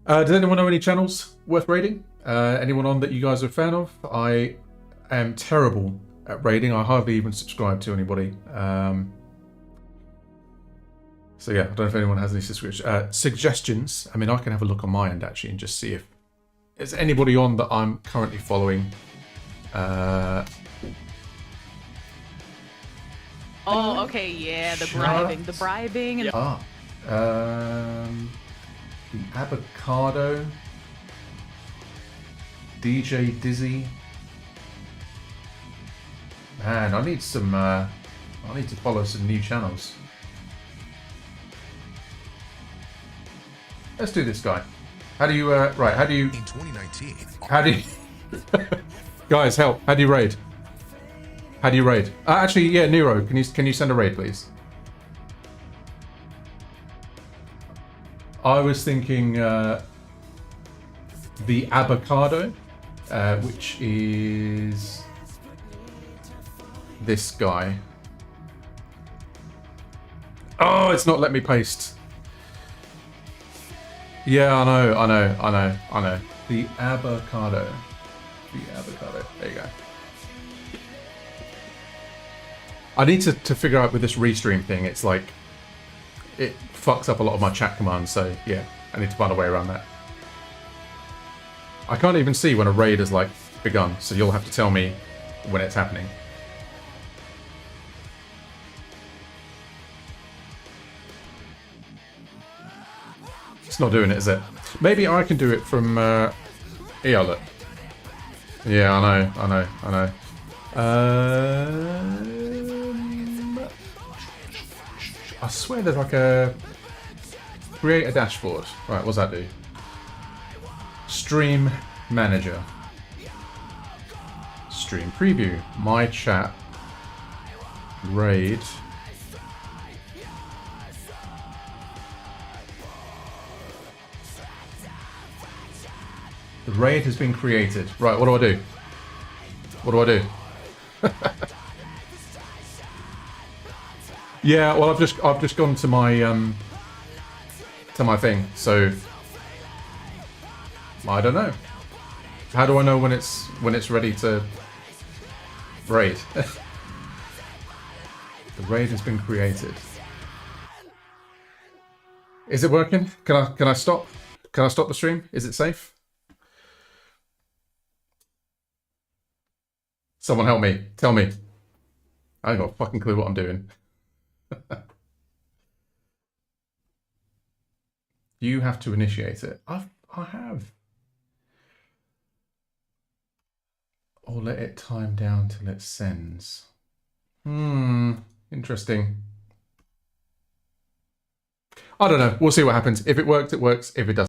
Does anyone know any channels worth raiding? Anyone on that you guys are a fan of? I am terrible at raiding. I hardly even subscribe to anybody. So yeah, I don't know if anyone has any suggestions. I mean, I can have a look on my end actually and just see if there's anybody on that I'm currently following. Oh, okay, yeah, the bribing. And the avocado, DJ Dizzy. Man, I need some. I need to follow some new channels. Let's do this guy. How do you, right, how do you... In 2019... How do you... Guys, help. How do you raid? How do you raid? Actually, yeah, Nero, can you send a raid, please? I was thinking the avocado, which is this guy. Oh, it's not letting me paste. Yeah, I know. The avocado. There you go. I need to figure out with this restream thing, it's like, it fucks up a lot of my chat commands, so yeah, I need to find a way around that. I can't even see when a raid has like begun, so you'll have to tell me when it's happening. It's not doing it, is it? Maybe I can do it from... yeah, look. Yeah, I know. I swear there's like a... Create a dashboard. Right, what's that do? Stream manager. Stream preview. My chat. Raid. The raid has been created. Right, what do I do? What do I do? Yeah, well, I've just gone to my thing, so I don't know. How do I know when it's ready to raid? The raid has been created. Is it working? Can I stop? Can I stop the stream? Is it safe? Someone help me. Tell me. I ain't got a fucking clue what I'm doing. You have to initiate it. I have. Or let it time down till it sends. Interesting. I don't know. We'll see what happens. If it works, it works. If it doesn't.